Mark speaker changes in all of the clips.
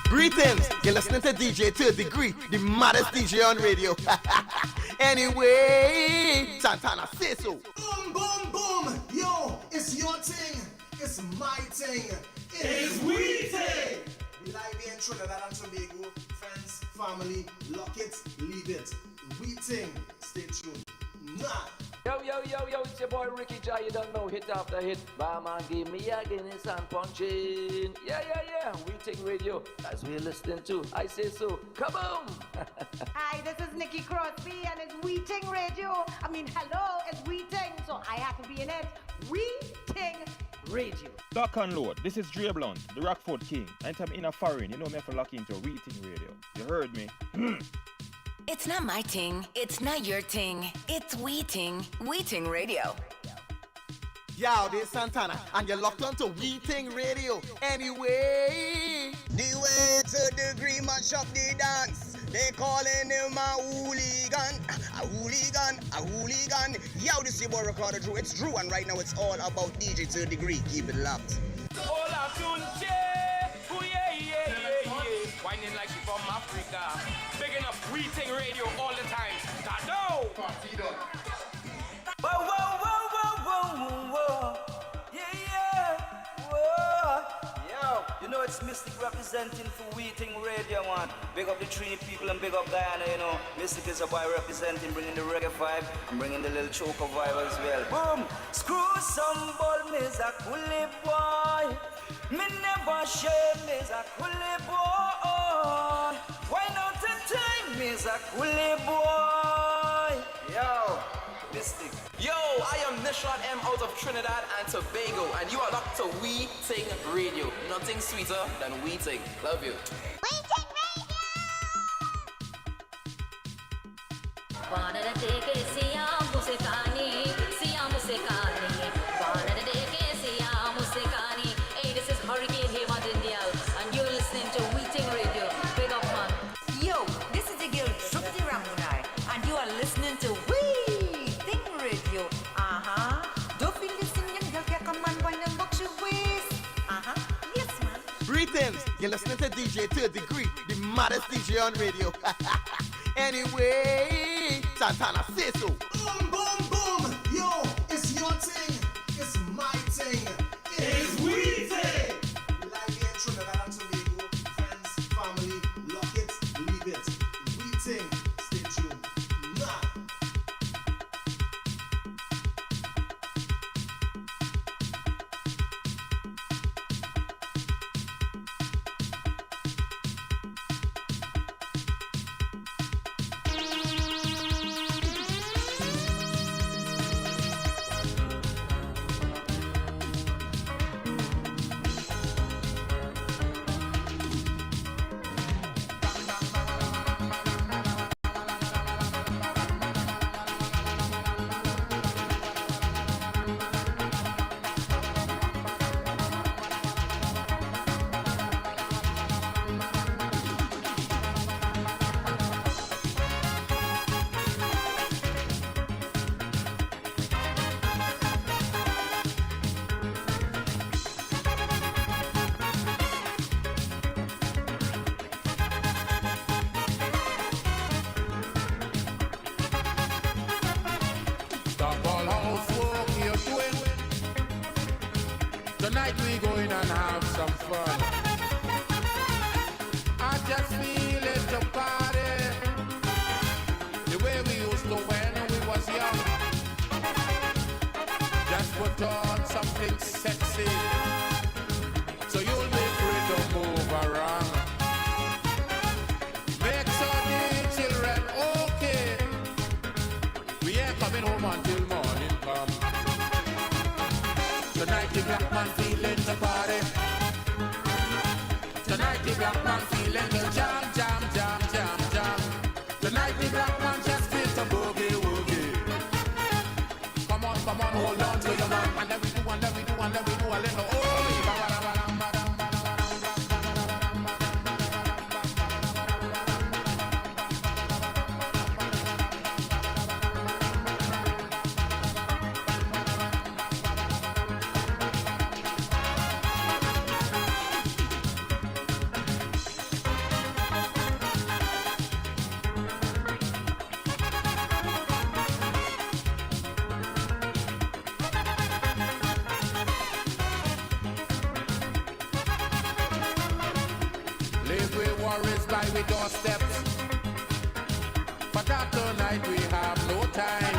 Speaker 1: Greetings, you're listening to DJ to a degree, the maddest DJ on radio. Anyway, Santana say so.
Speaker 2: Boom, boom, boom. Yo, it's your thing. It's my thing.
Speaker 3: It's we thing.
Speaker 2: We live here in Trinidad and Tobago. Friends, family, lock it, leave it. We thing. Stay tuned. Nah.
Speaker 4: Yo, yo, yo, yo, it's your boy Ricky J. You don't know, hit after hit. Barman, give me a Guinness and punching. Yeah, yeah, yeah. We Ting Radio. As we're listening to, I say so. Kaboom!
Speaker 5: Hi, this is Nikki Crosby and it's We Ting Radio. I mean, hello, it's We Ting, so I have to be in it. We Ting Radio.
Speaker 6: Lock and load. This is Dre Blunt, the Rockford King. Anytime in a foreign, you know me have to lock into We Ting Radio. You heard me?
Speaker 7: It's not my ting. It's not your ting. It's We Ting. We Ting Radio.
Speaker 1: Yo, this is Santana, and you're locked on to We Ting Radio. Anyway,
Speaker 8: The way to the degree match up the dance. They calling him a hooligan, a hooligan, a hooligan. Yo, this is your boy Ricardo Drew. It's Drew, and right now it's all about DJ to a degree. Keep it locked.
Speaker 3: Hola, Tunche. Ooh, yeah, yeah, yeah, yeah. Whining like she from Africa. Bigging up We Ting Radio all the time. Tado!
Speaker 9: Whoa, whoa, whoa, whoa, whoa, whoa. Yeah, yeah. Whoa. Yo, you know it's Mystic representing for We Ting Radio, man. Big up the Trini people and big up Guyana, you know. Mystic is a boy representing, bringing the reggae vibe and bringing the little choker vibe as well. Boom! Screw some ball, me's a coolie boy. Me never shame, me's a coolie boy. Why not the time, me's a coolie boy. Yo, Mystic.
Speaker 3: Yo, I am Nishad M out of Trinidad and Tobago, and you are locked to We Ting Radio. Nothing sweeter than We Ting. Love you.
Speaker 5: We Ting Radio!
Speaker 7: Hey, this is Hurricane here, Martindale, and you're listening to We Ting Radio. Big up, man.
Speaker 10: Yo, this is the girl Trupti Ramunai, and you are listening to We Ting Radio. Don't feel listening, young girl, can come and wine and box your waist. Yes, man.
Speaker 1: greetings, you're listening to DJ to a degree, the maddest DJ on radio. Anyway, Santana say so.
Speaker 2: Boom, boom, boom. Yo, it's your thing. It's my thing. It's we thing. We live here in Trinidad and Tobago. Friends, family, lock it, leave it. We thing. Stay tuned. Nah.
Speaker 11: Tonight we going and have some fun. I just feel it to party the way we used to when we was young. Just put on something sexy so you'll be free to move around. Make sure the children okay. We ain't coming home until morning come. Tonight the black man feeling the vibe. little live with worries by we doorsteps. But that tonight we have no time.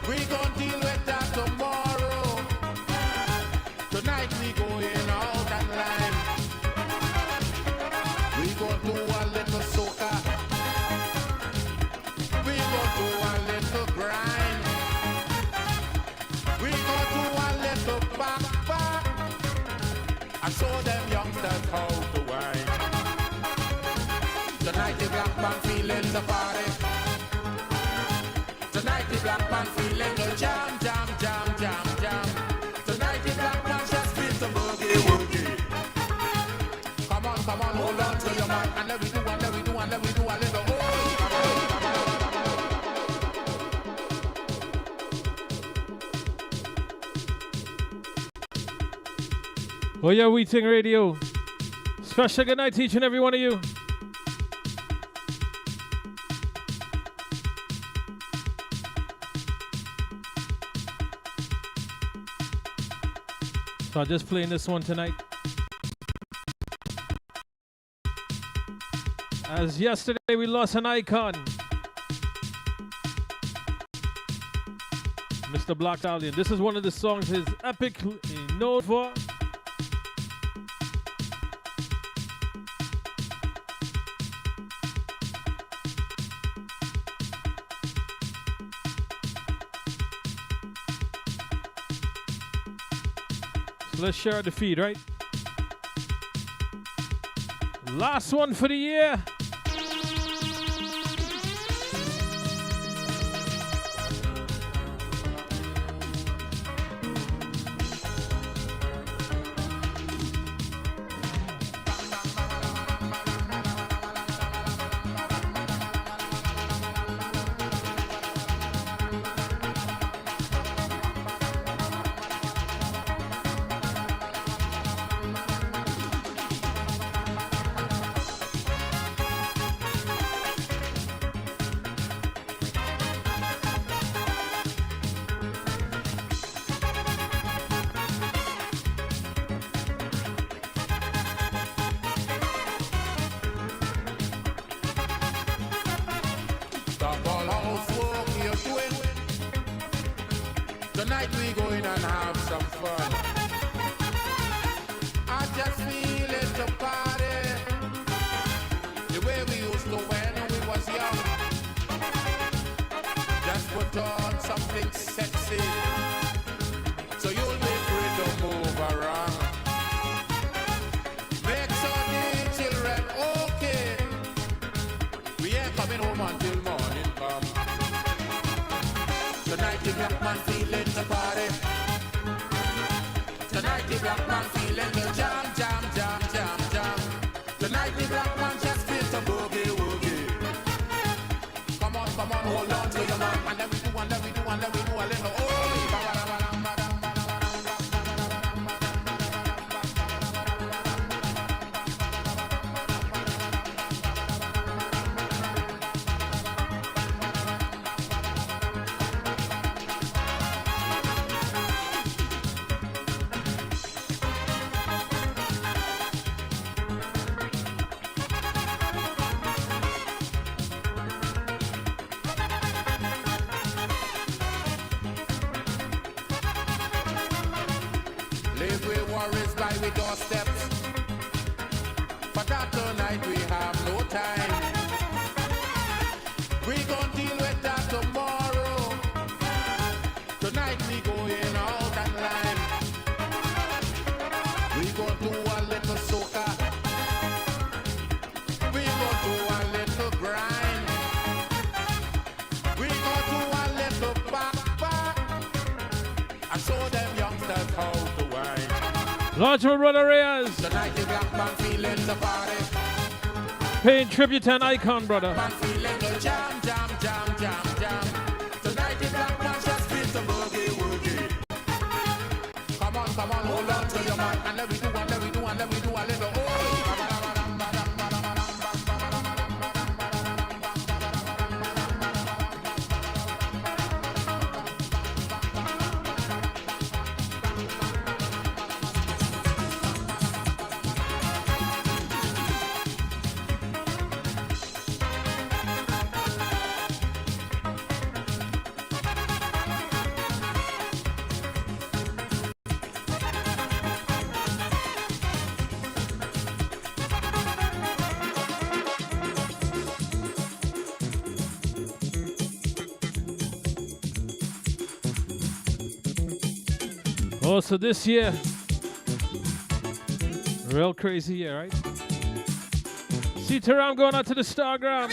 Speaker 11: We gon' deal with that tomorrow. Tonight we going out and line. We gon' do a little soca. We gon' do a little grind. We gon' do a little back. I show them youngsters how to wine. Tonight the black man feeling the party. Tonight the black man feeling the jam. Tonight the black man just feels the boogie. Come on, hold on to your man. And let we do a little
Speaker 12: Oh yeah, We Ting Radio. Special good night to each and every one of you. So I'm just playing this one tonight. As yesterday we lost an icon. Mr. Black Stallion. This is one of the songs he's epically known for. Let's share the feed, right? Last one for the year.
Speaker 11: Tonight we going and have some fun. I just feel it to party the way we used to when we was young. Just put on something sexy so you'll be free to move around. Make sure the children okay. We ain't coming home until morning come. Tonight the black man feeling the party. Tonight the black man feeling the jam. Tonight the black man just feels the boogie woogie. Come on, hold on to your man. And let me do a little oh. Live with worries by we doorsteps. But that tonight we have no time. We gon' deal with that tomorrow. Tonight we going out and line. We gon' do a little soca. We gon' do a little grind. We gon' do a little back. I show them youngsters how
Speaker 12: Large my brother Reyes.
Speaker 11: Tonight the black man feeling the party.
Speaker 12: Paying tribute to an icon, brother.
Speaker 11: Man feeling the jam, jam, jam, jam, jam. Tonight the black man just feels the boogie woogie. Come on, hold on to your man. And let me do, and let me do, and let me do a little.
Speaker 12: Oh, so this year, real crazy year, right? See Taram going out to the Stargram.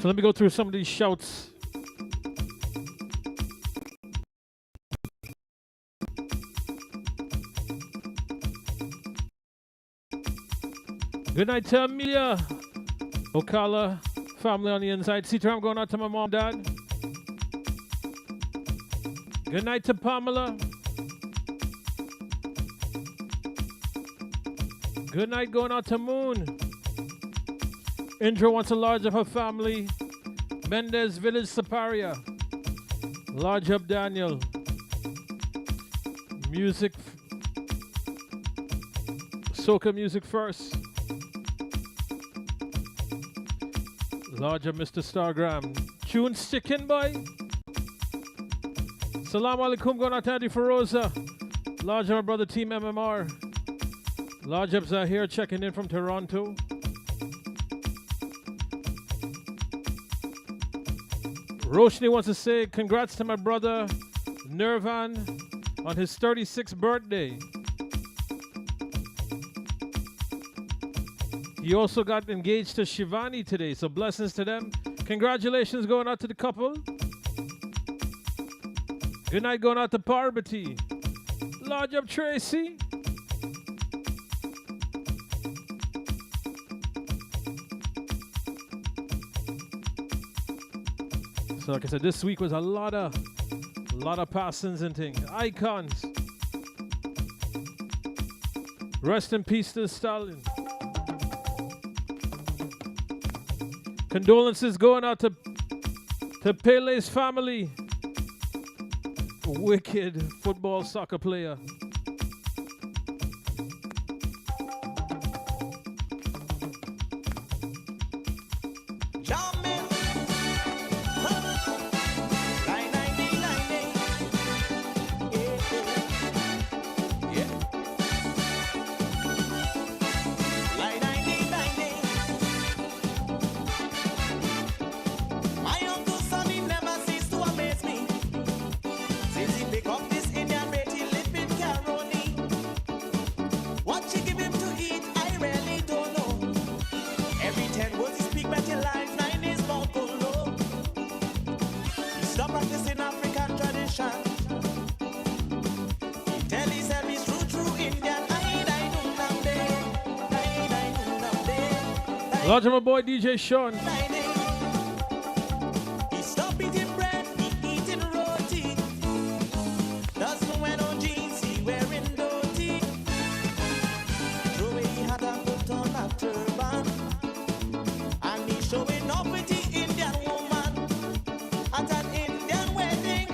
Speaker 12: So let me go through some of these shouts. Good night to Amelia, Ocala, family on the inside. See, I'm going out to my mom, dad. Good night to Pamela. Good night going out to Moon. Indra wants a large of her family. Mendez Village Saparia. Large up Daniel. Music. Soca music first. Large up Mr. Stargram. Tune sticking by. Salam alaikum going out to Andy Feroza. Large up my brother Team MMR. Large ups are here checking in from Toronto. Roshni wants to say congrats to my brother Nirvan on his 36th birthday. He also got engaged to Shivani today, so blessings to them. Congratulations going out to the couple. Good night going out to Parvati. Large up Tracy. So like I said, this week was a lot of passings and things. Icons. Rest in peace to Stalin. Condolences going out to Pele's family. Wicked football soccer player. Large of my boy DJ Sean.
Speaker 13: He stop eating bread, he eating roti. Doesn't wear no jeans, he wearing dhoti. Throw away he had a put on a turban. And he showing off with the Indian woman. At an Indian wedding,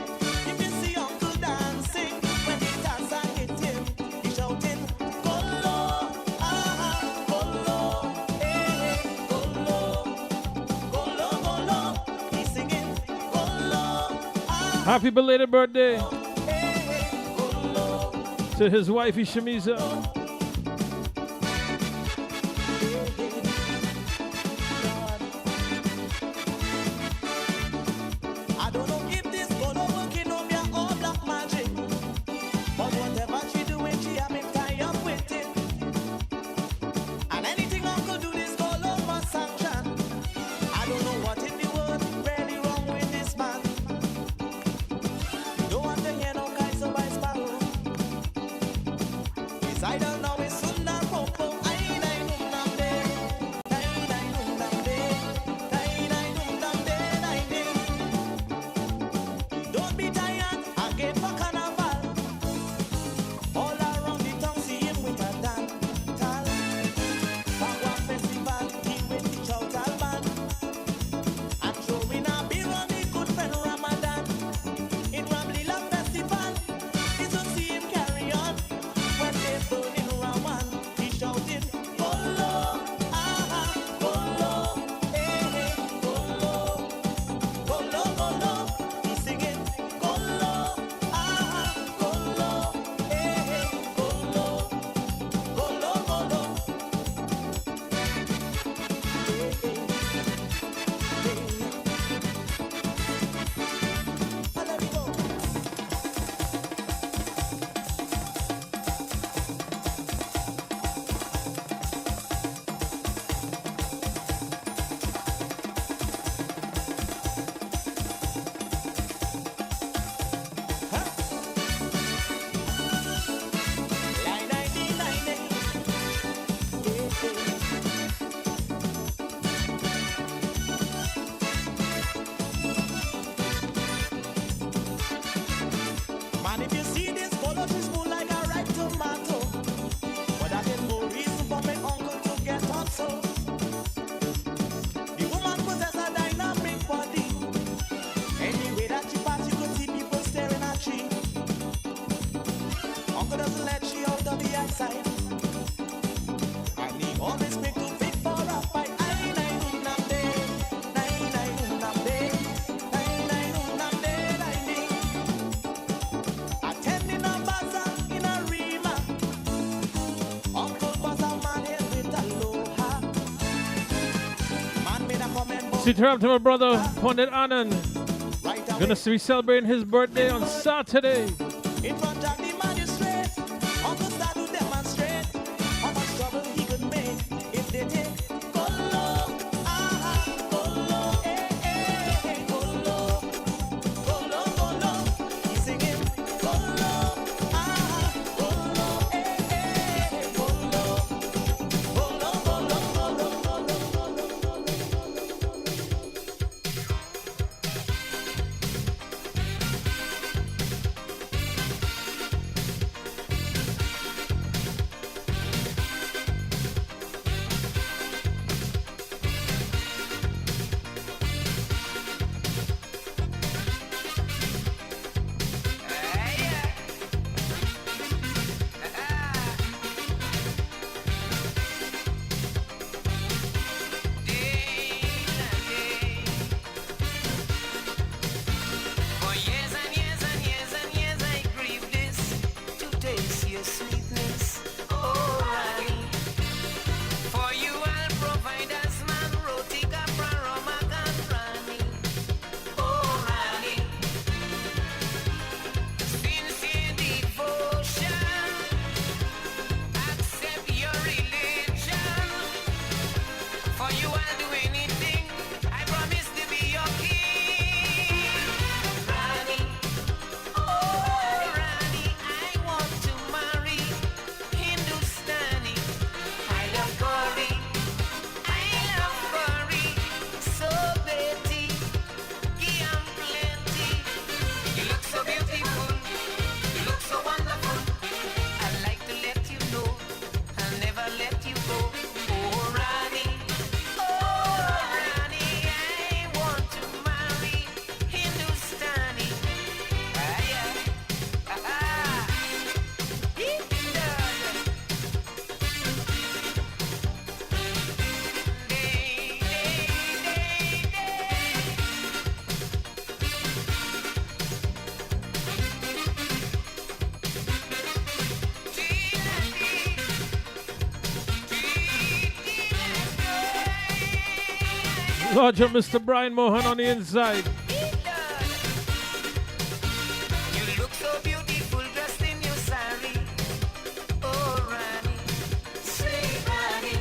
Speaker 13: you can see Uncle dancing. When the dancer hit him, he shouting, Kolo, ah, Kolo.
Speaker 12: Happy belated birthday to his wifey Shamiza.
Speaker 13: I don't know if this Kolo working on me or black magic, but whatever she doing, she have been tie up with it. And anything Uncle do, this Kolo must sanction. I don't know what in the world really wrong with this man. Don't want to hear no guy so by sparrow. It's either
Speaker 12: Sit around to my brother, Pundit Anand. Gonna be celebrating his birthday on Saturday.
Speaker 13: In front of the magistrate, Uncle start to demonstrate how much trouble he could make if they take Colo, Colo, Colo, Colo, Colo. He's singing Colo, Colo, Colo, Colo, Colo,
Speaker 14: For years and years and years and years I grieve this to taste your sweetness, oh Rani. For you I'll provide us man roti capra romagan Rani, oh Rani. Sincere devotion, accept your religion. For you I'll do anything, I promise to be your king. Rani, oh Rani, I want to marry Hindustani. I love curry, so Betty, give plenty. You look so beautiful, you look so wonderful. I'd like to let you know, I'll never let you go. Oh Rani, I want to marry Hindustani.
Speaker 12: Large up Mr. Brian Mohan on the inside.
Speaker 14: You look so beautiful dressed in your sari. Oh Rani, sweet Rani.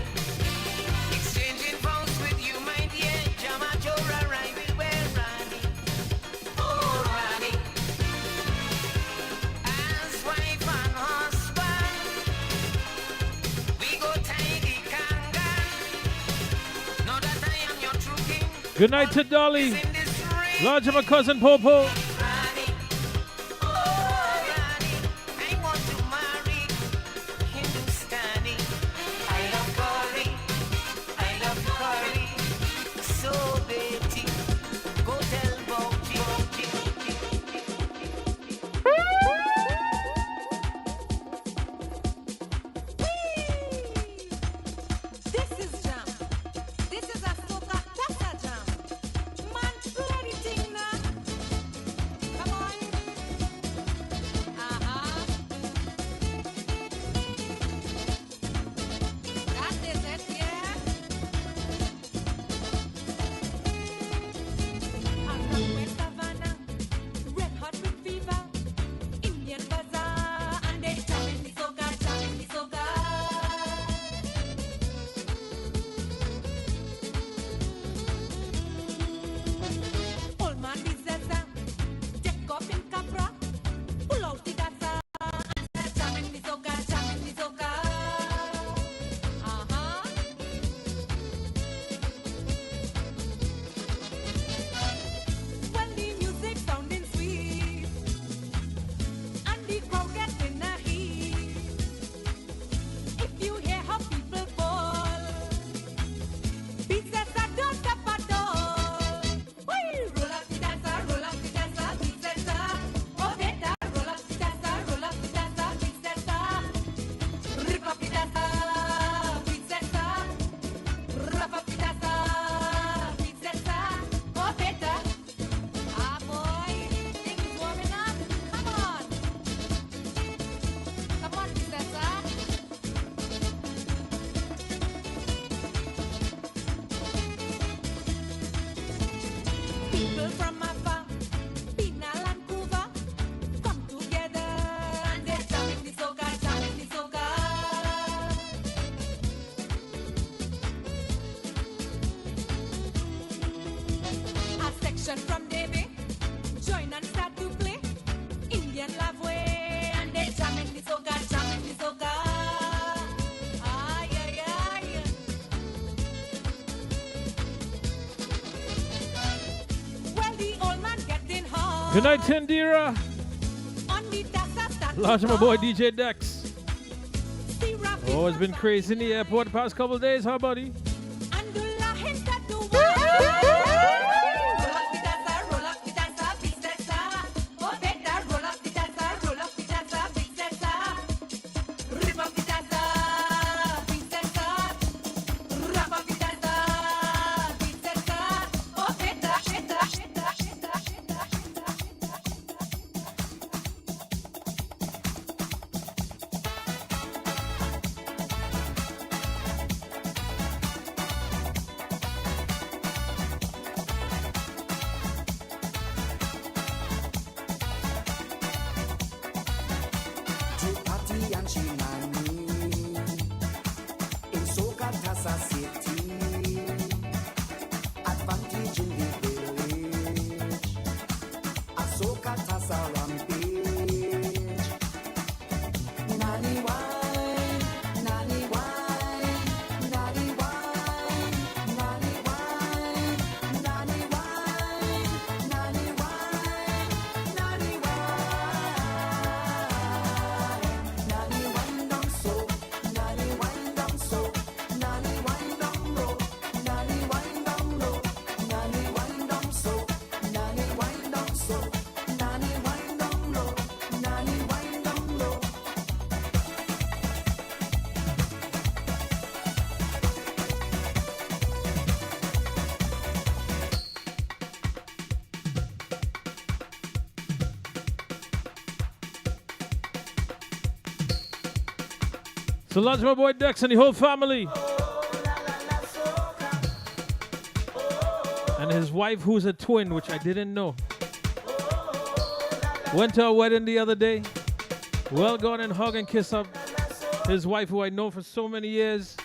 Speaker 14: Exchanging vows with you, my dear. Jama Jora, I will wear Rani. Oh Rani. As wife and husband, we go tidy kangan. Know that I am your true king.
Speaker 12: Good night to Dolly. Large up my cousin Popo.
Speaker 14: Hindustani. I love curry, so Betty, go tell Bobby.
Speaker 10: This is jam. This is a soca tata jam. Man, bloody thing now.
Speaker 12: Good night, Tindira. Launch my boy DJ Dex. Oh, it's been crazy in the airport the past couple of days, huh, buddy? So launch my boy Dex and the whole family. And his wife, who's a twin, which I didn't know. Went to a wedding the other day. Well, go on and hug and kiss up his wife, who I know for so many years.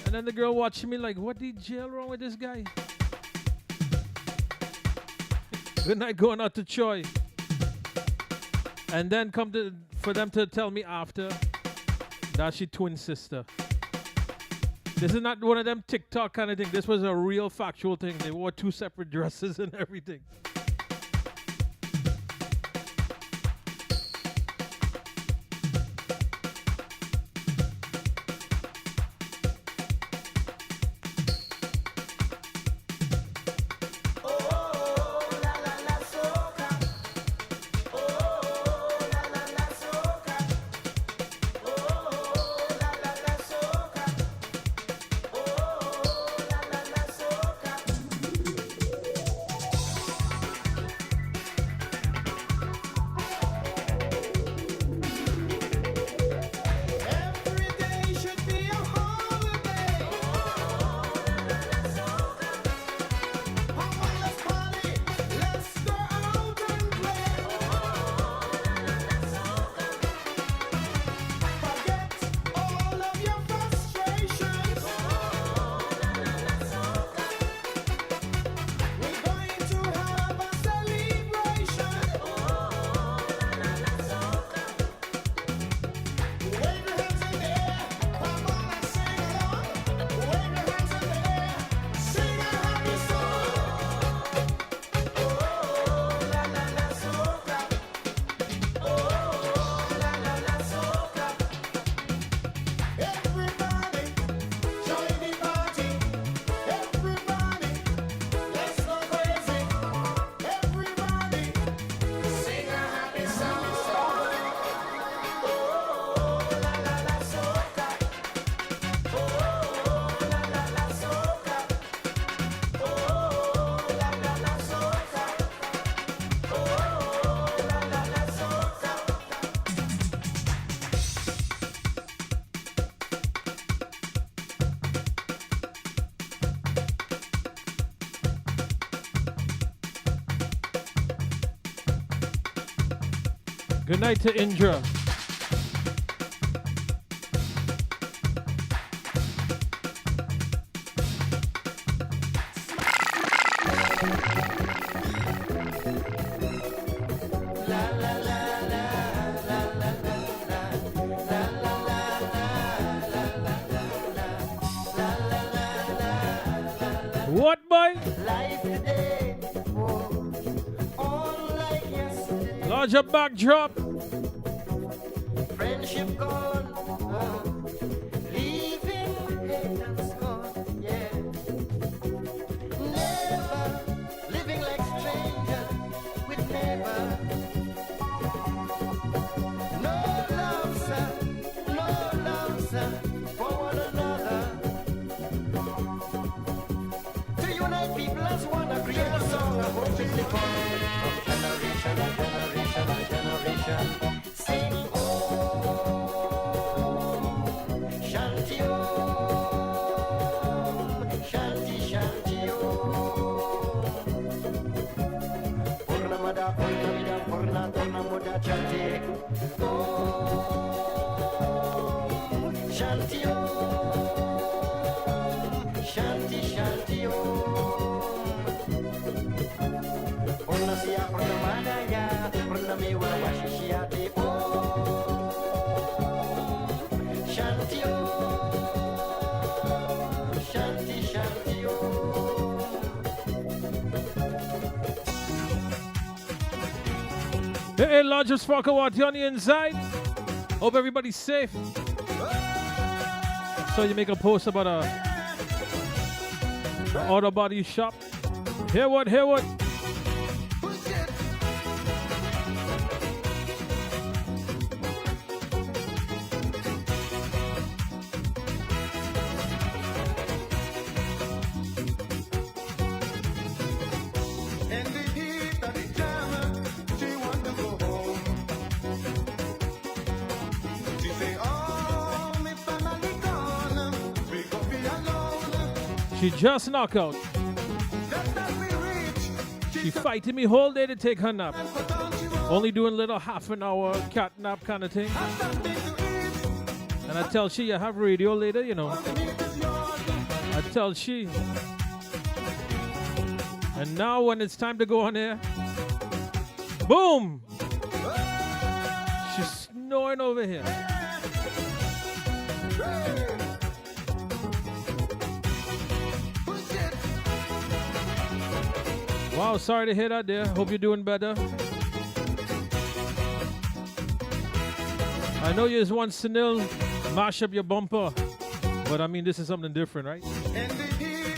Speaker 12: And then the girl watching me like, what the jail wrong with this guy? Good night going out to Choi. And then for them to tell me after that she twin sister. This is not one of them TikTok kind of thing. This was a real factual thing. They wore two separate dresses and everything. Good night to Indra. What, boy?
Speaker 13: Life today, oh, all
Speaker 12: larger backdrop.
Speaker 1: Friendship gone, leaving hate and scorn, yeah. Never living like strangers with neighbor. No love, sir, for one another. To unite people as one, I create a song of hope in the coming from generation to generation to generation. Sing Shanti Om, Shanti Shanti Om. Purnamada Purnamida Purna Purnamuda Chanti Om, Shanti Om, Shanti Shanti Om. Purnasya Purnamadaya Purnamiwa Vashishyati Om, Shanti Om, Shanti Shanti Om.
Speaker 12: Hey, largest sparkle water on the inside. Hope everybody's safe. So you make a post about a auto body shop. Hear what? Hear what? She just knock out. She fighting me whole day to take her nap. Only doing little half an hour cat nap kind of thing. And I tell she, you have radio later, you know. I tell she. And now when it's time to go on air, boom! She's snoring over here. Wow, sorry to hear that there. Hope you're doing better. I know you just want Sunil mash up your bumper, but I mean, this is something different, right?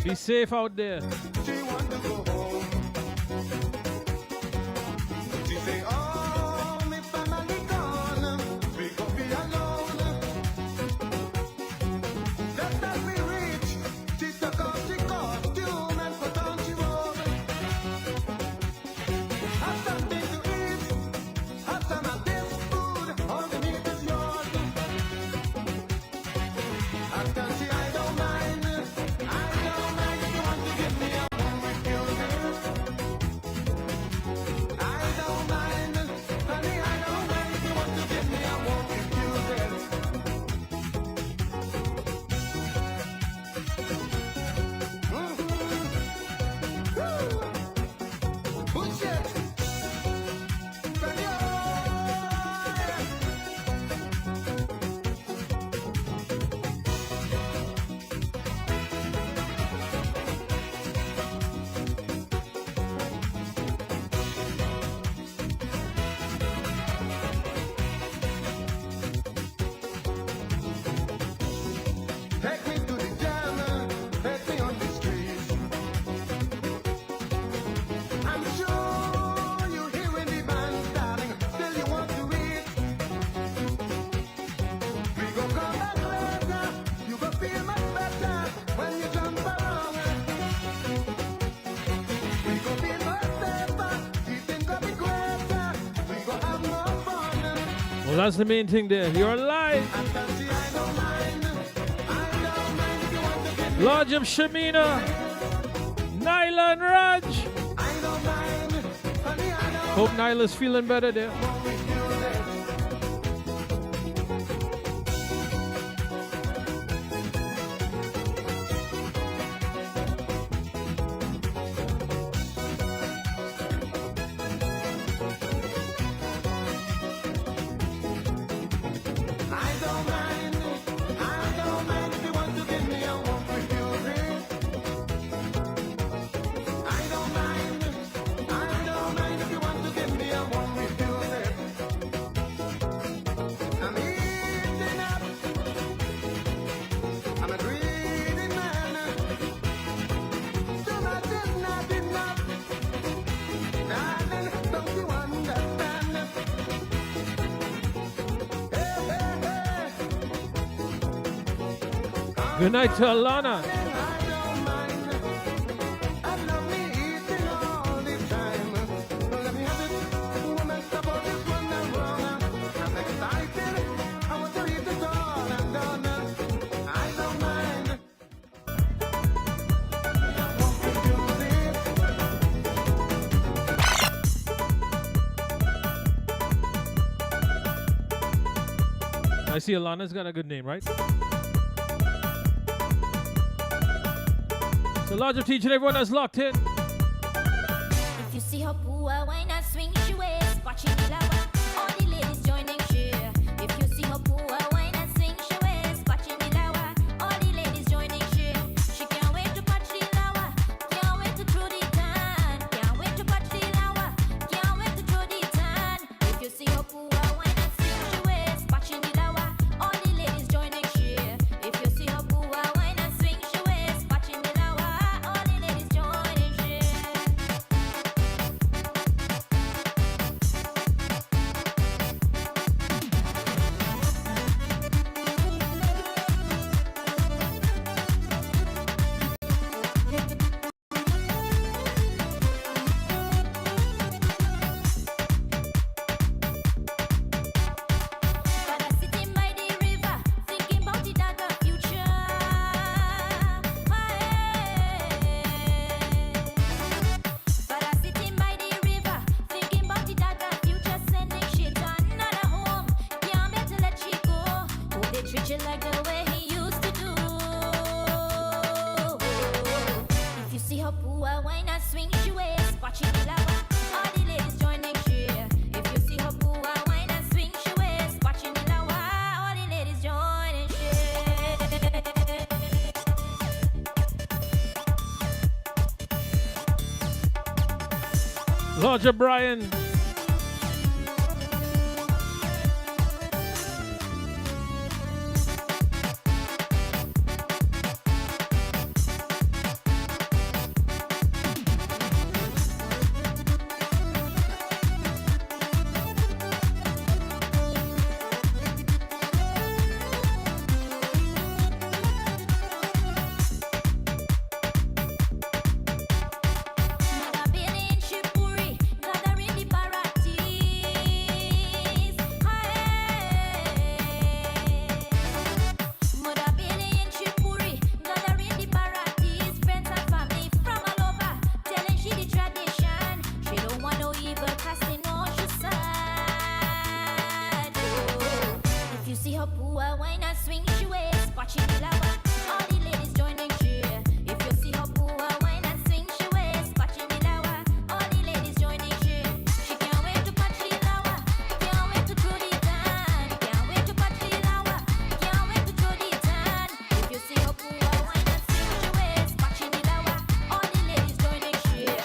Speaker 12: Be safe out there. Well, that's the main thing there. You're alive. Lodge of Shamina, Nyla and Raj. Hope Nyla's feeling better there. Good night to Alana. I see Alana's got a good name, right? So large of teaching everyone that's locked in.
Speaker 15: If you see her poor, why not swing she waist? Watching the lover, all the ladies joining share. If you see her poor, why not swing she waist? Watching the lover, all the ladies joining share. She can't wait to watch the lover, can't wait to throw the tan. Can't wait to watch the lover, can't wait to throw the tan. If you see her poor, why not swing she waist? Watching the lover, all the ladies joining share. If you see her poor, why not swing she waist? Watching the lover, all the ladies joining share. Father sitting by the river, thinking about the darker future. Father sitting by the river, thinking about the darker future. Sending shit to another home. Can't bear to let she go. Hope they treat you like the way he used to do. If you see her poor, why not swing she waist? Watching the lover, all the ladies joining share. If you see her poor, why not swing she waist? Watching the lover, all the ladies joining share.
Speaker 12: Roger Brian.
Speaker 15: Mother Billy in Shipuri, gathering the parties. Mother Billy in Shipuri, gathering the parties. Friends and family from all over, telling she the tradition. She don't want no evil casting on she side. If you see her poor, why not swing she waist? Watching the lover, all the ladies joining cheer. If you see her poor, why not swing she waist? Watching the lover, all the ladies joining cheer. She can't wait to watch the lover, can't wait to throw the tan. Can't wait to watch the lover, can't wait to throw the tan. If you see her poor, why not swing she waist? Watching the lover, all the ladies joining cheer.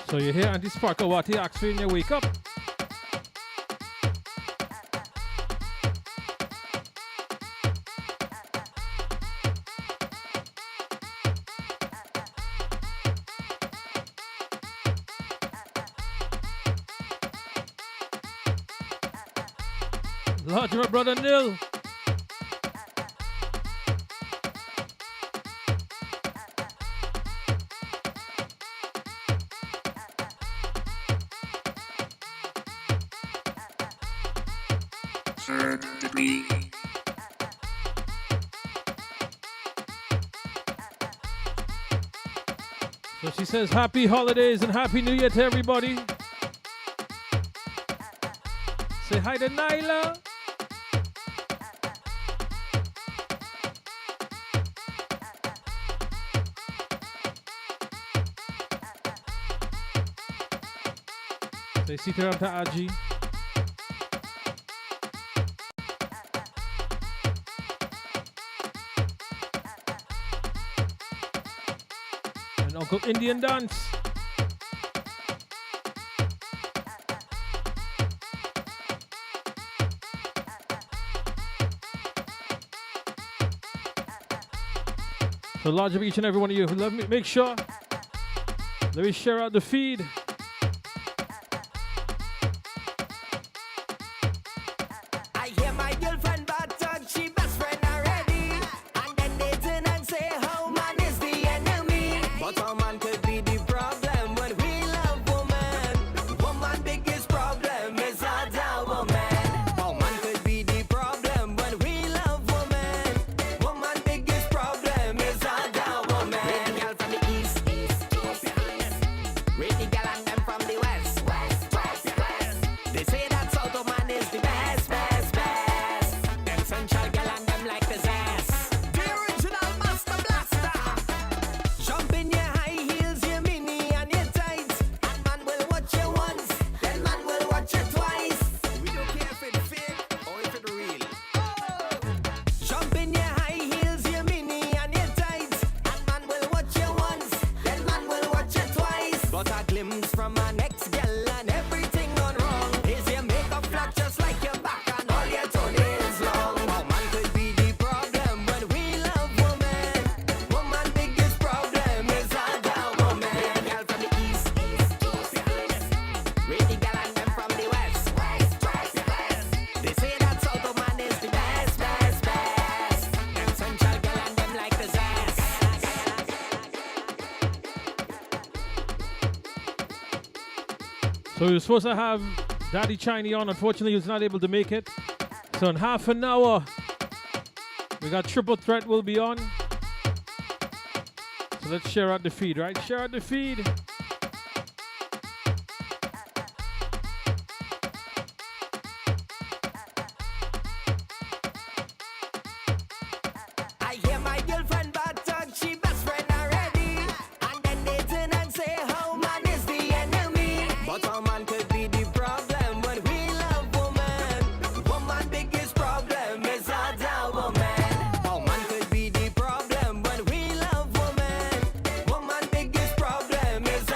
Speaker 12: So you hear Auntie Sparkle what he asks when you wake up. Lord, my brother Nil.
Speaker 16: Third degree.
Speaker 12: So she says happy holidays and happy new year to everybody. Say hi to Nyla. Say sitaram to Aji. And Uncle Indian Dance. So large of each and every one of you. Let me make sure. Let me share out the feed.
Speaker 13: I hear my girlfriend but talk, she best friend already. And then they turn and say, how man is the enemy. But how man could be the problem when we love woman. Woman biggest problem is other woman. How man could be the problem when we love woman. Woman biggest problem is other woman. Rate the girl from the east, rate the girl and them from the west. They say that South woman is the best. Them Central girl and them like the zest. The original master blaster. Jump in your high heels, your mini and your tights. And man will watch you once, then man will watch you twice. We don't care if it's fake or if it's real. Jump in your high heels, your mini and your tights. And man will watch you once, then man will watch you twice. But a glimpse from my next girl and everything gone wrong. Is your makeup flat just like your back and all your toenails long. How man could be the problem when we love woman. Woman biggest problem is other woman. Girl from the east, rate the girl and them from the west. They say that South woman is the best. Them Central girl and them like the zest.
Speaker 12: So we were supposed to have Daddy Chiney on. Unfortunately, he was not able to make it. So in half an hour, we got Triple Threat will be on. So let's share out the feed, right? Share out the feed.
Speaker 13: I hear my girlfriend but talk, she best friend already. And then they turn and say, how man is the enemy. But how man could be the problem when we love woman. Woman biggest problem is other woman. How man could be the problem when we love woman. Woman biggest problem is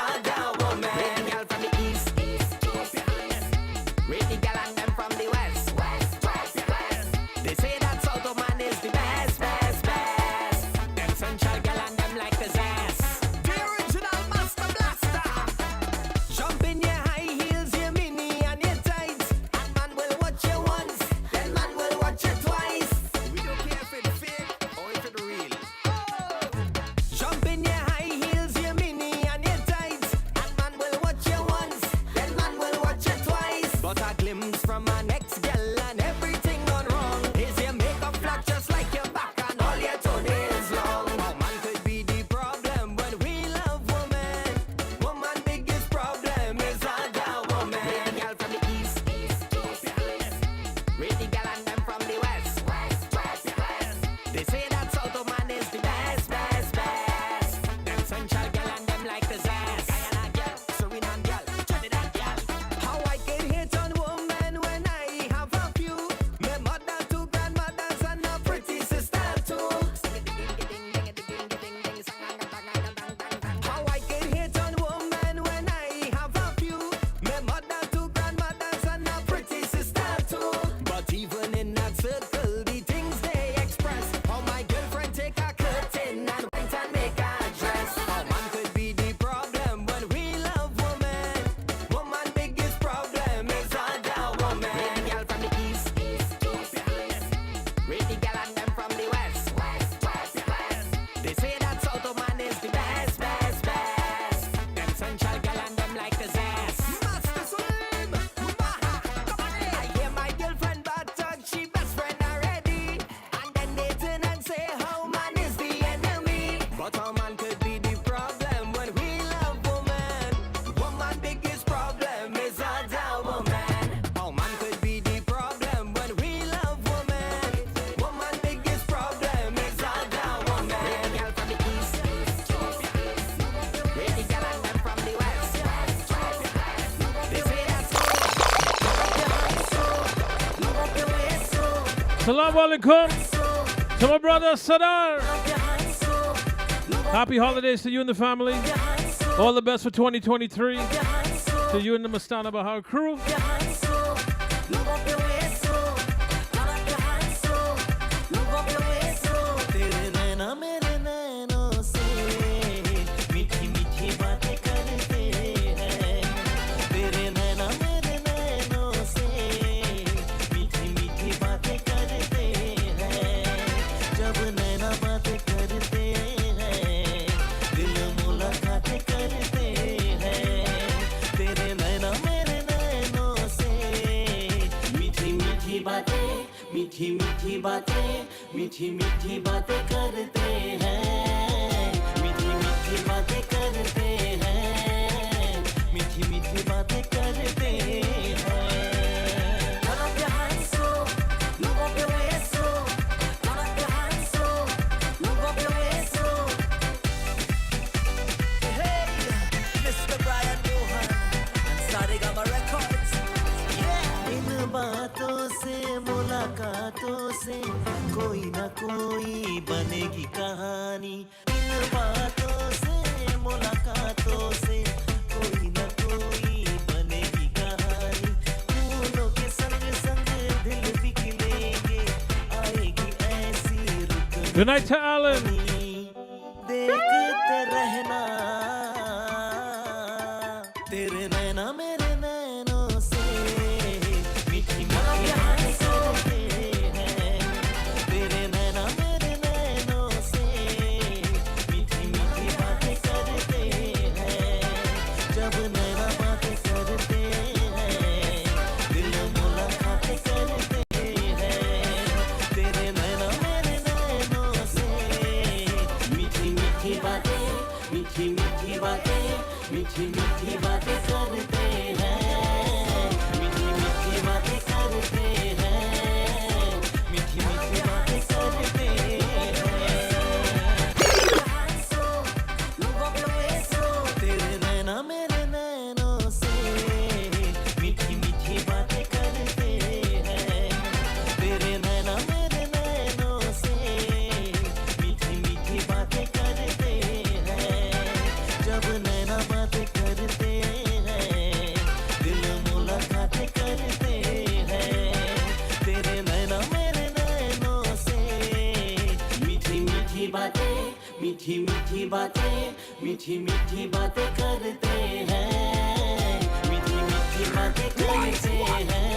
Speaker 12: Salam alaikum to my brother Sadar. Happy holidays to you and the family. All the best for 2023 to you and the Mastana Bahar crew.
Speaker 13: मीठी मीठी बातें मीठी मीठी बातें करते हैं मीठी मीठी बातें करते हैं मीठी मीठी बातें करते हैं Turn up your hands so move up your waist so Turn up your hands so move up your waist so Hey Mr. Brian Johan and Sarigama Records Yeah इन बातों से मुलाकातों से कोई ना कोई बनेगी कहानी इन बातों से मुलाकातों से कोई ना कोई बनेगी कहानी फूलों के संग संग दिल भी खिलेंगे आएगी ऐसी रुत
Speaker 12: Good night to Alan.
Speaker 13: देखते रहना तेरे नैना मेरे नैनों से मीठी मीठी मीठी मीठी बातें करते हैं मीठी मीठी बातें करते हैं मीठी मीठी बातें करते हैं तेरे नैना मेरे नैनों से मीठी मीठी बातें करते हैं तेरे नैना मेरे नैनों से मीठी मीठी बातें करते हैं जब नैना बातें करते हैं दिल मुलाकातें करते हैं तेरे नैना मेरे नैनों से मीठी मीठी बातें मीठी मीठी बातें मीठी मीठी बातें करते हैं मीठी मीठी बातें करते हैं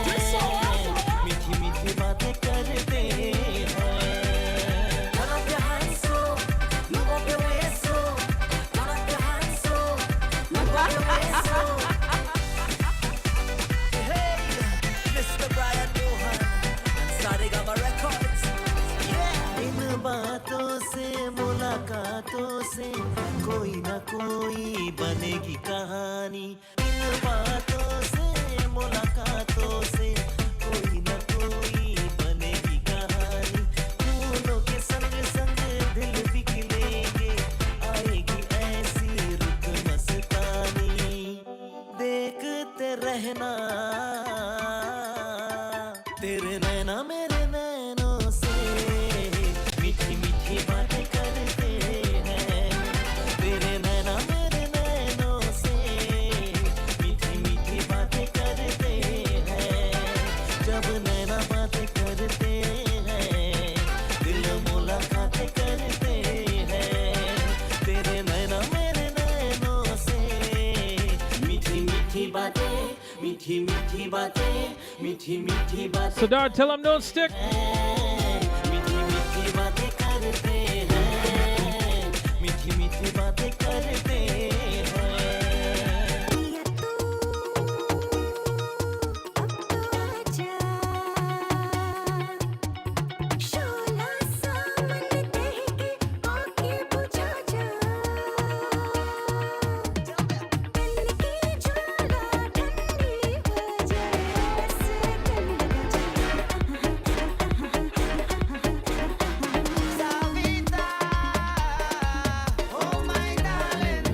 Speaker 13: मीठी मीठी बातें करते हैं Turn up your hands so move up your waist so Turn up your hands so move up your waist so Hey Mr. Brian Johan and Sarigama Records Yeah इन बातों से मुलाकातों से कोई ना कोई बनेगी कहानी इन बातों से मुलाकातों से कोई ना कोई बनेगी कहानी फूलों के संग संग दिल भी खिलेंगे आएगी ऐसी रुत मस्तानी देखते रहना तेरे नैना मेरे नैनों से मीठी मीठी बातें करते हैं तेरे नैना मेरे नैनों से मीठी मीठी बातें करते हैं जब नैना बातें करते हैं दिल मुलाकातें करते हैं तेरे नैना मेरे नैनों से मीठी मीठी बातें मीठी मीठी बातें मीठी मीठी बातें
Speaker 12: Sadar, tell him don't stick.
Speaker 13: मीठी मीठी बातें करते हैं मीठी मीठी बातें करते हैं
Speaker 1: Savita, oh my darling.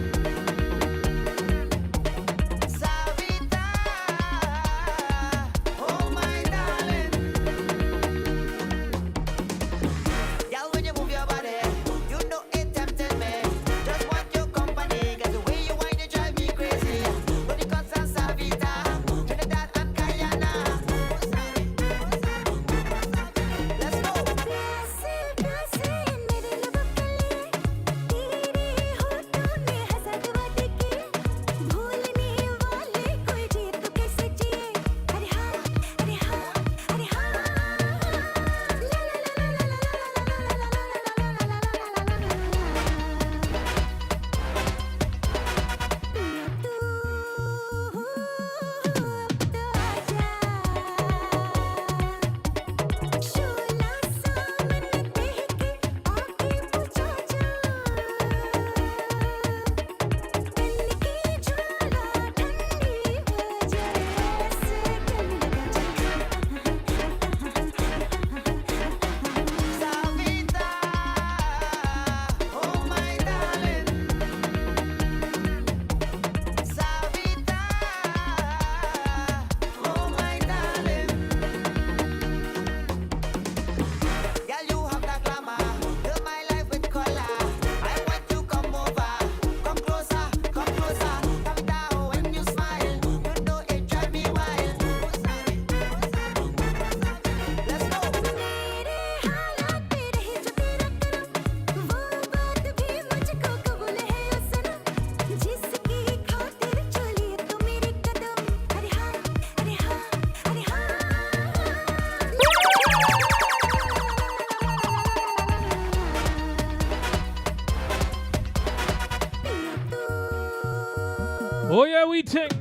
Speaker 12: Oh yeah, we think.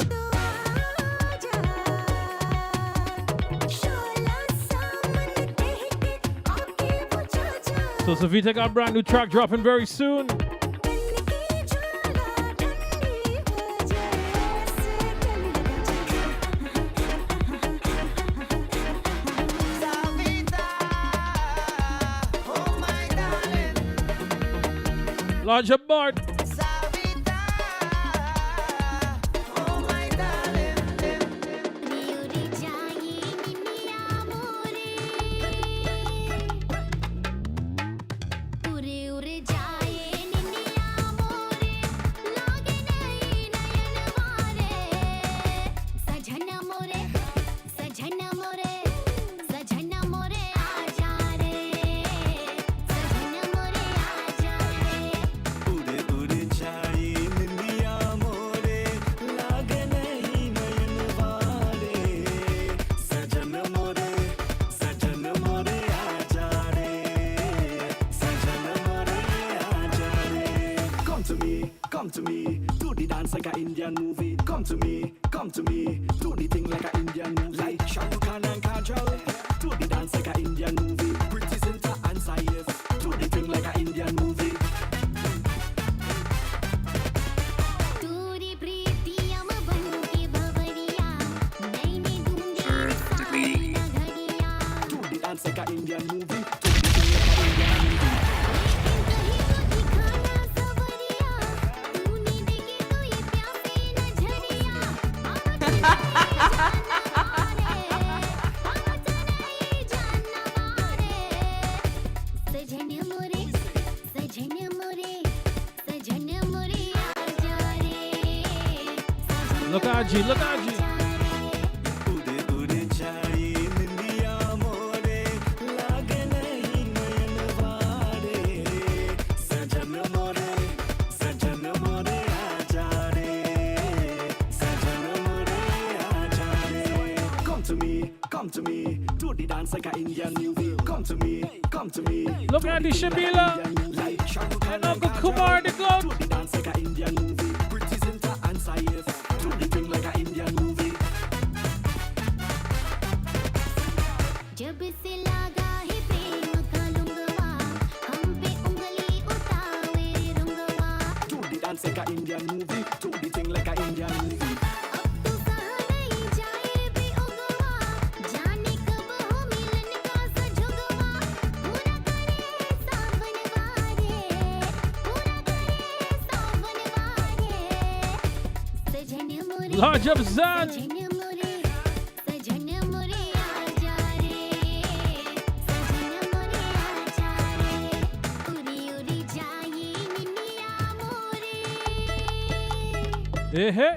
Speaker 12: So Savita got a brand new track dropping very soon. Larger board.
Speaker 16: Come to me, do the dance like an Indian movie. Come to me, do the thing like an Indian movie. Like Shah Rukh Khan and Kajol, do the dance like an Indian movie. Pretty Zinta and Saif, do the thing like an Indian movie. Do the dance like an Indian movie. Do the thing like an Indian movie.
Speaker 12: Look at G, look at G.
Speaker 16: Come to me, do the dance like an Indian movie. Come to me.
Speaker 12: Look at the Shabila and Uncle Kumar the goat.
Speaker 16: Do the dance like an Indian movie. Pretty Zinta and Saif, do the thing like an Indian movie. Do the dance like an Indian movie. Do the thing like an Indian movie.
Speaker 12: Large of Zan. Hey, hey.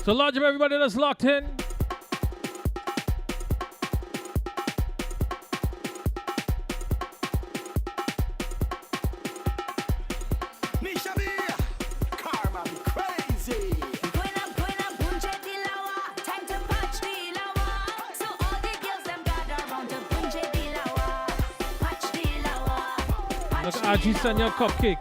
Speaker 12: So large of everybody that's locked in. Look at RG Sanya Cupcake.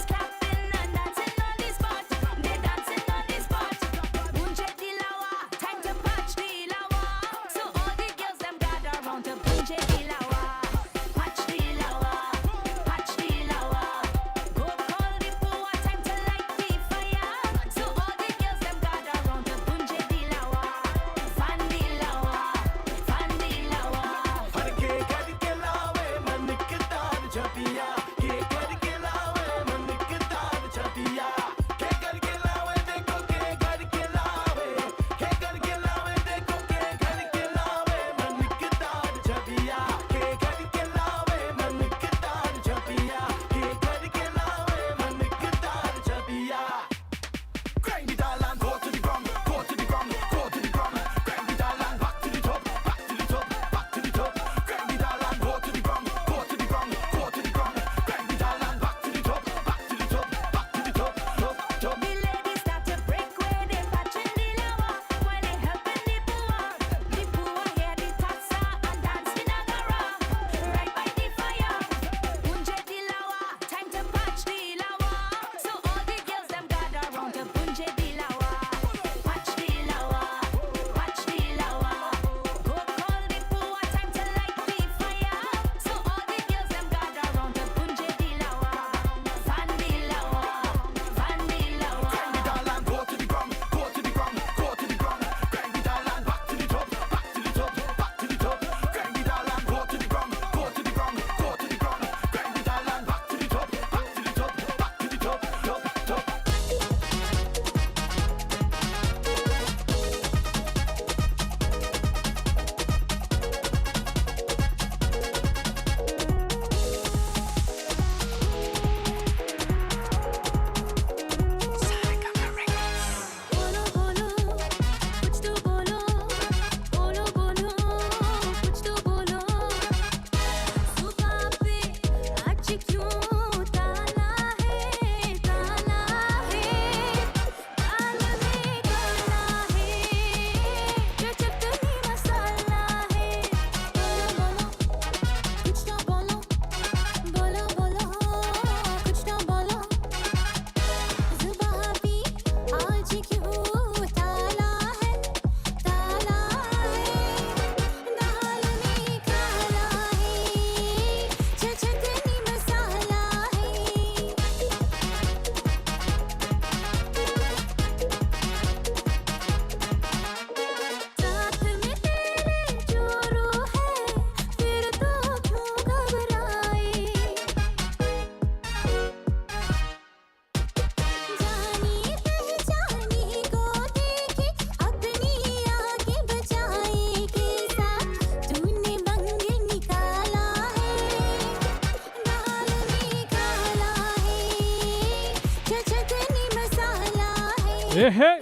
Speaker 15: Clap
Speaker 12: Hey, hey.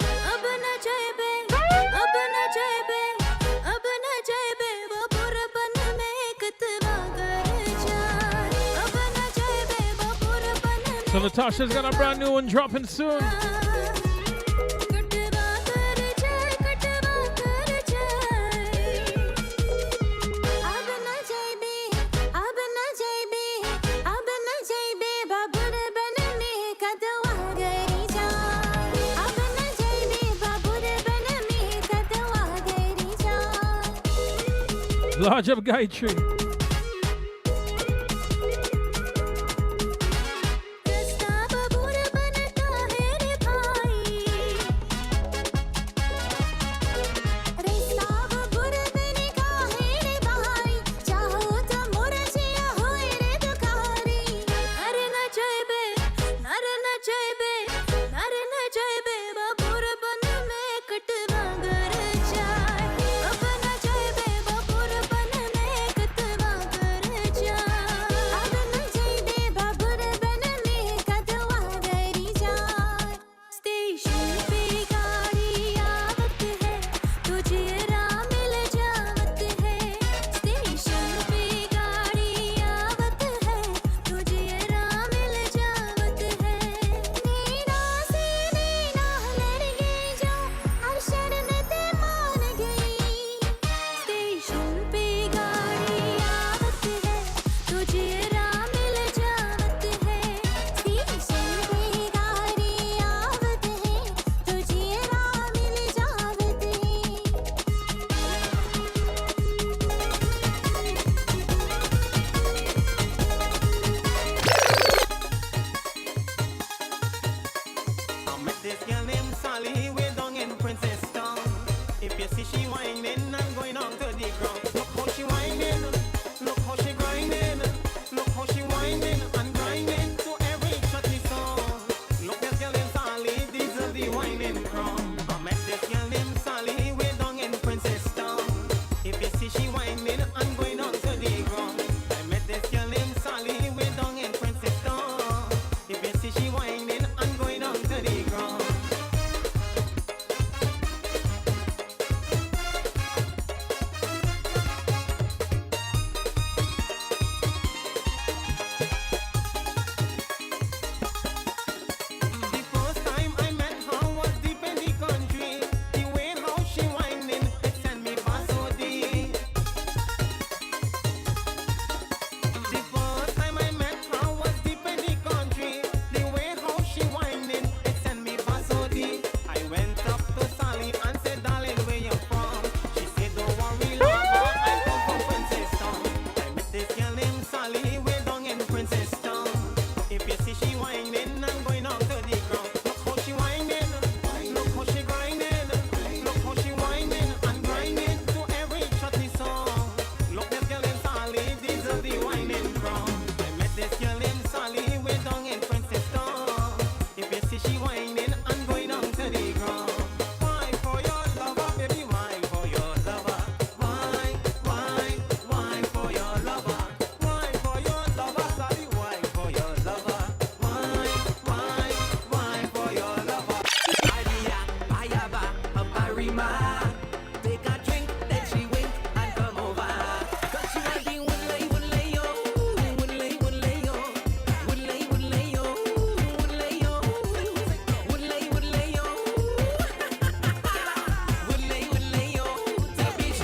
Speaker 12: So Natasha's got a brand new one dropping soon. Large up Gayatri.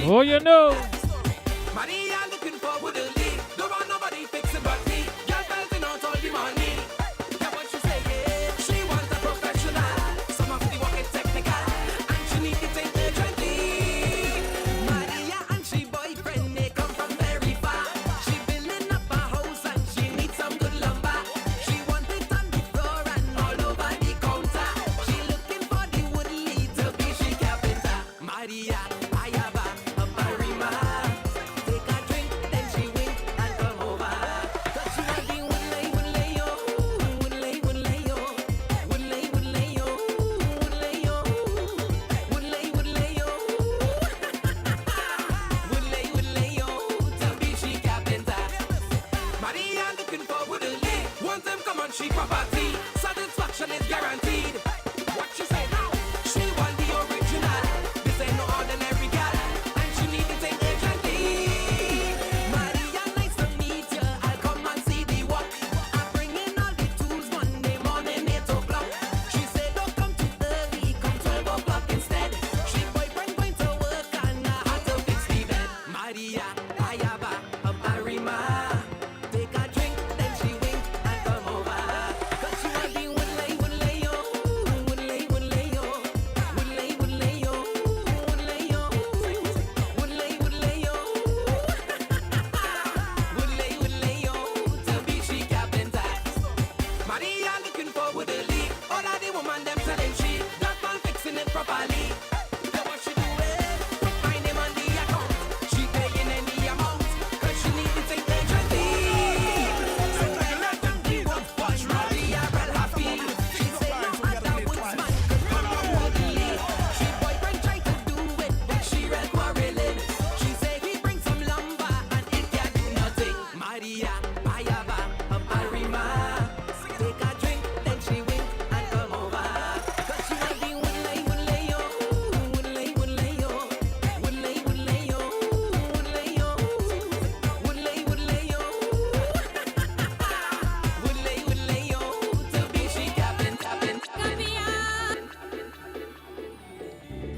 Speaker 12: Oh, you know.
Speaker 11: Maria looking for would lead. Don't want nobody fixing but me. Girl belting out all the money. Yeah, what she say? Yeah. She wants a professional. Some of the work is technical. And she need to take the trendy. Maria and she boyfriend, they come from very far. She building up a house and she needs some good lumber. She want it on the floor and all over the counter. She looking for the wood lead to be she carpenter. Maria, I have a Marima.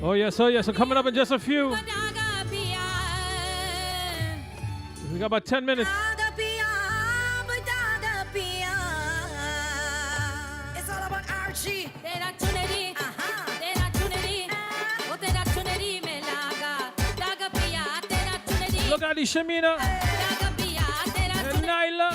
Speaker 12: Oh yes, oh yes. So coming up in just a few. We got about 10 minutes.
Speaker 10: It's all about Archie.
Speaker 12: Look at the Shamina and Nyla.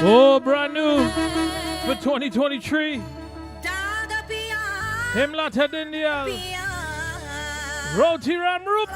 Speaker 12: Oh, brand new for 2023. Himla Tedindial. Roti Ramrup.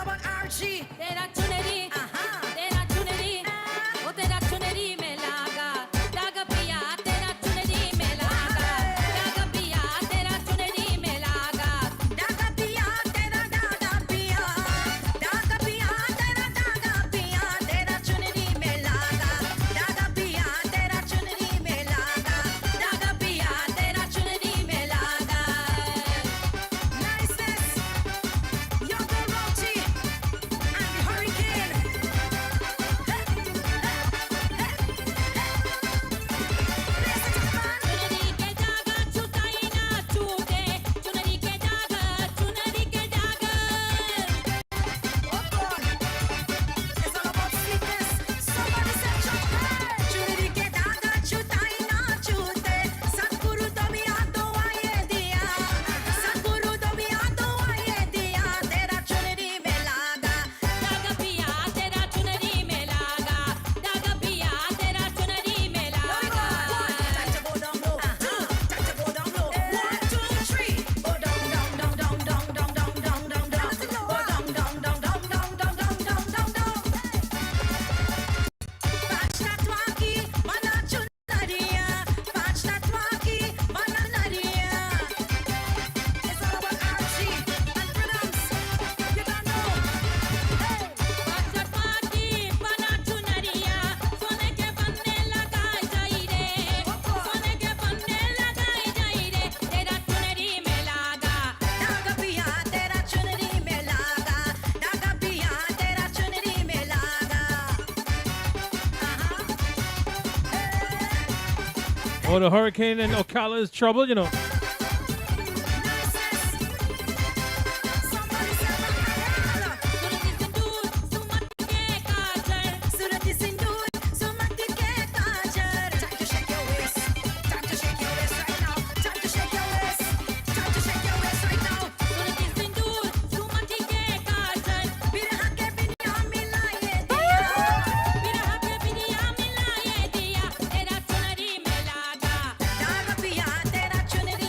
Speaker 12: Oh, the hurricane in Ocala is trouble, you know.
Speaker 10: Trinity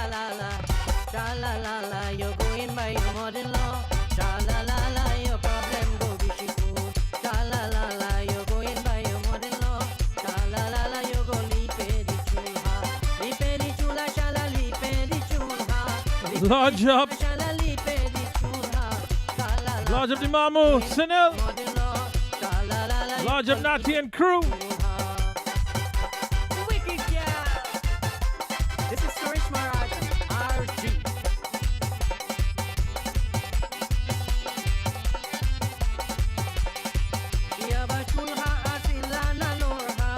Speaker 17: la la, tra la la la, you're going by your mother-in-law. Sha la la la, your problem go be she fool. Sha la la la, you're going by your mother-in-law. Sha la la la, you go lipe di chulha. Lipe di chula, sha la lipe di chulha.
Speaker 12: Lodge up.
Speaker 17: Sha la lipe di chulha. Sha la la.
Speaker 12: Lodge up the Mamu, Sinel. Lodge up Natty and crew.
Speaker 17: Wicked girl. This is Suresh Maharaj, RG. Shia ba chulha asila na lorha.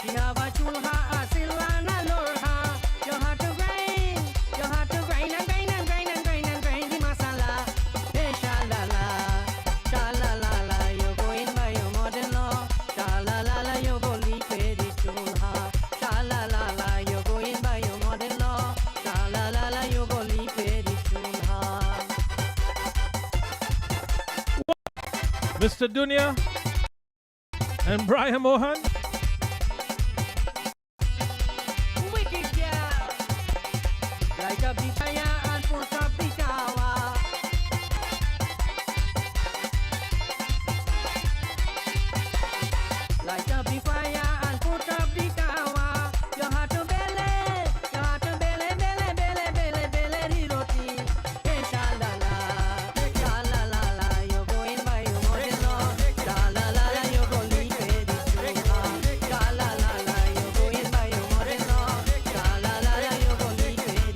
Speaker 17: Shia ba chulha asila na lorha. You have to grind, you have to grind and grind and grind and grind and grind the masala. Hey, sha-la-la, sha-la-la-la, you go in by your mother-in-law. Sha-la-la-la, you go lipe di chulha. Sha-la-la-la, you go in by your mother-in-law. Sha-la-la-la, you go lipe di chulha.
Speaker 12: Mr. Dunya and Brian Mohan.
Speaker 17: Wicked girl. Light up the fire and put up the shower. Light up the fire and put up the shower. You have to belly, you have to belly, belly, belly, belly, belly the roti. Hey, sha-la-la, sha-la-la-la, you go in by your mother-in-law. Sha-la-la-la, you go lipe di chulha. Sha-la-la-la, you go in by your mother-in-law. Sha-la-la-la, you go lipe di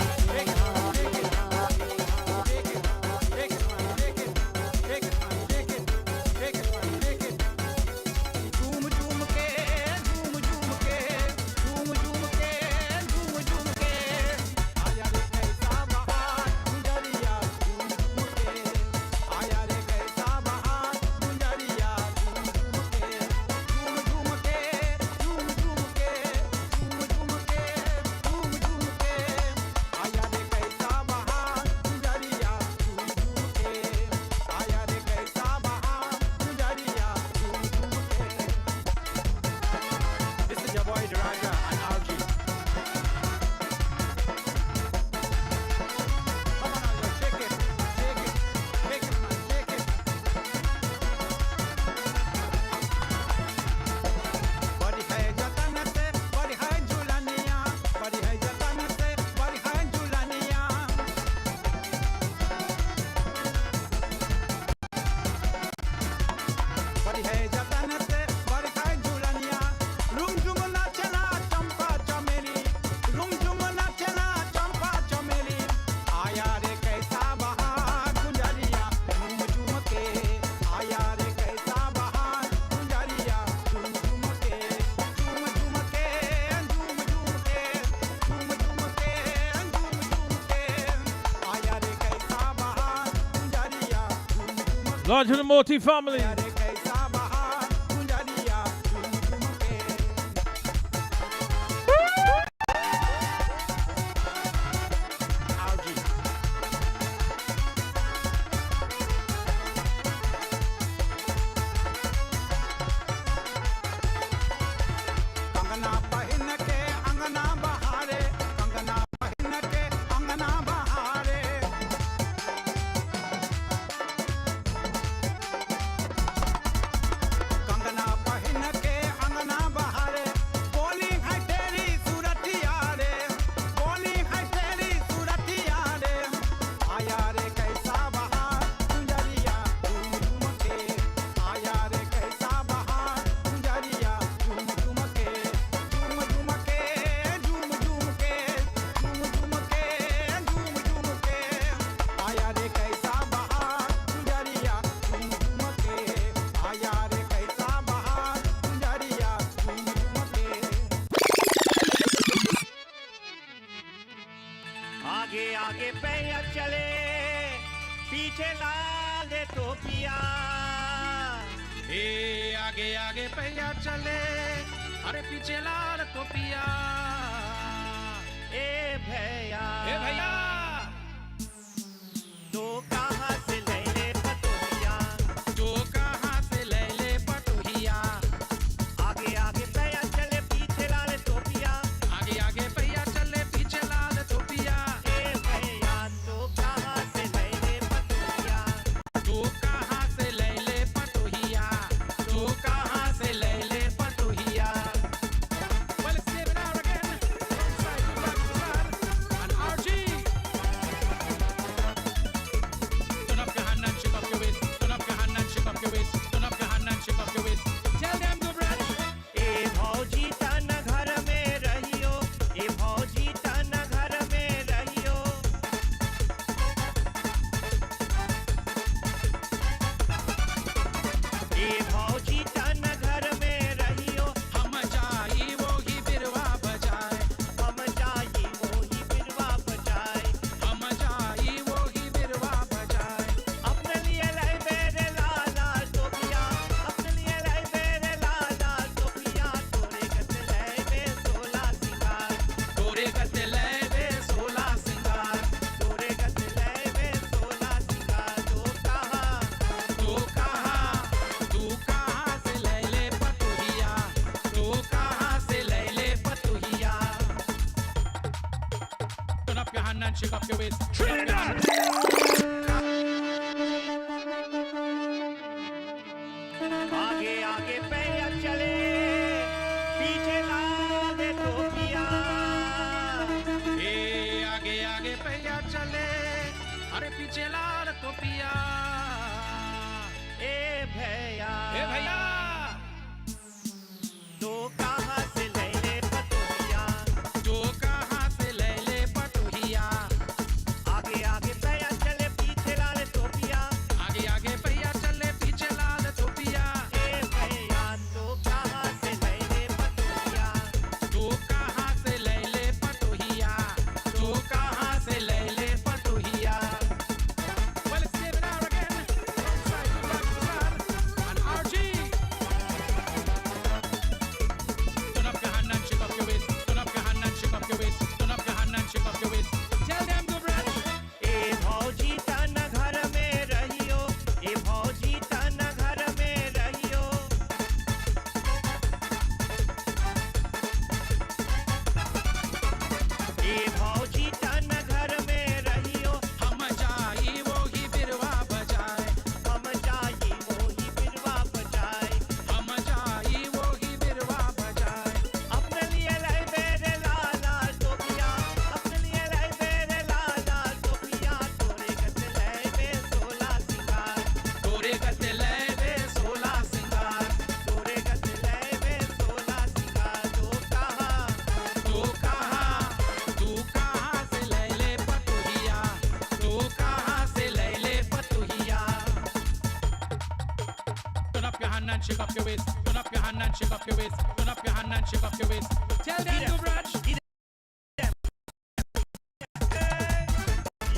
Speaker 18: This is your boy Daraja and RG. Come on, Aldo, shake it, shake it, shake it, man, shake it. Body hai jatan se, body hai julaniya, body hai jatan se, body hai julaniya. Body hai jatan se, body hai julaniya. Rum jumna chala champa chameli, rum jumna chala champa chameli. Aaya re kaisa bahar gunjariya, rum jumke. Aaya re kaisa bahar gunjariya, rum jumke. Jum jumke, jum jumke, jum jumke, jum jumke. Aaya re kaisa bahar gunjariya, rum jumke.
Speaker 12: Lodge of the Moti family.
Speaker 18: Aaya re kaisa bahar gunjariya, rum jumke. RG. Kangana पहन के अंगना बहारे, कंगना पहन के अंगना बहारे. कंगना पहन के अंगना बहारे, बोली है तेरी सूरतिया रे, बोली है तेरी सूरतिया रे. आया रे कैसा बहार गुंजरिया झूम झूम के. आया रे कैसा बहार गुंजरिया झूम झूम के. झूम झूम के, झूम झूम के, झूम झूम के, झूम झूम के. आया रे कैसा बहार गुंजरिया झूम झूम के. आया रे कैसा बहार गुंजरिया झूम झूम के.
Speaker 19: आगे आगे पैया चले, पीछे लाल दे टोपिया.
Speaker 3: ए आगे आगे पैया चले, अरे पीछे लाल टोपिया.
Speaker 19: ए भैया,
Speaker 3: ए भैया,
Speaker 19: तो कहाँ से ले ले पतोहिया,
Speaker 3: तो कहाँ से ले ले पटुहिया.
Speaker 19: आगे आगे पैया चले, पीछे
Speaker 11: and shake up your waist. Trinidad.
Speaker 13: आगे आगे पैया चले पीछे ला दे टोपिया
Speaker 11: आगे आगे पैया चले अरे पीछे लाल टोपिया
Speaker 13: ए भैया तो कहाँ से ले ले पटोहिया
Speaker 11: तो कहाँ से ले ले पटोहिया
Speaker 13: आगे आगे पैया चले पीछे लाल टोपिया
Speaker 11: आगे आगे पैया चले पीछे लाल टोपिया
Speaker 13: ए भैया तो कहाँ से ले ले पटोहिया
Speaker 11: तो कहाँ से ले ले पटोहिया तो कहाँ से ले ले पटोहिया Well, it's David R again from side to back to side and RG. Turn up your hand and shake up your waist. Turn up your hand and shake up your waist. Turn up your hand and shake up your waist. Tell them to branch.
Speaker 13: ए भौजी तन घर में रहियो ए भौजी तन घर में रहियो ए भौजी तन घर में रहियो
Speaker 11: हम जाई वो ही बिरवा बजाए
Speaker 13: हम जाई वही बिरवा बजाए
Speaker 11: हम जाई वो ही बिरवा बजाए
Speaker 13: अपने लिए लाई मेरे लाला टोपिया अपने लिए लाई मेरे लाला टोपिया तोरे गते लाई में सोला सिंगार
Speaker 11: तोरे गते ले वे सोला सिंगार
Speaker 13: तोरे गते लाई में सोला सिंगार तो कहाँ
Speaker 11: तू कहाँ से ले ले पटोहिया तू कहाँ से ले ले पटोहिया Turn up your hand and shake up your waist. Turn up your hand and shake up your waist. Turn up your hand and shake up your waist. Tell them to branch.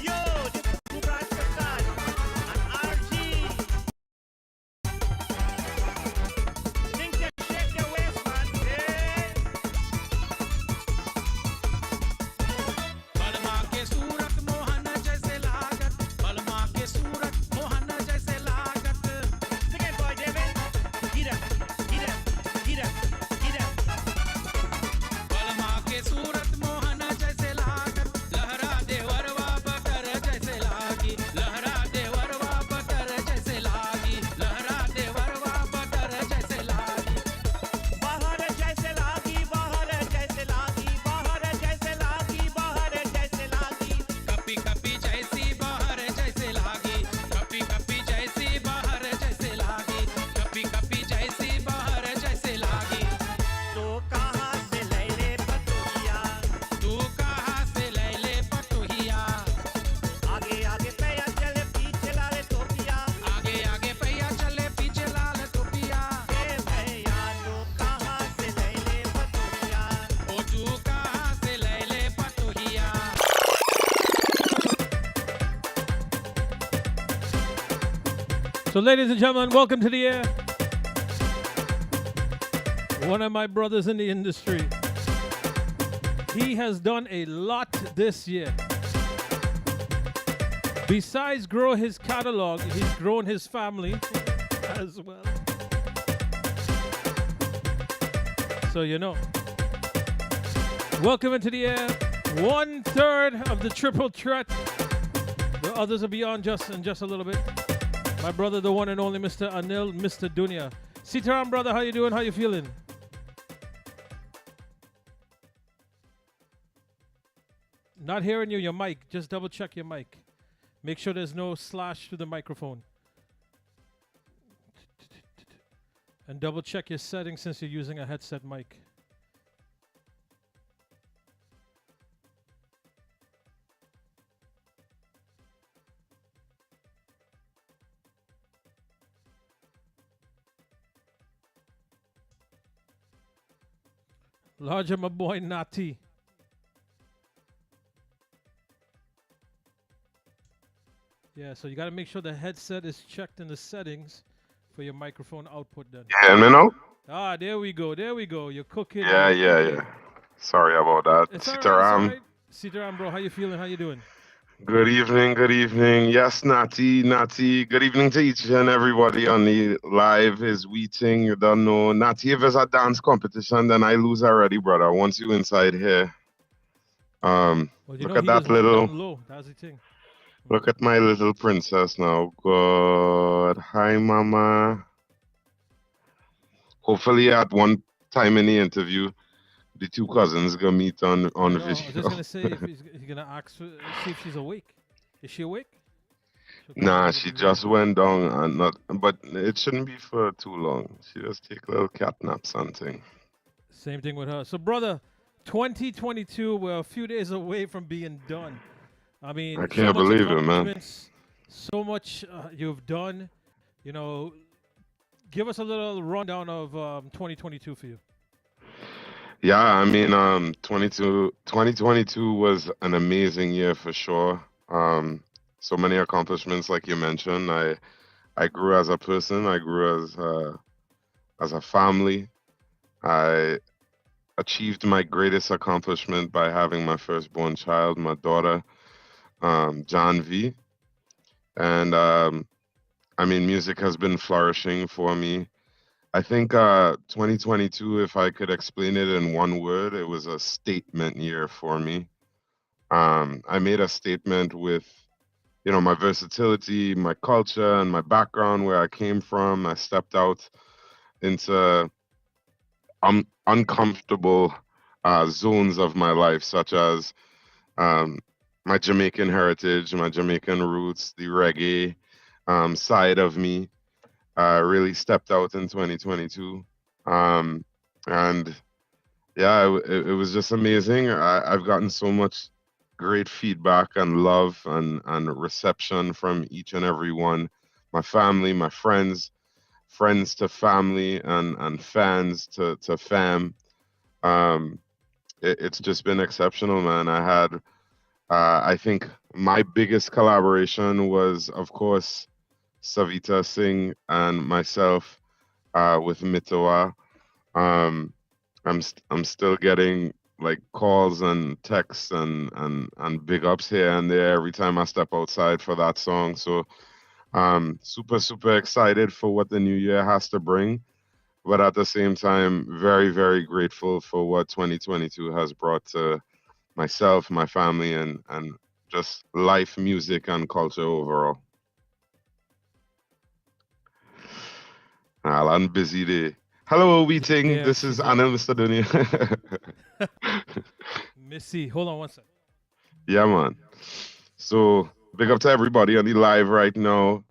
Speaker 13: Yo, this is Kubran Kassan and RG. Think and shake your waist, man.
Speaker 11: बलमा के सूरत मोहन जैसे लागत बलमा के सूरत मोहन जैसे लागत
Speaker 13: Sing it, boy, David. Get up, get up, get up, get up.
Speaker 11: बलमा के सूरत मोहन जैसे लागत लहरा दे वरवा बटर जैसे लागी लहरा दे वरवा बटर जैसे लागी लहरा दे वरवा बटर जैसे लागी
Speaker 13: बाहर जैसे लागी बाहर जैसे लागी बाहर जैसे लागी बाहर जैसे लागी
Speaker 11: कपी कपी जैसी बाहर जैसे लागी कपी कपी जैसी बाहर जैसे लागी कपी कपी जैसी बाहर जैसे लागी
Speaker 13: तो कहाँ से ले ले पटोहिया
Speaker 11: तू कहाँ से ले ले पटोहिया
Speaker 13: आगे आगे पैया चले पीछे लाले टोपिया
Speaker 11: आगे आगे पैया चले पीछे लाल टोपिया
Speaker 13: ए भैया तो कहाँ से ले ले पटोहिया
Speaker 11: ओ तू कहाँ से ले ले पटोहिया
Speaker 12: So, ladies and gentlemen, welcome to the air. One of my brothers in the industry. He has done a lot this year. Besides grow his catalog, he's grown his family as well. So you know. Welcome into the air. 1/3 of the triple threat. The others will be on just in just a little bit. My brother, the one and only Mr. Anil, Mr. Dunya. Sitaram, brother, how you doing? How you feeling? Not hearing you, your mic. Just double check your mic. Make sure there's no slash to the microphone. And double check your settings since you're using a headset mic. Larger, my boy Nati. Yeah, so you got to make sure the headset is checked in the settings for your microphone output then.
Speaker 20: Yeah, me know?
Speaker 12: Ah, there we go. There we go. You're cooking.
Speaker 20: Yeah,
Speaker 12: you're
Speaker 20: yeah,
Speaker 12: cooking.
Speaker 20: yeah. Sorry about that.
Speaker 12: It's all right,
Speaker 20: Sitaram.
Speaker 12: it's all right. Sitaram, bro, how you feeling? How you doing?
Speaker 20: Good evening, good evening. Yes, Natty. Good evening to each and everybody on the live is Ting. You don't know. Natty, if it's a dance competition, then I lose already, brother. Once you inside here.
Speaker 12: Well, you
Speaker 20: Look
Speaker 12: know,
Speaker 20: at
Speaker 12: he was
Speaker 20: that
Speaker 12: right
Speaker 20: little.
Speaker 12: down low. That's the thing.
Speaker 20: Look at my little princess now. God, hi, mama. Hopefully, at one time in the interview, the two cousins gonna meet on
Speaker 12: I know. I was
Speaker 20: video.
Speaker 12: just gonna say if he's gonna ask, see if she's awake. Is she awake? She'll come
Speaker 20: Nah,
Speaker 12: visit
Speaker 20: she
Speaker 12: the video.
Speaker 20: just went down and not, but it shouldn't be for too long. She just take little cat naps something.
Speaker 12: Same thing with her. So, brother, 2022, we're a few days away from being done. I mean,
Speaker 20: I
Speaker 12: so
Speaker 20: can't
Speaker 12: much
Speaker 20: believe it, man.
Speaker 12: accomplishments, so much you've done. You know, give us a little rundown of 2022 for you.
Speaker 20: Yeah, I mean, 2022 was an amazing year for sure. So many accomplishments, like you mentioned. I grew as a person. I grew as a family. I achieved my greatest accomplishment by having my firstborn child, my daughter, John V. And I mean, music has been flourishing for me. I think 2022, if I could explain it in one word, it was a statement year for me. I made a statement with, you know, my versatility, my culture, and my background, where I came from. I stepped out into uncomfortable zones of my life, such as um, my Jamaican heritage, my Jamaican roots, the reggae side of me. Really stepped out in 2022. And yeah, it was just amazing. I've gotten so much great feedback and love and reception from each and every one. My family, my friends, friends to family, and fans to fam. Um, it's just been exceptional, man. I think my biggest collaboration was, of course, Savita Singh and myself with Mitoa. Um, I'm still getting like calls and texts and big ups here and there every time I step outside for that song. So super excited for what the new year has to bring, but at the same time very grateful for what 2022 has brought to myself, my family, and just life, music, and culture overall. Alan, busy day. Hello, Weeting.
Speaker 12: Yeah,
Speaker 20: This is
Speaker 12: she's
Speaker 20: Anil Macedonia.
Speaker 12: Missy, hold on one second.
Speaker 20: Yeah, man. So big up to everybody on the live right now.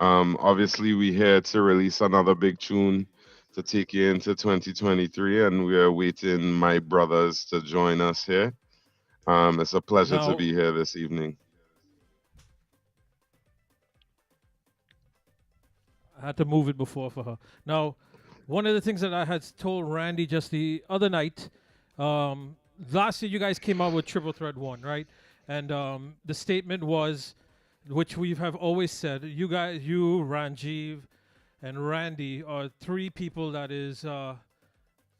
Speaker 20: Obviously we here to release another big tune to take you into 2023, and we are waiting my brothers to join us here. It's a pleasure to
Speaker 12: Now,
Speaker 20: be here this evening.
Speaker 12: I had to move it before for her. Now, one of the things that I had told Randy just the other night, last year you guys came out with Triple Threat 1, right? And the statement was, which we have always said, you guys, you, Ranjiv, and Randy are three people that is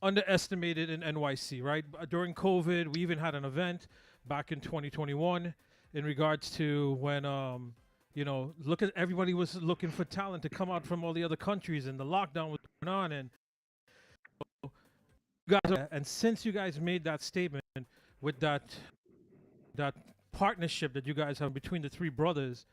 Speaker 12: underestimated in NYC, right? During COVID, we even had an event back in 2021 in regards to when you know, look at everybody was looking for talent to come out from all the other countries, and the lockdown was going on, and you guys, and since you guys made that statement with that partnership that you guys have between the three brothers,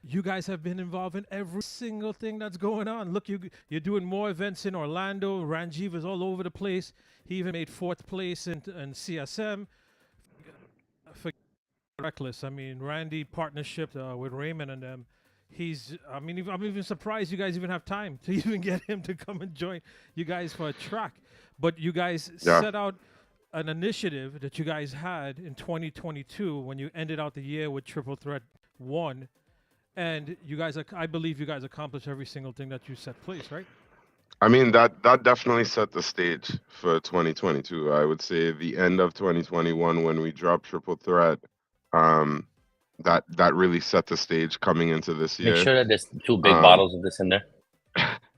Speaker 12: you guys have been involved in every single thing that's going on. Look, you're doing more events in Orlando. Ranjiv is all over the place. He even made 4th place in CSM. Reckless. I mean, Randy partnership with Raymond and them. I'm even surprised you guys even have time to even get him to come and join you guys for a track. But you guys set out an initiative that you guys had in 2022 when you ended out the year with Triple Threat 1. And you guys, I believe you guys accomplished every single thing that you set place, right?
Speaker 20: I mean, that definitely set the stage for 2022. I would say the end of 2021 when we dropped Triple Threat, that really set the stage coming into this year.
Speaker 21: Make sure that there's 2 big bottles of this in there.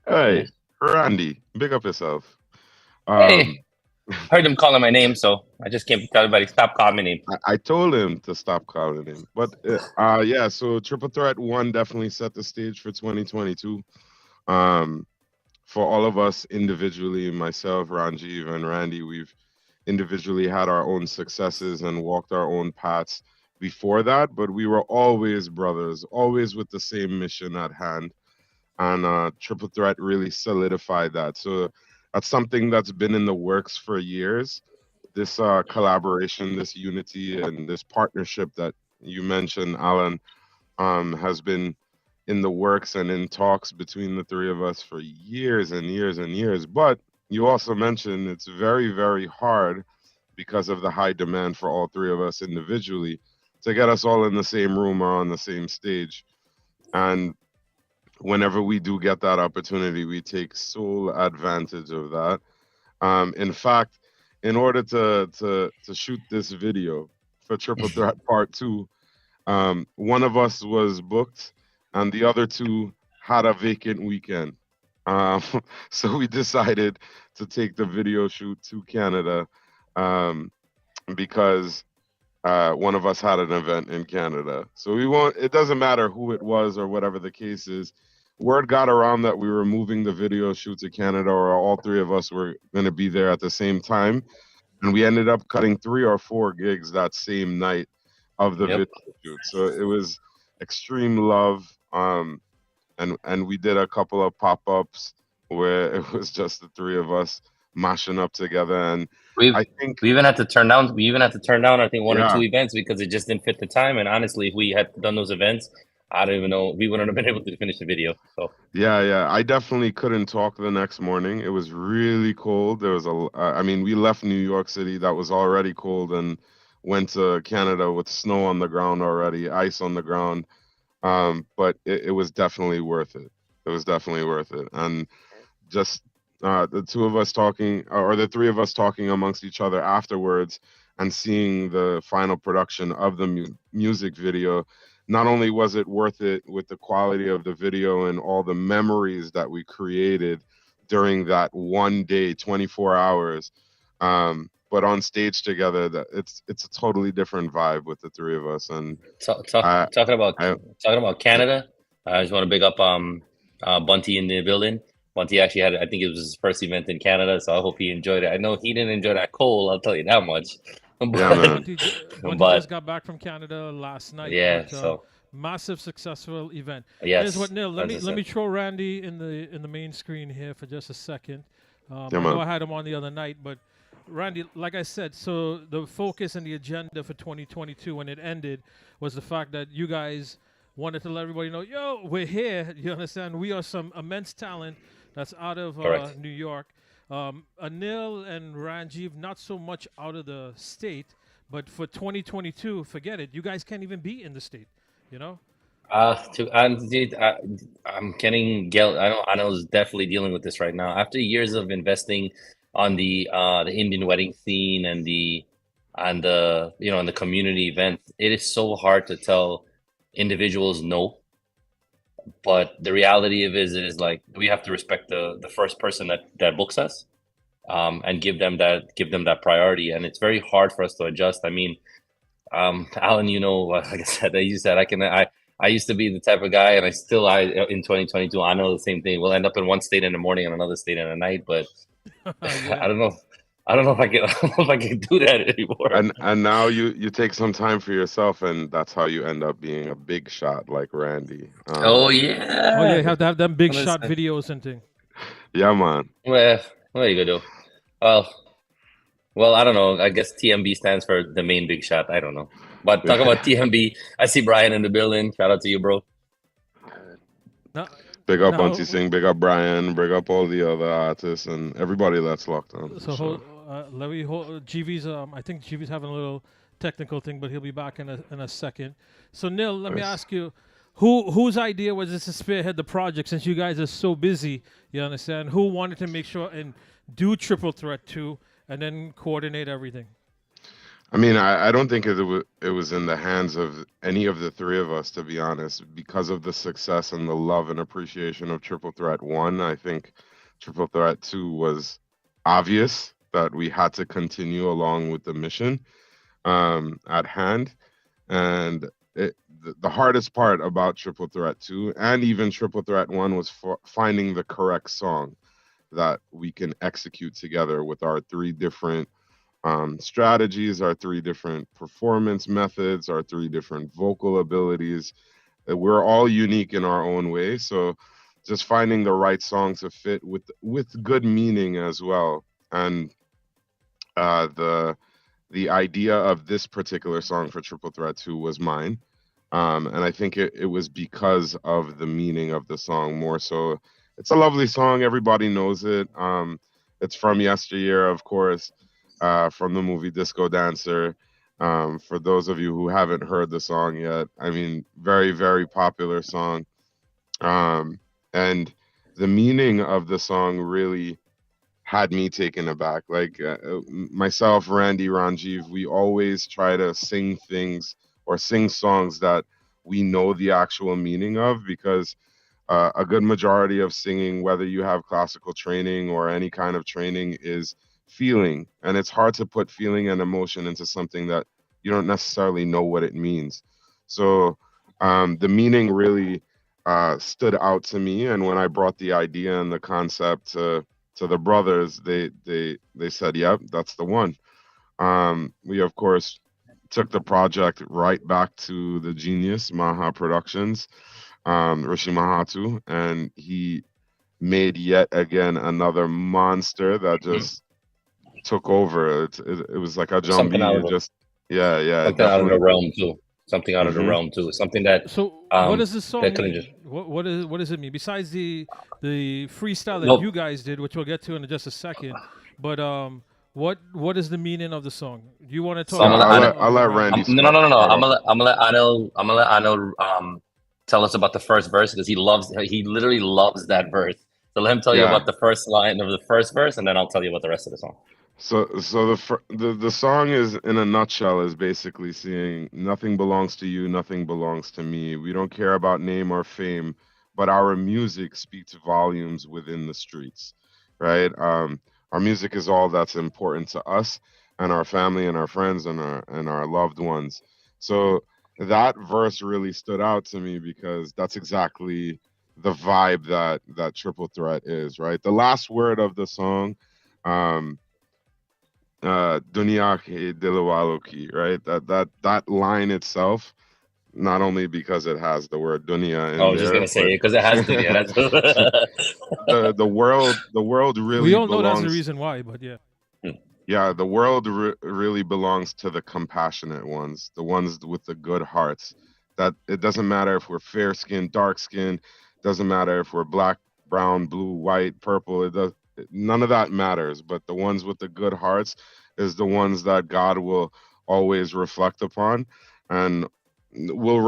Speaker 20: Hey, Randy, big up yourself.
Speaker 21: Hey, heard him calling my name, so I just came to tell everybody stop calling my name.
Speaker 20: I told him to stop calling him, but yeah. So Triple Threat 1 definitely set the stage for 2022. For all of us individually, myself, Ranjiv, and Randy, we've individually had our own successes and walked our own paths before that, but we were always brothers, always with the same mission at hand. And Triple Threat really solidified that. So that's something that's been in the works for years. This collaboration, this unity, and this partnership that you mentioned, Alan, has been in the works and in talks between the three of us for years and years and years. But you also mentioned it's very, very hard because of the high demand for all three of us individually to get us all in the same room or on the same stage. And whenever we do get that opportunity, we take sole advantage of that. In fact, in order to shoot this video for Triple Threat Part 2, one of us was booked and the other two had a vacant weekend. Um, so we decided to take the video shoot to Canada, because one of us had an event in Canada. So we won't, it doesn't matter who it was or whatever the case is. Word got around that we were moving the video shoot to Canada, or all three of us were going to be there at the same time. And we ended up cutting 3 or 4 gigs that same night of the video shoot. So it was extreme love. And we did a couple of pop-ups where it was just the three of us mashing up together. And I think
Speaker 21: we even had to turn down. We even had to turn down, I think, one or
Speaker 20: Yeah.
Speaker 21: 2 events because it just didn't fit the time. And honestly, if we had done those events, I don't even know, we wouldn't have been able to finish the video. So
Speaker 20: Yeah. I definitely couldn't talk the next morning. It was really cold. There was I mean, we left New York City that was already cold and went to Canada with snow on the ground already, ice on the ground. But it was definitely worth it. It was definitely worth it. And just the two of us talking, or the three of us talking amongst each other afterwards and seeing the final production of the music video, not only was it worth it with the quality of the video and all the memories that we created during that one day, 24 hours, but on stage together, that it's a totally different vibe with the three of us. And
Speaker 21: talking about Canada, I just want to big up Bunty in the building. Bunty actually had, I think it was his first event in Canada, so I hope he enjoyed it. I know he didn't enjoy that cold, I'll tell you that much. But,
Speaker 12: Bunty
Speaker 21: but
Speaker 12: just got back from Canada last night.
Speaker 21: Yeah,
Speaker 12: but,
Speaker 21: so
Speaker 12: massive successful event.
Speaker 21: Yes,
Speaker 12: Here's what, Neil. Let
Speaker 21: as I
Speaker 12: me
Speaker 21: said.
Speaker 12: throw Randy in the main screen here for just a second. I
Speaker 20: Yeah,
Speaker 12: know
Speaker 20: man.
Speaker 12: I had him on the other night, but Randy, like I said, so the focus and the agenda for 2022 when it ended was the fact that you guys wanted to let everybody know, yo, we're here. You understand? We are some immense talent that's out of
Speaker 21: Correct.
Speaker 12: New York. Anil and Ranjiv, not so much out of the state, but for 2022, forget it. You guys can't even be in the state, you know?
Speaker 21: I'm getting I know is definitely dealing with this right now. After years of investing on the Indian wedding scene and the and the community events, it is so hard to tell individuals no. But the reality of it is like we have to respect the first person that books us, and give them that priority. And it's very hard for us to adjust. I mean, Alan, like I said, I used to be the type of guy, and I in 2022, I know the same thing. We'll end up in one state in the morning and another state in the night, but I don't know. I don't know if I can do that anymore.
Speaker 20: And now you take some time for yourself, and that's how you end up being a big shot like Randy.
Speaker 21: Oh yeah.
Speaker 12: Oh yeah, you have to have them big
Speaker 21: Well,
Speaker 12: shot
Speaker 21: listen.
Speaker 12: videos and thing.
Speaker 20: Yeah, man.
Speaker 21: Well, what are you gonna do? Well, I don't know. I guess TMB stands for the main big shot. I don't know. But talk about TMB. I see Brian in the building. Shout out to you, bro.
Speaker 20: Big up
Speaker 12: No.
Speaker 20: Bunty Singh, big up Brian, big up all the other artists and everybody that's locked on.
Speaker 12: So
Speaker 20: for sure.
Speaker 12: let me hold GV's. I think GV's having a little technical thing, but he'll be back in a second. So Neil, let me
Speaker 20: Nice.
Speaker 12: ask you, whose idea was this to spearhead the project? Since you guys are so busy, you understand, who wanted to make sure and do Triple Threat 2 and then coordinate everything?
Speaker 20: I mean, I don't think it was in the hands of any of the three of us, to be honest, because of the success and the love and appreciation of Triple Threat 1. I think Triple Threat 2 was obvious that we had to continue along with the mission at hand. And the hardest part about Triple Threat 2 and even Triple Threat 1 was finding the correct song that we can execute together with our 3 different strategies, our 3 different performance methods, our 3 different vocal abilities. We're all unique in our own way. So just finding the right song to fit with good meaning as well. And the idea of this particular song for Triple Threat 2 was mine. And I think it was because of the meaning of the song more so. It's a lovely song. Everybody knows it. It's from yesteryear, of course, from the movie Disco Dancer. For those of you who haven't heard the song yet, I mean, very, very popular song. And the meaning of the song really had me taken aback. Like myself, Randy, Ranjiv, we always try to sing things or sing songs that we know the actual meaning of, because a good majority of singing, whether you have classical training or any kind of training, is feeling. And it's hard to put feeling and emotion into something that you don't necessarily know what it means. So the meaning really stood out to me. And when I brought the idea and the concept to the brothers, they said, "Yep, that's the one." We of course took the project right back to the genius Maha Productions, Rishi Mahatu, and he made yet again another monster that just took over. It was like a
Speaker 21: Something out
Speaker 20: zombie.
Speaker 21: of the
Speaker 20: Just yeah,
Speaker 21: something out of the
Speaker 20: definitely.
Speaker 21: realm too. Something out of the
Speaker 20: Mhm.
Speaker 21: realm too. Something that
Speaker 12: So what does this
Speaker 21: that
Speaker 12: song
Speaker 21: couldn't
Speaker 12: mean?
Speaker 21: just
Speaker 12: What does it mean besides the freestyle that
Speaker 21: nope.
Speaker 12: you guys did, which we'll get to in just a second? But what is the meaning of the song? Do you want to
Speaker 21: So
Speaker 12: talk
Speaker 21: I'm gonna
Speaker 12: about
Speaker 21: let
Speaker 12: that,
Speaker 21: Anil,
Speaker 20: I'll let
Speaker 12: Randy?
Speaker 20: Randy
Speaker 21: no.
Speaker 20: start off.
Speaker 21: I'm gonna let Anil. I'm gonna let Anil tell us about the first verse because he literally loves that verse. So let him tell you
Speaker 20: Yeah.
Speaker 21: about the first line of the first verse, and then I'll tell you about the rest of the song.
Speaker 20: So the song is, in a nutshell, is basically saying nothing belongs to you, nothing belongs to me. We don't care about name or fame, but our music speaks volumes within the streets, right? Our music is all that's important to us and our family and our friends and our loved ones. So that verse really stood out to me because that's exactly the vibe that Triple Threat is, right? The last word of the song. Dunia ke dilwalo ki, right? That line itself, not only because it has the word dunya
Speaker 21: I
Speaker 20: in
Speaker 21: was just
Speaker 20: there,
Speaker 21: gonna
Speaker 20: but
Speaker 21: say because it has dunya.
Speaker 20: the world
Speaker 12: We
Speaker 20: really
Speaker 12: all know that's the
Speaker 20: belongs.
Speaker 12: reason why, but yeah.
Speaker 20: Yeah, the world really belongs to the compassionate ones, the ones with the good hearts. That it doesn't matter if we're fair skinned, dark skinned, doesn't matter if we're black, brown, blue, white, purple. None of that matters. But the ones with the good hearts is the ones that God will always reflect upon, and real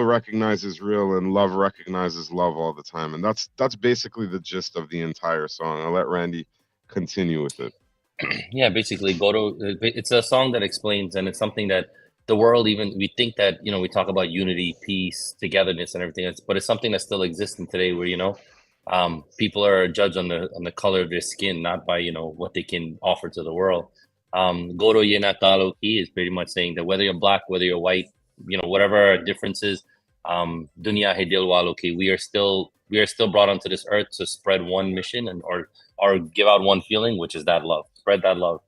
Speaker 20: recognizes real, and love recognizes love all the time. And that's basically the gist of the entire song. I'll let Randy continue with it.
Speaker 21: Yeah, basically, go to. It's a song that explains, and it's something that the world even we think that we talk about unity, peace, togetherness, and everything else, but it's something that still exists in today, where people are judged on the color of their skin, not by what they can offer to the world. Goro Yenatalo Ki is pretty much saying that whether you're black, whether you're white, whatever our differences, Dunya Hedil Walo Ki, we are still brought onto this earth to spread one mission or give out one feeling, which is that love. Spread that love.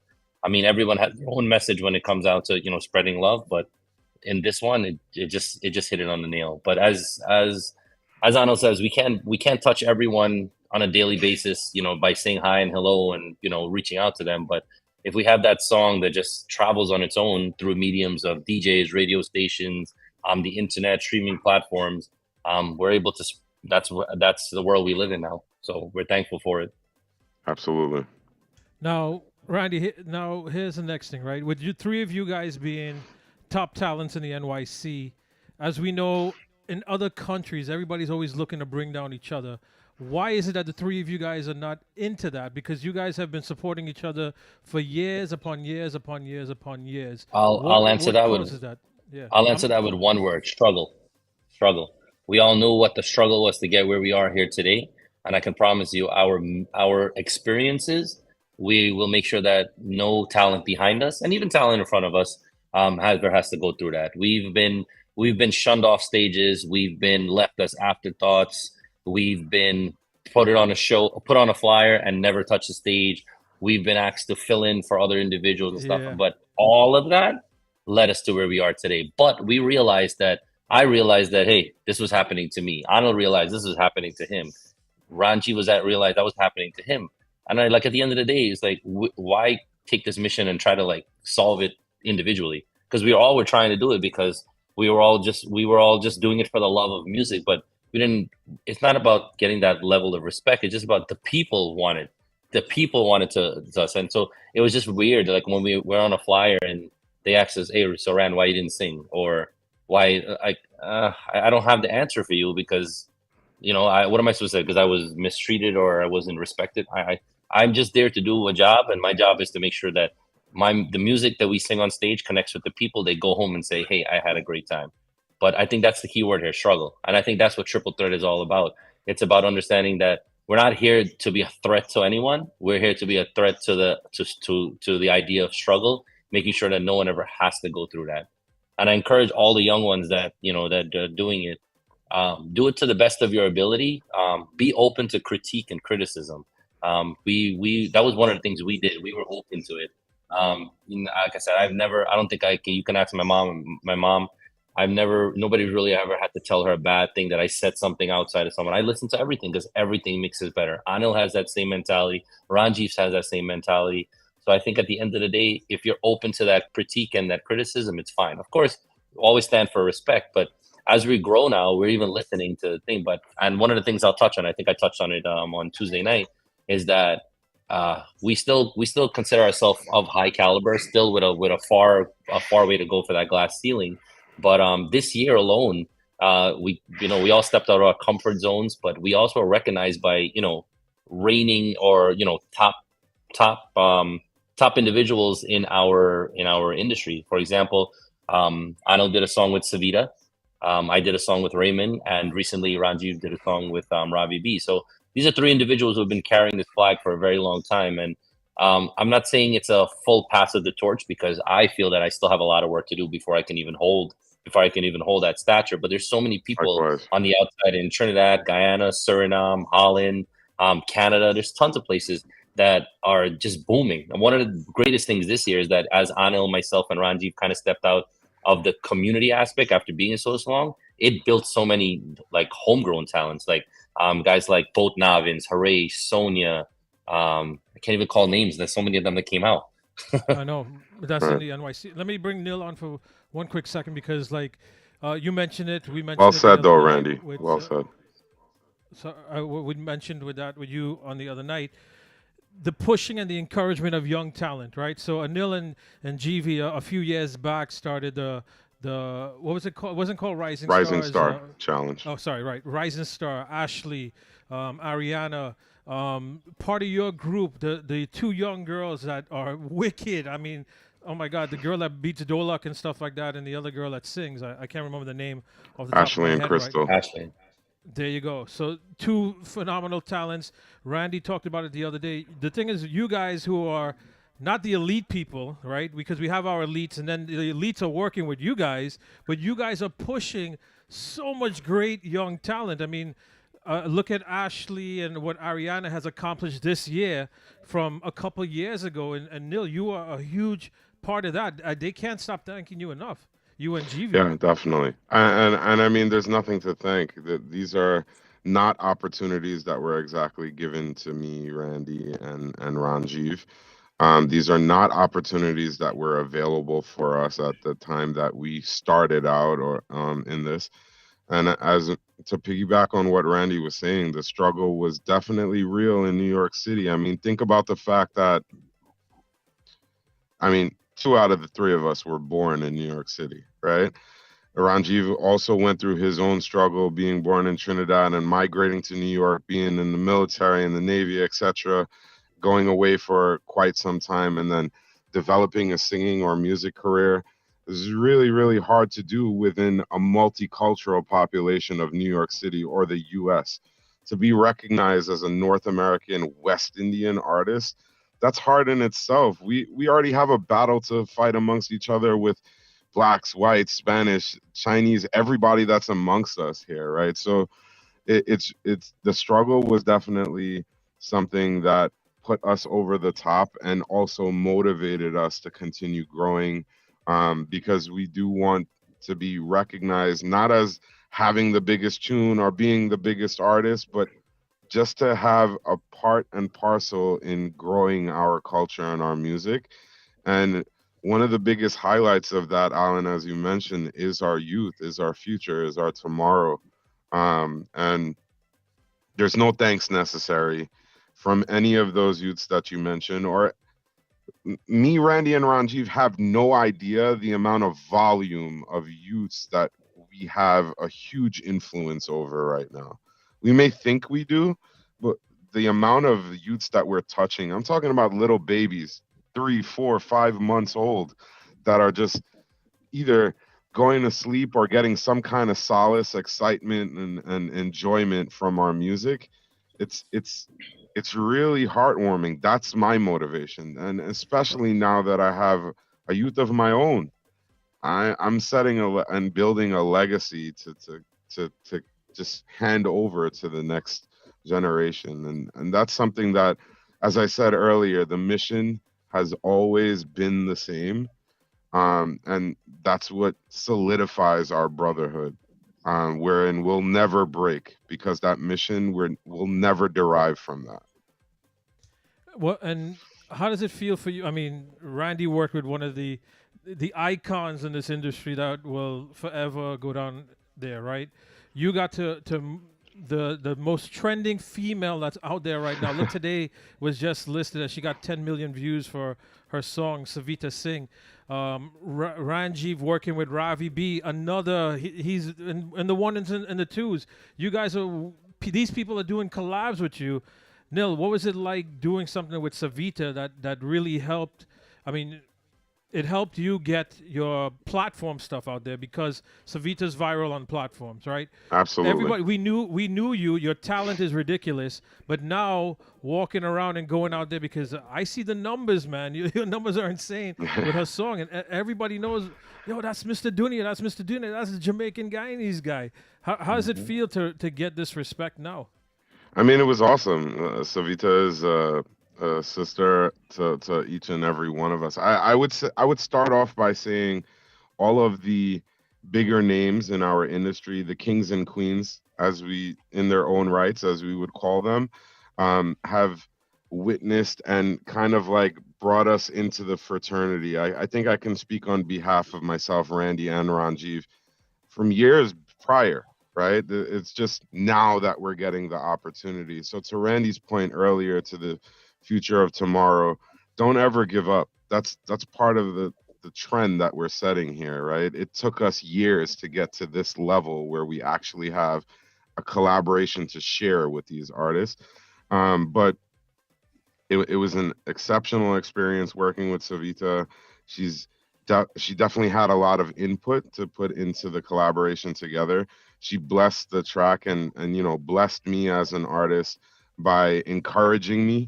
Speaker 21: I mean, everyone has their own message when it comes out to spreading love, but in this one, it just hit it on the nail. But as Arnold says, we can't touch everyone on a daily basis, by saying hi and hello and reaching out to them. But if we have that song that just travels on its own through mediums of DJs, radio stations, the internet, streaming platforms, we're able to. That's the world we live in now. So we're thankful for it.
Speaker 20: Absolutely.
Speaker 12: Now, Randy, now here's the next thing, right? With you three of you guys being top talents in the NYC, as we know, in other countries, everybody's always looking to bring down each other. Why is it that the three of you guys are not into that? Because you guys have been supporting each other for years upon years upon years upon years.
Speaker 21: I'll answer
Speaker 12: What
Speaker 21: that
Speaker 12: causes
Speaker 21: with
Speaker 12: that? Yeah.
Speaker 21: I'll answer that with one word: struggle. Struggle. We all know what the struggle was to get where we are here today, and I can promise you, our experiences, we will make sure that no talent behind us, and even talent in front of us, has to go through that. We've been shunned off stages. We've been left as afterthoughts. We've been put on a flyer and never touched the stage. We've been asked to fill in for other individuals and stuff,
Speaker 12: Yeah.
Speaker 21: but all of that led us to where we are today. But we realized that I realized that, hey, this was happening to me. Anil realized this was happening to him. Ranji was at realized that was happening to him. And I like at the end of the day, it's like, why take this mission and try to like solve it individually? Because we all were trying to do it because we were all just doing it for the love of music. But we didn't. It's not about getting that level of respect. It's just about the people wanted. The people wanted to us, and so it was just weird. Like when we were on a flyer and they asked us, "Hey, Soran, why you didn't sing?" Or why I don't have the answer for you because what am I supposed to say? Because I was mistreated or I wasn't respected. I'm just there to do a job, and my job is to make sure that the music that we sing on stage connects with the people. They go home and say, "Hey, I had a great time." But I think that's the key word here, struggle, and I think that's what Triple Threat is all about. It's about understanding that we're not here to be a threat to anyone. We're here to be a threat to the idea of struggle, making sure that no one ever has to go through that. And I encourage all the young ones that that are doing it. Do it to the best of your ability. Be open to critique and criticism. We that was one of the things we did. We were open to it. Like I said, I don't think I can. You can ask my mom. My mom, nobody's really ever had to tell her a bad thing that I said something outside of someone. I listen to everything because everything makes us better. Anil has that same mentality. Ranjiv has that same mentality. So I think at the end of the day, if you're open to that critique and that criticism, it's fine. Of course, always stand for respect, but as we grow now, we're even listening to the thing. And one of the things I'll touch on, I think I touched on it on Tuesday night, is that we still consider ourselves of high caliber, still with a far way to go for that glass ceiling. But this year alone, we all stepped out of our comfort zones, but we also are recognized by reigning or top individuals in our industry. For example, Anil did a song with Savita. I did a song with Raymond, and recently Ranjiv did a song with Ravi B. So these are three individuals who have been carrying this flag for a very long time. And I'm not saying it's a full pass of the torch because I feel that I still have a lot of work to do before I can even hold that stature. But there's so many people on the outside in Trinidad, Guyana, Suriname, Holland, Canada. There's tons of places that are just booming. And one of the greatest things this year is that as Anil, myself, and Ranjiv kind of stepped out of the community aspect after being so long, it built so many like homegrown talents, like guys like Both Navins, Hooray, Sonia. I can't even call names. There's so many of them that came out.
Speaker 12: I know. That's in the NYC. Let me bring Neil on for one quick second because, like, you mentioned it. We mentioned
Speaker 20: Well
Speaker 12: it
Speaker 20: said,
Speaker 12: the
Speaker 20: though,
Speaker 12: other night
Speaker 20: Randy.
Speaker 12: with,
Speaker 20: Well said.
Speaker 12: So we mentioned with you on the other night, the pushing and the encouragement of young talent, right? So Anil and GV a few years back started the what was it called? It wasn't called Rising Stars.
Speaker 20: Star Challenge.
Speaker 12: Oh, sorry, right. Rising Star, Ashley, Ariana, part of your group, the two young girls that are wicked. I mean, oh my God, the girl that beats Dolak and stuff like that, and the other girl that sings. I can't remember the name of the top
Speaker 20: Ashley
Speaker 12: of my
Speaker 20: and
Speaker 12: head
Speaker 20: Crystal.
Speaker 12: Right.
Speaker 21: Ashley.
Speaker 12: There you go. So two phenomenal talents. Randy talked about it the other day. The thing is, you guys who are not the elite people, right? Because we have our elites, and then the elites are working with you guys, but you guys are pushing so much great young talent. I mean, look at Ashley and what Ariana has accomplished this year from a couple years ago. And Neil, you are a huge part of that. They can't stop thanking you enough. You and GV.
Speaker 20: Yeah, definitely. And I mean, there's nothing to thank. These are not opportunities that were exactly given to me, Randy, and Ranjiv. These are not opportunities that were available for us at the time that we started out or in this. And as to piggyback on what Randy was saying, the struggle was definitely real in New York City. I mean, think about the fact that, two out of the three of us were born in New York City, right? Ranjiv also went through his own struggle being born in Trinidad and migrating to New York, being in the military and the Navy, etc., going away for quite some time and then developing a singing or music career. This is really, really hard to do within a multicultural population of New York City or the U.S. To be recognized as a North American West Indian artist, that's hard in itself. We already have a battle to fight amongst each other with blacks, whites, Spanish, Chinese, everybody that's amongst us here, right? So it's the struggle was definitely something that put us over the top and also motivated us to continue growing, because we do want to be recognized not as having the biggest tune or being the biggest artist, but just to have a part and parcel in growing our culture and our music. And one of the biggest highlights of that, Alan, as you mentioned, is our youth, is our future, is our tomorrow. And there's no thanks necessary from any of those youths that you mentioned, or me, Randy, and Ranjiv have no idea the amount of volume of youths that we have a huge influence over right now. We may think we do, but the amount of youths that we're touching, I'm talking about little babies, 3, 4, 5 months old, that are just either going to sleep or getting some kind of solace, excitement, and enjoyment from our music. It's really heartwarming. That's my motivation, and especially now that I have a youth of my own, I'm setting and building a legacy to just hand over to the next generation, and that's something that, as I said earlier, the mission has always been the same, and that's what solidifies our brotherhood, wherein we'll never break because that mission will never derive from that.
Speaker 12: Well, and how does it feel for you? I mean, Randy worked with one of the icons in this industry that will forever go down there, right? You got the most trending female that's out there right now. Look, today was just listed as she got 10 million views for her song Savita Singh. Ranjiv working with Ravi B, another he's in the ones and the twos. You guys are these people are doing collabs with you. Nil, what was it like doing something with Savita that really helped? I mean, it helped you get your platform stuff out there because Savita's viral on platforms, right?
Speaker 20: Absolutely.
Speaker 12: Everybody, we knew you. Your talent is ridiculous, but now walking around and going out there, because I see the numbers, man. Your numbers are insane with her song, and everybody knows, yo, that's Mr. Dunia, that's Mr. Dunia, that's the Jamaican Guyanese guy. How does it feel to get this respect now?
Speaker 20: I mean, it was awesome. Savita is a sister to each and every one of us. I would say, I would start off by saying all of the bigger names in our industry, the kings and queens, as we in their own rights, as we would call them, have witnessed and kind of like brought us into the fraternity. I think I can speak on behalf of myself, Randy, and Ranjiv from years prior, right? It's just now that we're getting the opportunity. So to Randy's point earlier, to the future of tomorrow, don't ever give up. That's part of the trend that we're setting here, right? It took us years to get to this level where we actually have a collaboration to share with these artists. But it was an exceptional experience working with Savita. She definitely had a lot of input to put into the collaboration together. She blessed the track and blessed me as an artist by encouraging me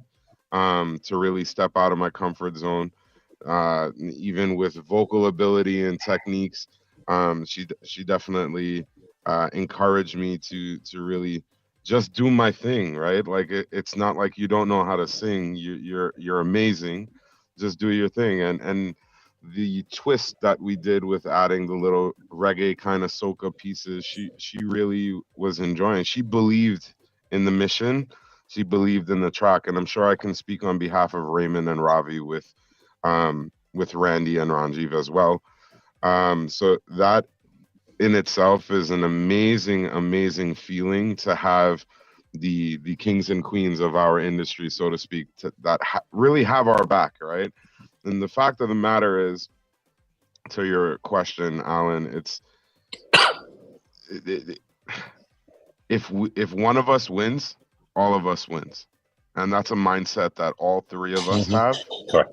Speaker 20: to really step out of my comfort zone, even with vocal ability and techniques. She definitely encouraged me to really just do my thing, right? Like it's not like you don't know how to sing. You're amazing. Just do your thing. And the twist that we did with adding the little reggae kind of soca pieces, she really was enjoying. She believed in the mission. She believed in the track, and I'm sure I can speak on behalf of Raymond and Ravi with Randy and Ranjiv as well. So that in itself is an amazing, amazing feeling to have the kings and queens of our industry, so to speak, that really have our back, right? And the fact of the matter is, to your question, Alan, if one of us wins, all of us wins, and that's a mindset that all three of us have.
Speaker 21: Correct.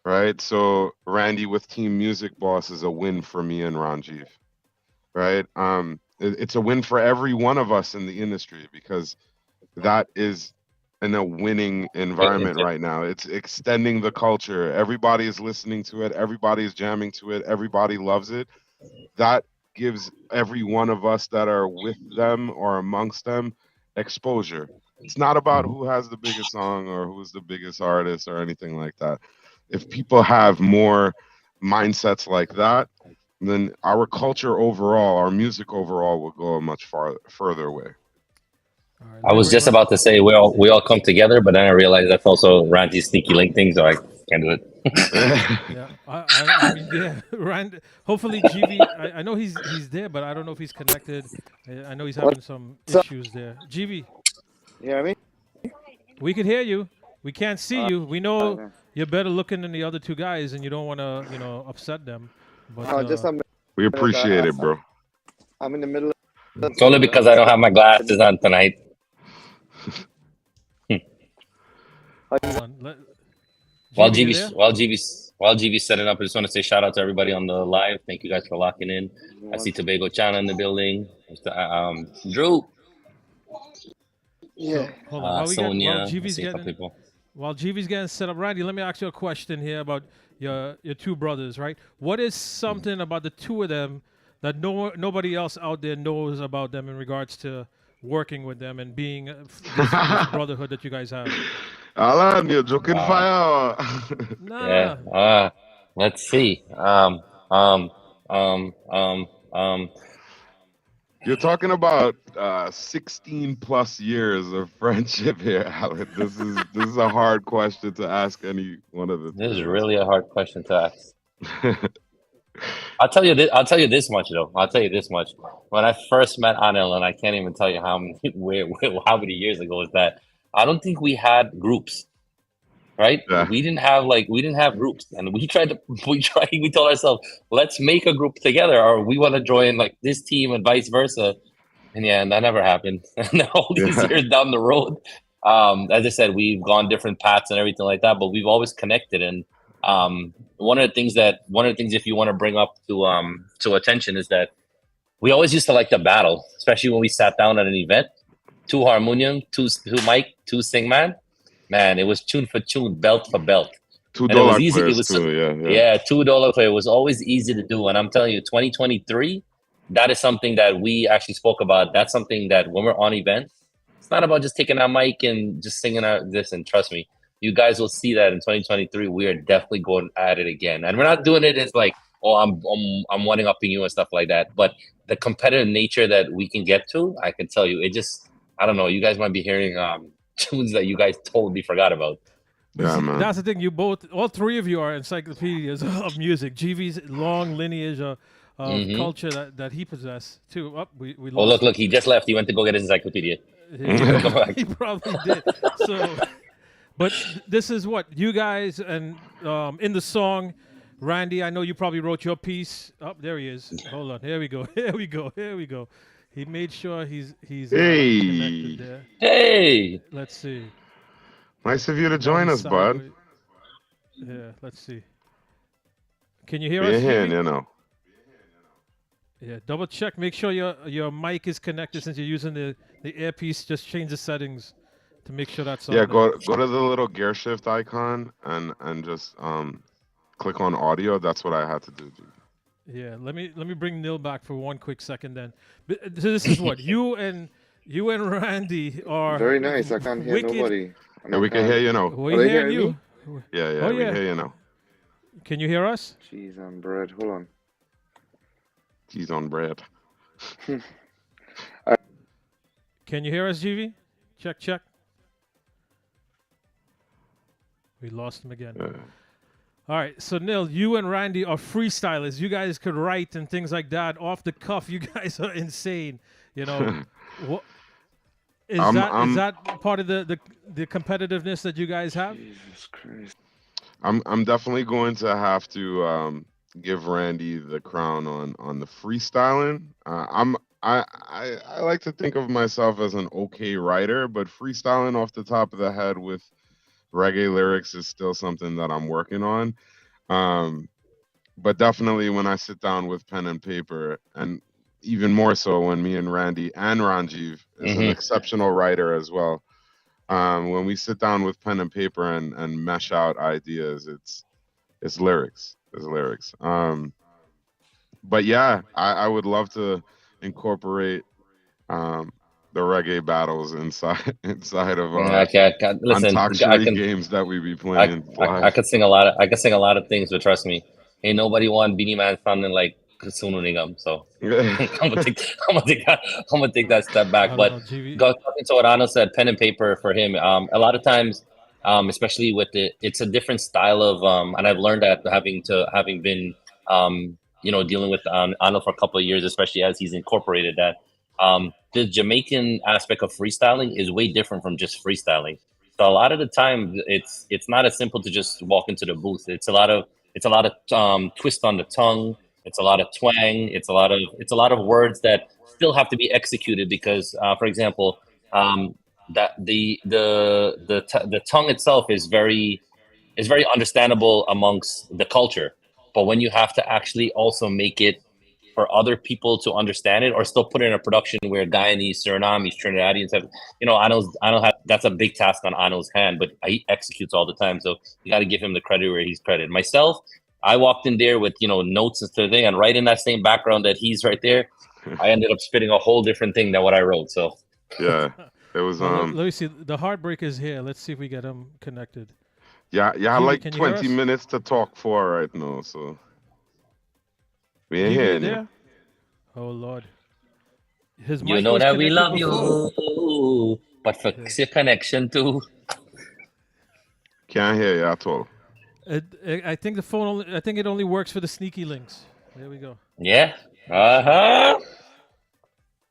Speaker 20: Right. So Randy with Team Music Boss is a win for me and Ranjiv. Right. It's a win for every one of us in the industry because that is in a winning environment right now. It's extending the culture. Everybody is listening to it. Everybody is jamming to it. Everybody loves it. That gives every one of us that are with them or amongst them exposure. It's not about
Speaker 21: Mhm.
Speaker 20: who has the biggest song or who's the biggest artist or anything like that. If people have more mindsets like that, then our culture overall, our music overall, will go a much further way.
Speaker 21: I was just about to say we all come together, but then I realized that's also Randy's sneaky link thing, so I can't do it.
Speaker 12: Yeah, I mean, yeah, Rand. Hopefully, GV. I know he's there, but I don't know if he's connected. I know he's having some issues there. GV,
Speaker 4: You hear me?
Speaker 12: we can hear you. We can't see you. We know
Speaker 4: Alright.
Speaker 12: you're better looking than the other two guys, and you don't want to, upset them. But
Speaker 4: Just a
Speaker 20: We
Speaker 4: minute.
Speaker 20: appreciate it, bro.
Speaker 4: I'm in the middle of
Speaker 21: It's only because I don't have my glasses on tonight.
Speaker 12: hold on.
Speaker 21: While
Speaker 12: GV, you there?
Speaker 21: GV's setting up, I just want to say shout out to everybody on the live. Thank you guys for locking in. I see Tobago Chana in the building. Drew.
Speaker 12: So hold on. While
Speaker 21: Sonia. I
Speaker 12: GV's
Speaker 21: see a couple
Speaker 12: getting
Speaker 21: people.
Speaker 12: while GV's getting set up, Randy, let me ask you a question here about your two brothers, right? What is something about the two of them that nobody else out there knows about them in regards to working with them and being this brotherhood that you guys have?
Speaker 20: Alan, you're joking fire.
Speaker 12: Nah.
Speaker 21: Yeah. Let's see. Um.
Speaker 20: You're talking about 16 plus years of friendship here, Alan. This is a hard question to ask any one of the
Speaker 21: This is
Speaker 20: three of us.
Speaker 21: really a hard question to ask. I'll tell you this. I'll tell you this much though. I'll tell you this much. When I first met Anil, and I can't even tell you how many how many years ago was that. I don't think we had groups, right?
Speaker 20: Yeah.
Speaker 21: We didn't have groups, and we told ourselves, let's make a group together, or we want to join like this team and vice versa. And yeah, that never happened. And all these
Speaker 20: Yeah.
Speaker 21: years down the road, as I said, we've gone different paths and everything like that, but we've always connected. And one of the things, if you want to bring up to attention, is that we always used to like to battle, especially when we sat down at an event. Two harmonium, two mic, two sing man. Man, it was tune for tune, belt for belt.
Speaker 20: $2
Speaker 21: And it was easy. It
Speaker 20: players
Speaker 21: was
Speaker 20: too. Yeah.
Speaker 21: yeah, $2 player. It was always easy to do. And I'm telling you, 2023, that is something that we actually spoke about. That's something that when we're on events, it's not about just taking our mic and just singing out this. And trust me, you guys will see that in 2023. We are definitely going at it again. And we're not doing it as like, oh, I'm one upping you and stuff like that. But the competitive nature that we can get to, I can tell you, it just, I don't know. You guys might be hearing tunes that you guys totally forgot about.
Speaker 20: Yeah, man.
Speaker 12: That's the thing. All three of you are encyclopedias of music. GV's long lineage of culture that he possessed too. We
Speaker 21: Oh,
Speaker 12: lost
Speaker 21: look, he just left. He went to go get his encyclopedia.
Speaker 12: He probably did. So, but this is what you guys and in the song, Randy. I know you probably wrote your piece. Oh, there he is. Hold on. Here we go. Here we go. He made sure he's connected there.
Speaker 21: Hey.
Speaker 12: Let's see.
Speaker 20: Nice of you to join us, bud.
Speaker 12: Yeah, let's see. Can you hear
Speaker 20: We're
Speaker 12: us?
Speaker 20: here,
Speaker 12: Stevie? Yeah, double check. Make sure your mic is connected since you're using the earpiece. Just change the settings to make sure that's on.
Speaker 20: Yeah, go to the little gear shift icon and just click on audio. That's what I had to do.
Speaker 12: Yeah, let me bring Neil back for one quick second then. This is what you and Randy are.
Speaker 4: Very nice. I can't hear
Speaker 12: wicked.
Speaker 4: nobody.
Speaker 20: Yeah, we can hear you now.
Speaker 12: We hear you.
Speaker 20: Yeah,
Speaker 12: Oh,
Speaker 20: we
Speaker 12: yeah.
Speaker 20: hear you now.
Speaker 12: Can you hear us?
Speaker 4: Cheese on bread. Hold on.
Speaker 20: Cheese on bread.
Speaker 12: Can you hear us, GV? Check. We lost him again. All right, so Neil, you and Randy are freestylers. You guys could write and things like that off the cuff. You guys are insane. You know, is that part of the competitiveness that you guys have?
Speaker 4: Jesus Christ.
Speaker 20: I'm definitely going to have to give Randy the crown on the freestyling. I like to think of myself as an okay writer, but freestyling off the top of the head with reggae lyrics is still something that I'm working on. But definitely when I sit down with pen and paper, and even more so when me and Randy and Ranjiv is an exceptional writer as well. When we sit down with pen and paper and mesh out ideas, it's lyrics. It's lyrics. But yeah, I would love to incorporate the reggae battles inside inside of
Speaker 21: Listen.
Speaker 20: Antaxary games that we be playing
Speaker 21: I
Speaker 20: live.
Speaker 21: could sing a lot. I could sing a lot of things, but trust me, ain't nobody want Beanie Man sounding like Sunu Nigam. So I'm gonna take that. I'm gonna take that step back.
Speaker 12: I don't
Speaker 21: But
Speaker 12: know, GV.
Speaker 21: talking to what Arno said, pen and paper for him. A lot of times, especially with it's a different style of. And I've learned that having been, dealing with Arno for a couple of years, especially as he's incorporated that. The Jamaican aspect of freestyling is way different from just freestyling. So a lot of the time, it's not as simple to just walk into the booth. It's a lot of twist on the tongue. It's a lot of twang. It's a lot of words that still have to be executed because, for example, that the tongue itself is very understandable amongst the culture, but when you have to actually also make it for other people to understand it, or still put it in a production where Guyanese, Surinamese, Trinidadians have, I don't have that's a big task on Ano's hand, but he executes all the time. So you got to give him the credit where he's credited. Myself, I walked in there with notes and stuff, and right in that same background that he's right there, I ended up spitting a whole different thing than what I wrote. So
Speaker 20: Yeah, it was
Speaker 12: Well, let me see. The heartbreak is here. Let's see if we get him connected.
Speaker 20: yeah,
Speaker 12: GV,
Speaker 20: like
Speaker 12: can you hear
Speaker 20: 20
Speaker 12: us?
Speaker 20: minutes to talk for right now, so we ain't
Speaker 12: GV, you
Speaker 20: hearing you.
Speaker 12: there? Oh Lord, his
Speaker 21: you
Speaker 12: mic
Speaker 21: know
Speaker 12: was
Speaker 21: that we
Speaker 12: connected
Speaker 21: love
Speaker 12: before.
Speaker 21: you, but fix your connection too.
Speaker 20: Can't hear you at all.
Speaker 12: I think the phone only. I think it only works for the sneaky links. There we go.
Speaker 21: Yeah. Uh-huh.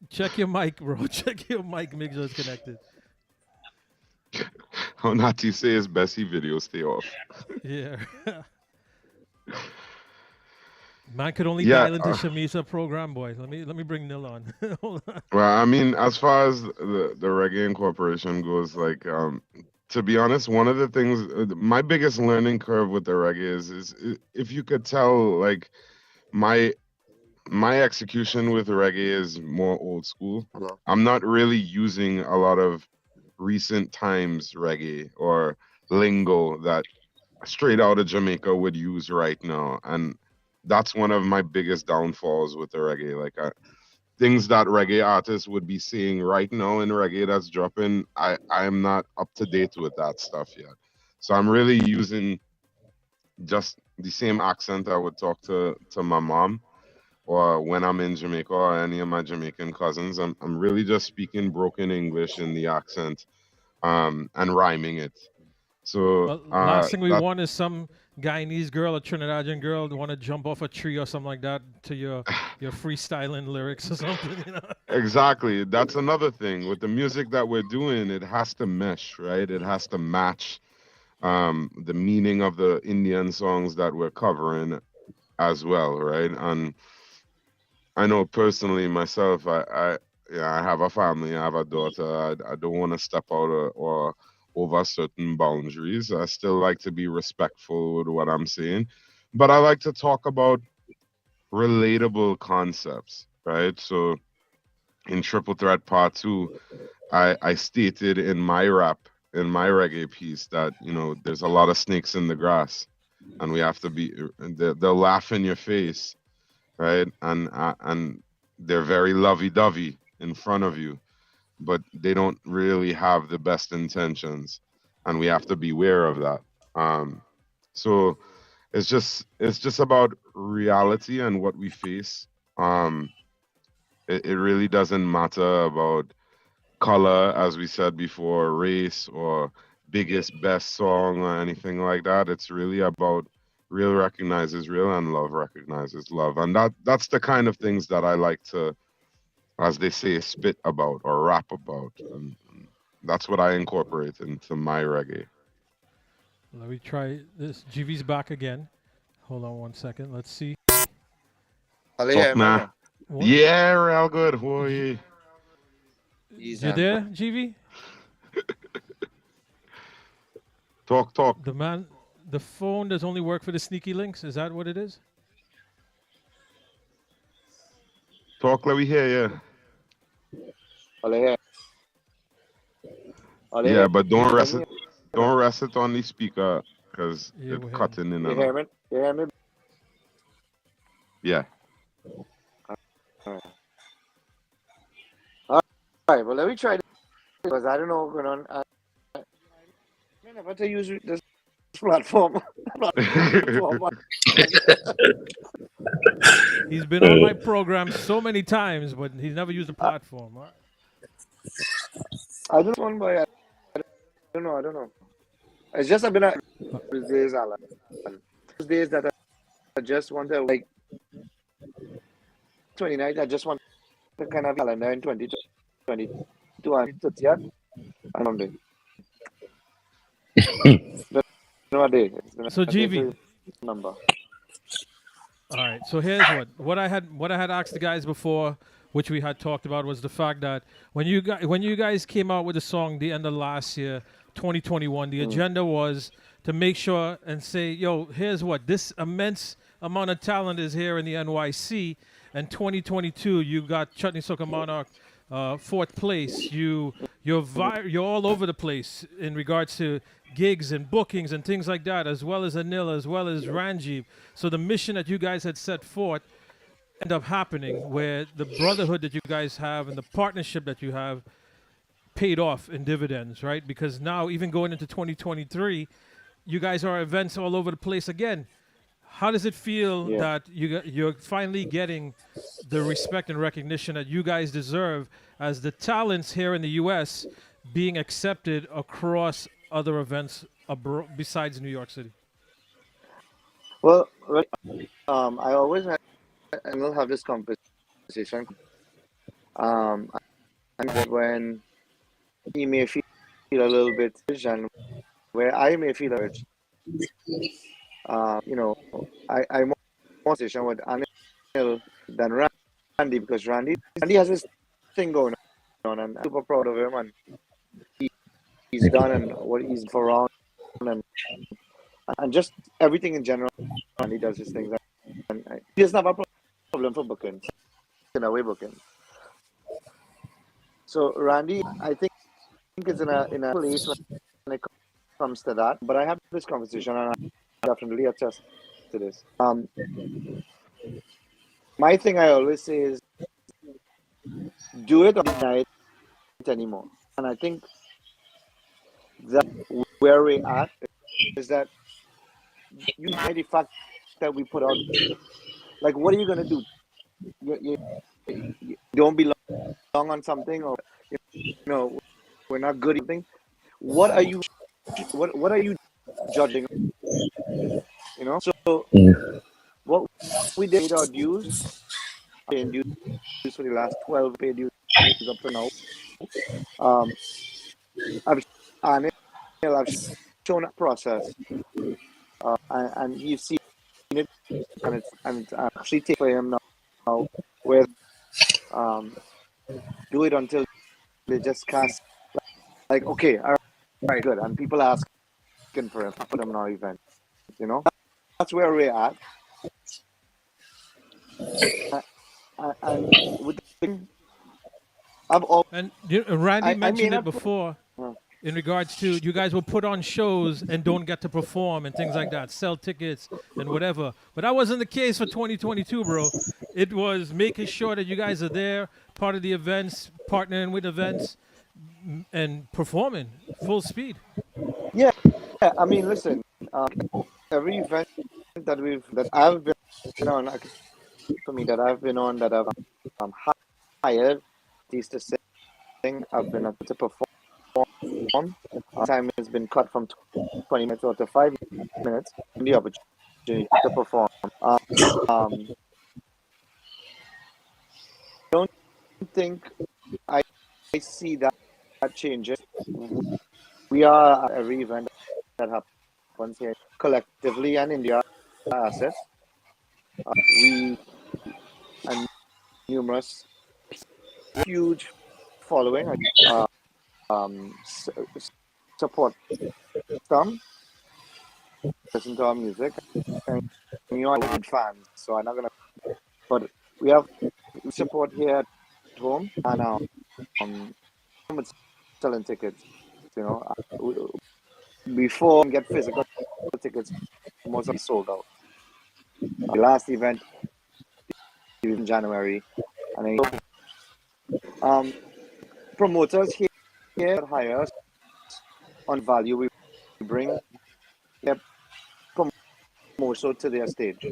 Speaker 12: Check your mic, bro. Check your mic. Make sure it's connected.
Speaker 20: How not you say his Bessie video stay off.
Speaker 12: Yeah. Man could only
Speaker 20: Yeah.
Speaker 12: dial into Shamisa program, boy. Let me bring Nil on. Hold on.
Speaker 20: Well, I mean, as far as the reggae incorporation goes, like, to be honest, one of the things, my biggest learning curve with the reggae is if you could tell, like, my my execution with reggae is more old school. I'm not really using a lot of recent times reggae or lingo that straight out of Jamaica would use right now, and that's one of my biggest downfalls with the reggae. Like, things that reggae artists would be seeing right now in reggae that's dropping, I am not up to date with that stuff yet. So I'm really using just the same accent I would talk to my mom, or when I'm in Jamaica or any of my Jamaican cousins. I'm really just speaking broken English in the accent, and rhyming it. So
Speaker 12: Well, last thing we
Speaker 20: that
Speaker 12: want is some Guyanese girl or Trinidadian girl to want to jump off a tree or something like that to your freestyling lyrics or something.
Speaker 20: exactly, that's another thing with the music that we're doing. It has to mesh, right? It has to match the meaning of the Indian songs that we're covering as well, right? And I know personally myself, I have a family, I have a daughter. I don't want to step out or over certain boundaries. I still like to be respectful with what I'm saying, but I like to talk about relatable concepts, right? So in Triple Threat Part 2, I stated in my rap, in my reggae piece, that there's a lot of snakes in the grass, and we have to be. They'll laugh in your face, right? And they're very lovey-dovey in front of you, but they don't really have the best intentions, and we have to beware of that. So it's just about reality and what we face. It really doesn't matter about color, as we said before, race or biggest best song or anything like that. It's really about real recognizes real and love recognizes love, and that's the kind of things that I like to, as they say, spit about or rap about, and that's what I incorporate into my reggae.
Speaker 12: Let me try this. GV's back again. Hold on one second. Let's see.
Speaker 20: Talk now.
Speaker 12: What?
Speaker 20: Yeah, real good. Boy.
Speaker 12: You there, GV?
Speaker 20: Talk.
Speaker 12: The phone does only work for the sneaky links. Is that what it is?
Speaker 20: Talk, let me hear you. Yeah, but don't rest it. Don't rest it on the speaker because it's cutting in.
Speaker 4: You hear me? You hear me?
Speaker 20: Yeah.
Speaker 4: All Right, well, let me try this because I don't know what's going on. I never to use this platform. platform.
Speaker 12: He's been on my program so many times, but he's never used the platform. All right.
Speaker 4: I don't know, but I don't know. I don't know. It's just I've been at these days, Alan. Those days that I just want to, like, 29th, I just want to kind of calendar in 2022 and 30th. And I'm doing. No day. It's been
Speaker 12: So
Speaker 4: a day
Speaker 12: GV.
Speaker 4: to remember.
Speaker 12: All right. So here's what I had asked the guys before, which we had talked about, was the fact that when you guys came out with the song the end of last year, 2021, the agenda was to make sure and say, yo, here's what this immense amount of talent is here in the NYC, and 2022 you got Chutney Soca Monarch. Fourth place. You're all over the place in regards to gigs and bookings and things like that, as well as Anil, as well as Ranjiv. So the mission that you guys had set forth end up happening, where the brotherhood that you guys have and the partnership that you have paid off in dividends, right? Because now, even going into 2023, you guys are events all over the place again. How does it feel
Speaker 4: Yeah.
Speaker 12: that you're finally getting the respect and recognition that you guys deserve as the talents here in the U.S. being accepted across other events besides New York City?
Speaker 4: Well, I always have, and we'll have this conversation. And that when he may feel a little bit, and where I may feel urged, you know, I'm more conversation with Anil than Randy because Randy has this thing going on, and I'm super proud of him and he's done and what he's for on and just everything in general. Randy does his things, and he doesn't have a problem for booking, in a way booking. So Randy, I think is in a place when it comes to that. But I have this conversation, and I definitely attest to this. My thing I always say is, do it or deny it anymore. And I think that where we're at is that you deny the fact that we put out. Like, what are you gonna do? You don't belong on something, or you know, we're not good at something. What are you? What are you judging? You know. So what we did our dues, paying dues for the last 12 paid dues up to now. I've and I've shown a process, and you've seen it, and it's actually take for him now, where do it until they just cast like okay, all right, good, and people are asking for him, put him in our event. You know, that's where we're at, and with the thing, I've always
Speaker 12: And Randy
Speaker 4: I may
Speaker 12: mentioned it
Speaker 4: not put.
Speaker 12: before in regards to you guys will put on shows and don't get to perform and things like that, sell tickets and whatever. But that wasn't the case for 2022, bro. It was making sure that you guys are there, part of the events, partnering with events, and performing full speed.
Speaker 4: Yeah, I mean, listen, every event that I've been on, for me that I've been on, that I've hired artists to sing, I've been able to perform. Time has been cut from 20 minutes or to 5 minutes, and the opportunity to perform. Um, don't think I see that changes. We are at every event that happens here collectively and in the assets. We and numerous huge following. Support some, listen to our music, and you know, I'm fans, so I'm not gonna. But we have support here at home, and with selling tickets. You know, before we get physical tickets, most of them sold out. The last event in January, and then, promoters here hire us on value we bring, yeah, more so to their stage.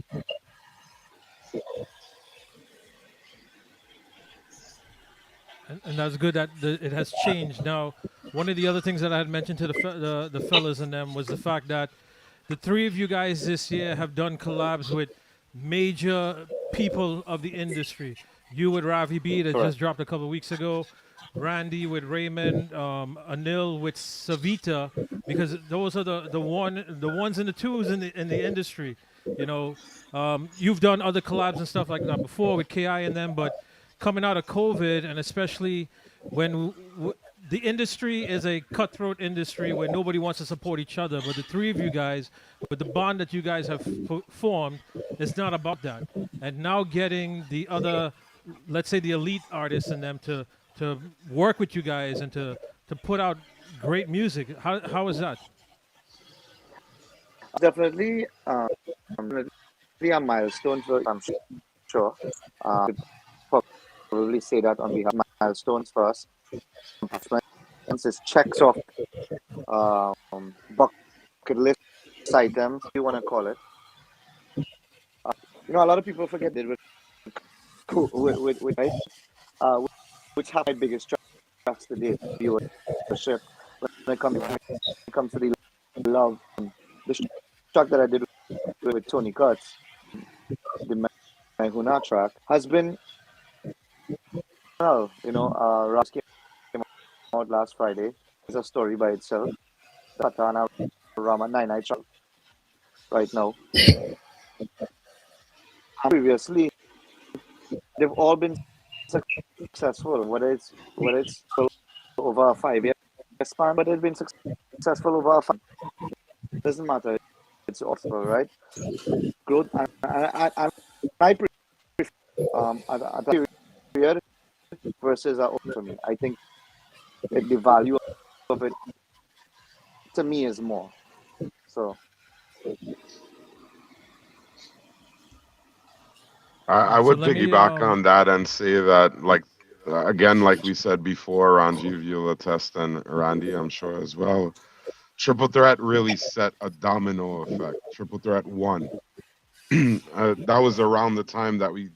Speaker 12: And that's good that it has changed. Now, one of the other things that I had mentioned to the fellas and them was the fact that the three of you guys this year have done collabs with major people of the industry. You with Ravi B that
Speaker 4: Correct.
Speaker 12: just dropped a couple of weeks ago, Randy with Raymond, Anil with Savita, because those are the ones and the twos in the industry. You know, you've done other collabs and stuff like that before with Ki and them, but coming out of COVID and especially when the industry is a cutthroat industry where nobody wants to support each other, but the three of you guys, with the bond that you guys have formed, it's not about that. And now getting the other, let's say the elite artists and them to work with you guys and to put out great music. How is that?
Speaker 4: Definitely, definitely a milestone for I'm sure. Could probably say that on behalf of milestones for us. Accomplishments is checks off bucket list items, if you want to call it. A lot of people forget that with right, uh, which have my biggest trust today, viewership. When it comes to the love, the track that I did with Tony Kurtz, the Huna track, has been well. Ross came out last Friday. It's a story by itself. The Patana Rama 9 track right now. And previously, they've all been successful, whether it's over a 5 year span, but they've been successful over a 5. Doesn't matter. It's also right. Growth I prefer at a period versus for me. I think the value of it to me is more. So
Speaker 20: I
Speaker 12: So
Speaker 20: would
Speaker 12: let me
Speaker 20: piggyback on that and say that, like, again, like we said before, Ranjiv, you'll attest, and Randy, I'm sure as well. Triple Threat really set a domino effect. Triple Threat won. That was around the time that we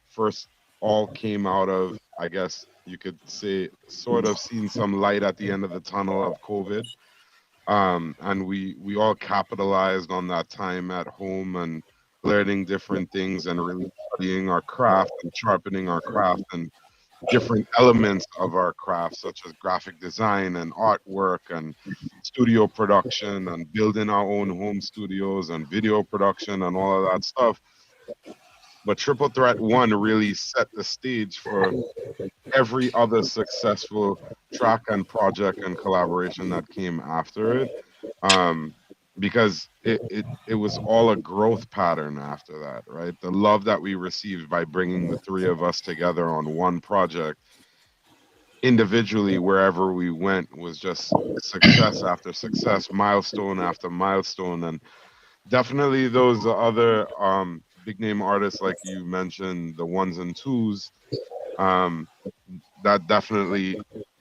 Speaker 20: first all came out of, I guess you could say, sort of seen some light at the end of the tunnel of COVID. And we all capitalized on that time at home and learning different things and really studying our craft and sharpening our craft and different elements of our craft, such as graphic design and artwork and studio production and building our own home studios and video production and all of that stuff. But Triple Threat 1 really set the stage for every other successful track and project and collaboration that came after it. Um, because it was all a growth pattern after that, right? The love that we received by bringing the three of us together on one project individually wherever we went was just success after success, milestone after milestone. And definitely those other big name artists like you mentioned, the ones and twos, um, that definitely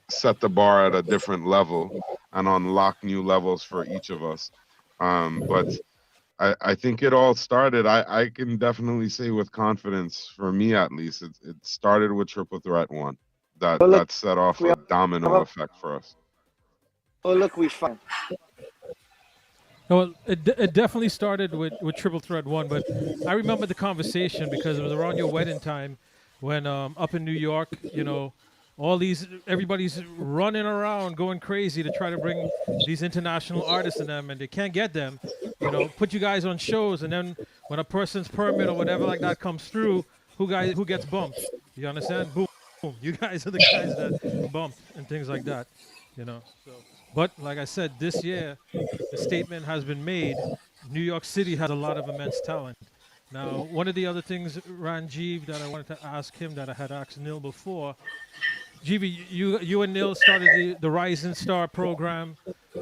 Speaker 20: set the bar at a different level and unlock new levels for each of us. But I think it all started, I can definitely say with confidence, for me at least, it started with Triple Threat 1.
Speaker 4: oh look,
Speaker 20: That set off
Speaker 4: we
Speaker 20: a
Speaker 4: have
Speaker 20: domino
Speaker 4: a,
Speaker 20: effect for us.
Speaker 4: oh look, we found.
Speaker 12: Well, it definitely started with Triple Threat 1, but I remember the conversation because it was around your wedding time when up in New York, everybody's running around going crazy to try to bring these international artists in them, and they can't get them. Put you guys on shows, and then when a person's permit or whatever like that comes through, who gets bumped? You understand? Boom, boom. You guys are the guys that bumped and things like that. So, but like I said, this year the statement has been made. New York City has a lot of immense talent. Now, one of the other things, Ranjiv, that I wanted to ask him that I had asked Neil before, GB, you and Neil started the Rising Star program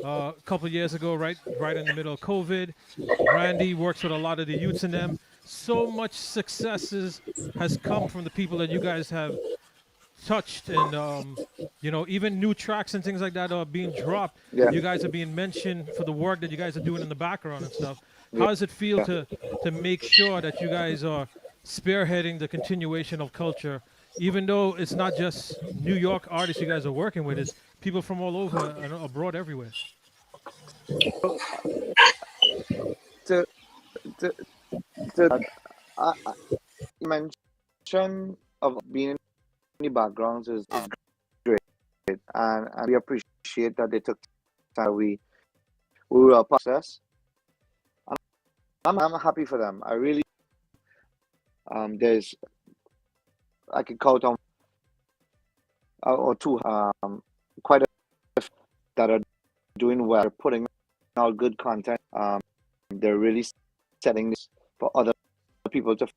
Speaker 12: a couple of years ago, right in the middle of COVID. Randy works with a lot of the youths in them. So much successes has come from the people that you guys have touched, and even new tracks and things like that are being dropped.
Speaker 4: Yeah.
Speaker 12: You guys are being mentioned for the work that you guys are doing in the background and stuff.
Speaker 4: Yeah.
Speaker 12: How does it feel
Speaker 4: Yeah.
Speaker 12: to make sure that you guys are spearheading the continuation of culture, even though it's not just New York artists you guys are working with, it's people from all over and abroad everywhere.
Speaker 4: To to to I mention of being in the backgrounds is great, and we appreciate that they took time. We were a process. I'm happy for them. I really there's I could count on or two quite a few that are doing well, putting out good content. They're really setting this for other people to.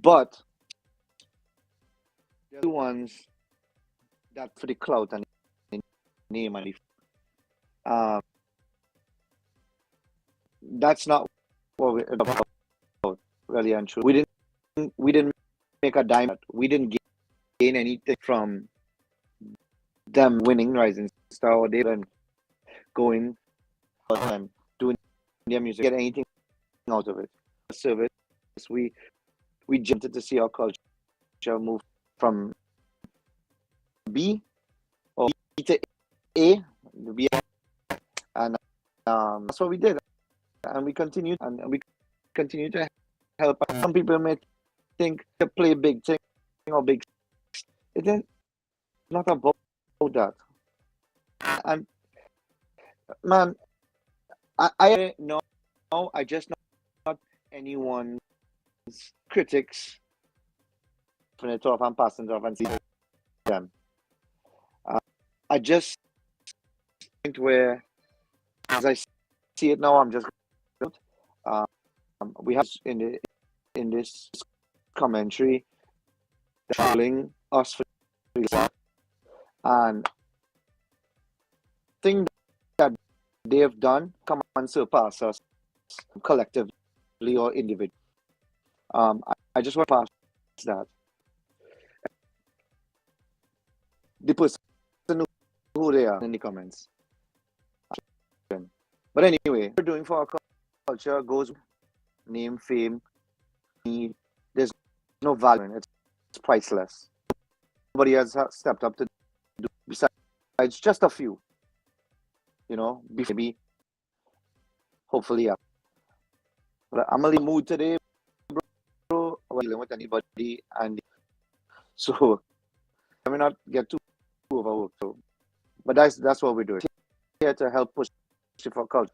Speaker 4: But the ones that for the clout and the name and um, that's not what we're about, really and true. We didn't make a dime. We didn't gain anything from them winning Rising Star or they and going and doing their music. Get anything out of it? Service. We jumped to see our culture move from B or B to A, B, and that's what we did, and we continue to help. Some people may think to play big thing or big. It is not about that. And man, I know I just not anyone's critics. When it off and passing it off and see them. I just think where, as I see it now, I'm just we have in this commentary trolling us for this, and thing that they have done come and surpass us collectively or individually. I just want to pass that. The person who they are in the comments. But anyway, we're doing for our culture goes name, fame, need. There's no value in it. It's priceless. Nobody has stepped up to do besides just a few. Maybe, hopefully, yeah. But I'm a little mood today, bro. I'm dealing with anybody, and so I may not get too overworked. So, but that's what we're doing. Here to help push for culture.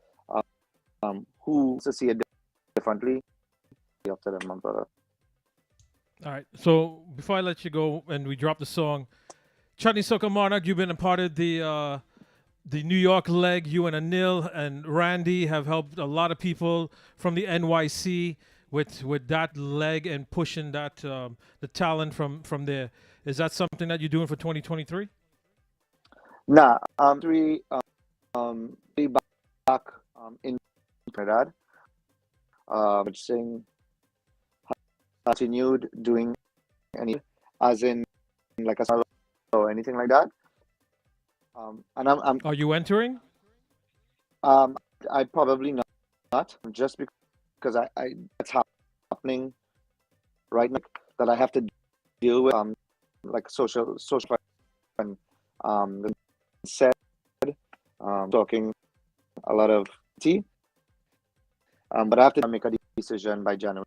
Speaker 4: Who to see it differently? Up to them, my brother.
Speaker 12: All right. So before I let you go and we drop the song, Chutney Soca Monarch, you've been a part of the New York leg. You and Anil and Randy have helped a lot of people from the NYC with that leg and pushing that the talent from there. Is that something that you're doing for 2023?
Speaker 4: Nah, three back in Trinidad. Saying continued doing any as in like a solo or anything like that. And I'm
Speaker 12: Are you entering?
Speaker 4: I probably not just because I that's happening right now that I have to deal with like social and said talking a lot of tea. But I have to make a decision by January.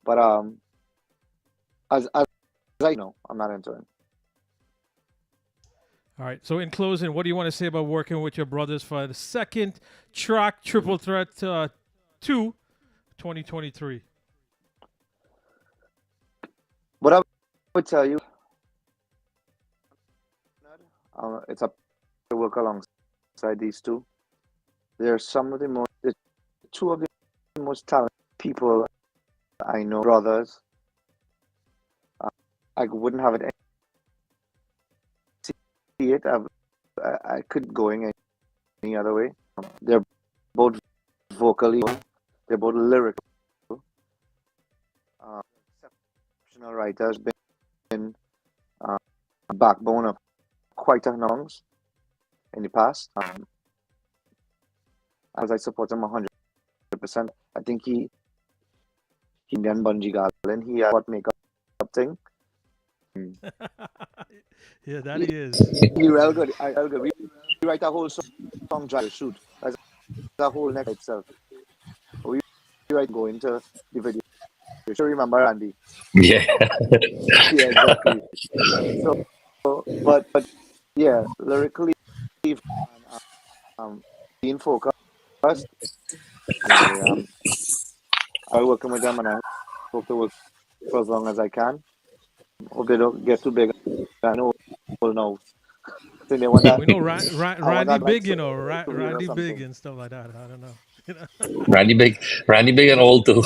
Speaker 4: But as I know, I'm not into it.
Speaker 12: All right. So in closing, what do you want to say about working with your brothers for the second track Triple Threat 2 2023?
Speaker 4: What I would tell you, it's a to work alongside these two. They're two of the most talented people I know, brothers. I wouldn't have it see it. I couldn't going any other way. They're both vocally, they're both lyrical, exceptional writers. Been backbone of quite a songs in the past. As I support him 100%. I think he Indian Bunji Garland. He had what makeup thing.
Speaker 12: Yeah, that he is.
Speaker 4: He real good. I real good. We write a whole song try to shoot. That's a whole next itself. We write go into the video. You should remember Randy.
Speaker 21: Yeah.
Speaker 4: Yeah, exactly. So, but yeah, lyrically, um, being focused. Anyway, I'm working with them, and I hope to work for as long as I can. Hope they don't get too big. I know now. I think they want that.
Speaker 12: We know
Speaker 4: I want
Speaker 12: Randy
Speaker 4: that
Speaker 12: Big,
Speaker 4: next
Speaker 12: you know,
Speaker 4: career or
Speaker 12: Randy Big
Speaker 4: something.
Speaker 12: and stuff like that. I don't know. You know?
Speaker 21: Randy Big and old too.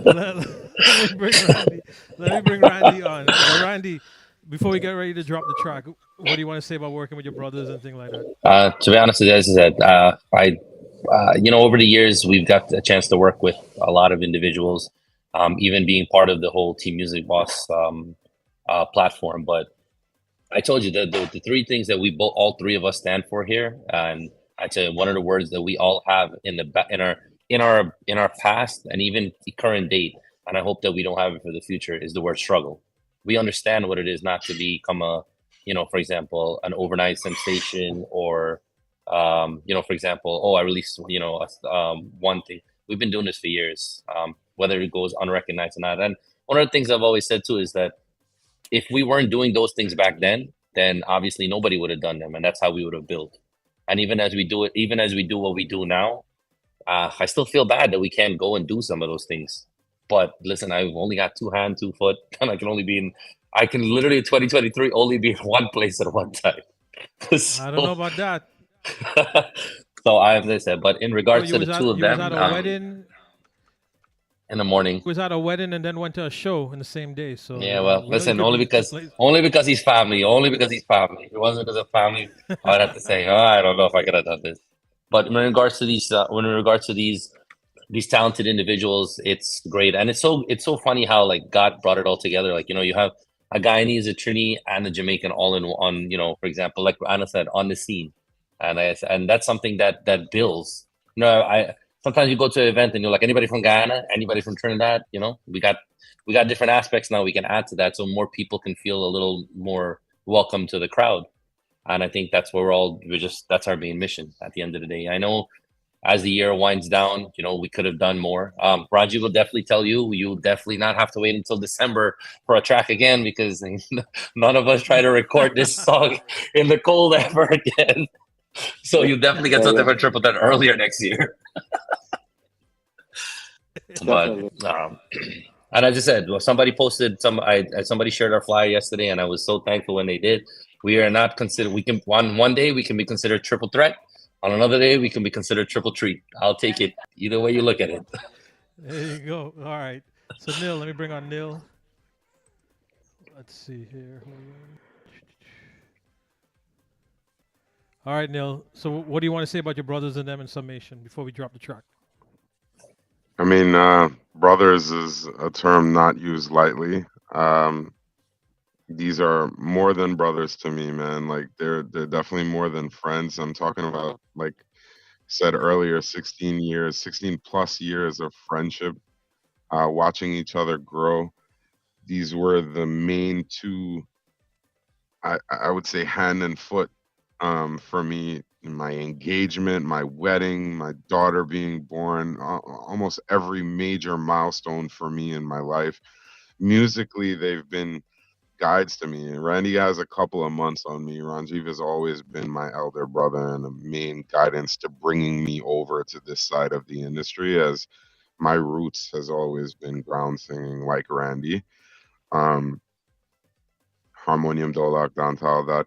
Speaker 12: let, let me bring Randy. Let me bring Randy on. But Randy, before we get ready to drop the track, what do you want to say about working with your brothers and things like that?
Speaker 21: To be honest with you, as I said, over the years, we've got a chance to work with a lot of individuals, even being part of the whole Team Music Boss platform. But I told you the three things that all three of us stand for here, and I tell you, one of the words that we all have in our past and even the current date, and I hope that we don't have it for the future, is the word struggle. We understand what it is not to become for example, an overnight sensation, or for example, oh, I released one thing. We've been doing this for years, whether it goes unrecognized or not. And one of the things I've always said too is that if we weren't doing those things back then obviously nobody would have done them, and that's how we would have built. And even as we do what we do now, I still feel bad that we can't go and do some of those things. But listen, I've only got 2 hands, 2 foot, and I can literally in 2023 only be in one place at one time.
Speaker 12: I don't know about that.
Speaker 21: So I have this, but in
Speaker 12: So
Speaker 21: regards
Speaker 12: you
Speaker 21: to the
Speaker 12: was
Speaker 21: two
Speaker 12: at
Speaker 21: of
Speaker 12: you was
Speaker 21: them,
Speaker 12: at a wedding.
Speaker 21: in the morning.
Speaker 12: You was at a wedding and then went to a show in the same day. So
Speaker 21: Yeah, well,
Speaker 12: we know you
Speaker 21: listen,
Speaker 12: could
Speaker 21: only
Speaker 12: be two
Speaker 21: because
Speaker 12: places.
Speaker 21: only because he's family. Only because he's family. If it wasn't because of family, I'd have to say, oh, I don't know if I could have done this. But in regards to these talented individuals, it's great, and it's so funny how like God brought it all together. Like you have a Guyanese, a Trini, and a Jamaican all in on. For example, like Anna said, on the scene, and that's something that builds. I sometimes you go to an event and you're like, anybody from Guyana, anybody from Trinidad. We got different aspects now we can add to that, so more people can feel a little more welcome to the crowd. And I think that's where that's our main mission at the end of the day. I know as the year winds down, we could have done more. Raji will definitely tell you'll definitely not have to wait until December for a track again, because none of us try to record this song in the cold ever again. So you definitely get something for Triple Threat earlier next year. But and as I said, well, somebody posted somebody shared our flyer yesterday, and I was so thankful when they did. We are not considered. We can one day we can be considered Triple Threat. On another day, we can be considered Triple Treat. I'll take it either way you look at it.
Speaker 12: There you go. All right. So Neil, let me bring on Neil. Let's see here. All right, Neil. So what do you want to say about your brothers and them in summation before we drop the track?
Speaker 20: I mean, brothers is a term not used lightly. These are more than brothers to me, man. Like they're definitely more than friends. I'm talking about, like said earlier, 16 plus years of friendship, watching each other grow. These were the main two, I would say, hand and foot, for me. My engagement, my wedding, my daughter being born, almost every major milestone for me in my life. Musically, they've been guides to me. Randy has a couple of months on me. Ranjiv has always been my elder brother and a main guidance to bringing me over to this side of the industry, as my roots has always been ground singing like Randy. Harmonium, Dolak, Dantal, that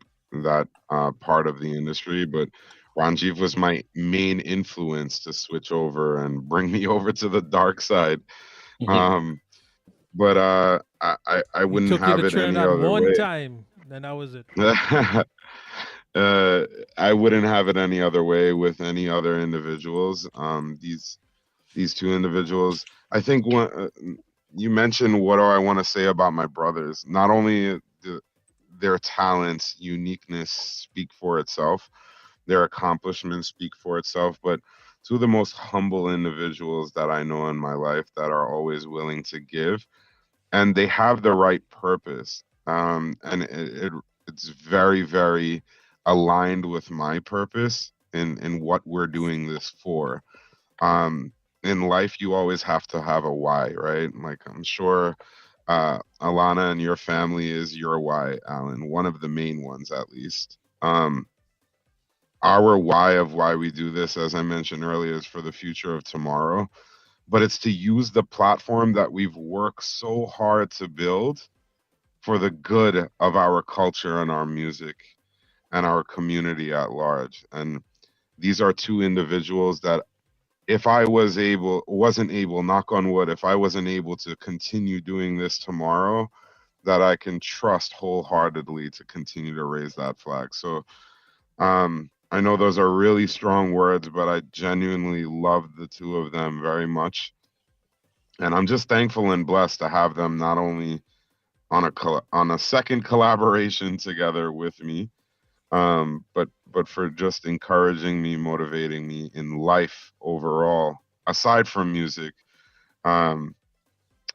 Speaker 20: part of the industry. But Ranjiv was my main influence to switch over and bring me over to the dark side. But I
Speaker 12: He
Speaker 20: wouldn't
Speaker 12: took you
Speaker 20: have
Speaker 12: to
Speaker 20: it any
Speaker 12: Trinidad
Speaker 20: other
Speaker 12: one
Speaker 20: way.
Speaker 12: time, and that was it.
Speaker 20: I wouldn't have it any other way with any other individuals. These two individuals. I think you mentioned what do I want to say about my brothers. Not only their talents, uniqueness speak for itself. Their accomplishments speak for itself. But two of the most humble individuals that I know in my life that are always willing to give, and they have the right purpose. And it's very, very aligned with my purpose in what we're doing this for. Um, in life, you always have to have a why, right? Like I'm sure Alana and your family is your why, Alan, one of the main ones at least. Our why of why we do this, as I mentioned earlier, is for the future of tomorrow, but it's to use the platform that we've worked so hard to build for the good of our culture and our music and our community at large. And these are two individuals that if I wasn't able, knock on wood, if I wasn't able to continue doing this tomorrow, that I can trust wholeheartedly to continue to raise that flag. So I know those are really strong words, but I genuinely love the two of them very much. And I'm just thankful and blessed to have them not only on a second collaboration together with me, but for just encouraging me, motivating me in life overall, aside from music. Um,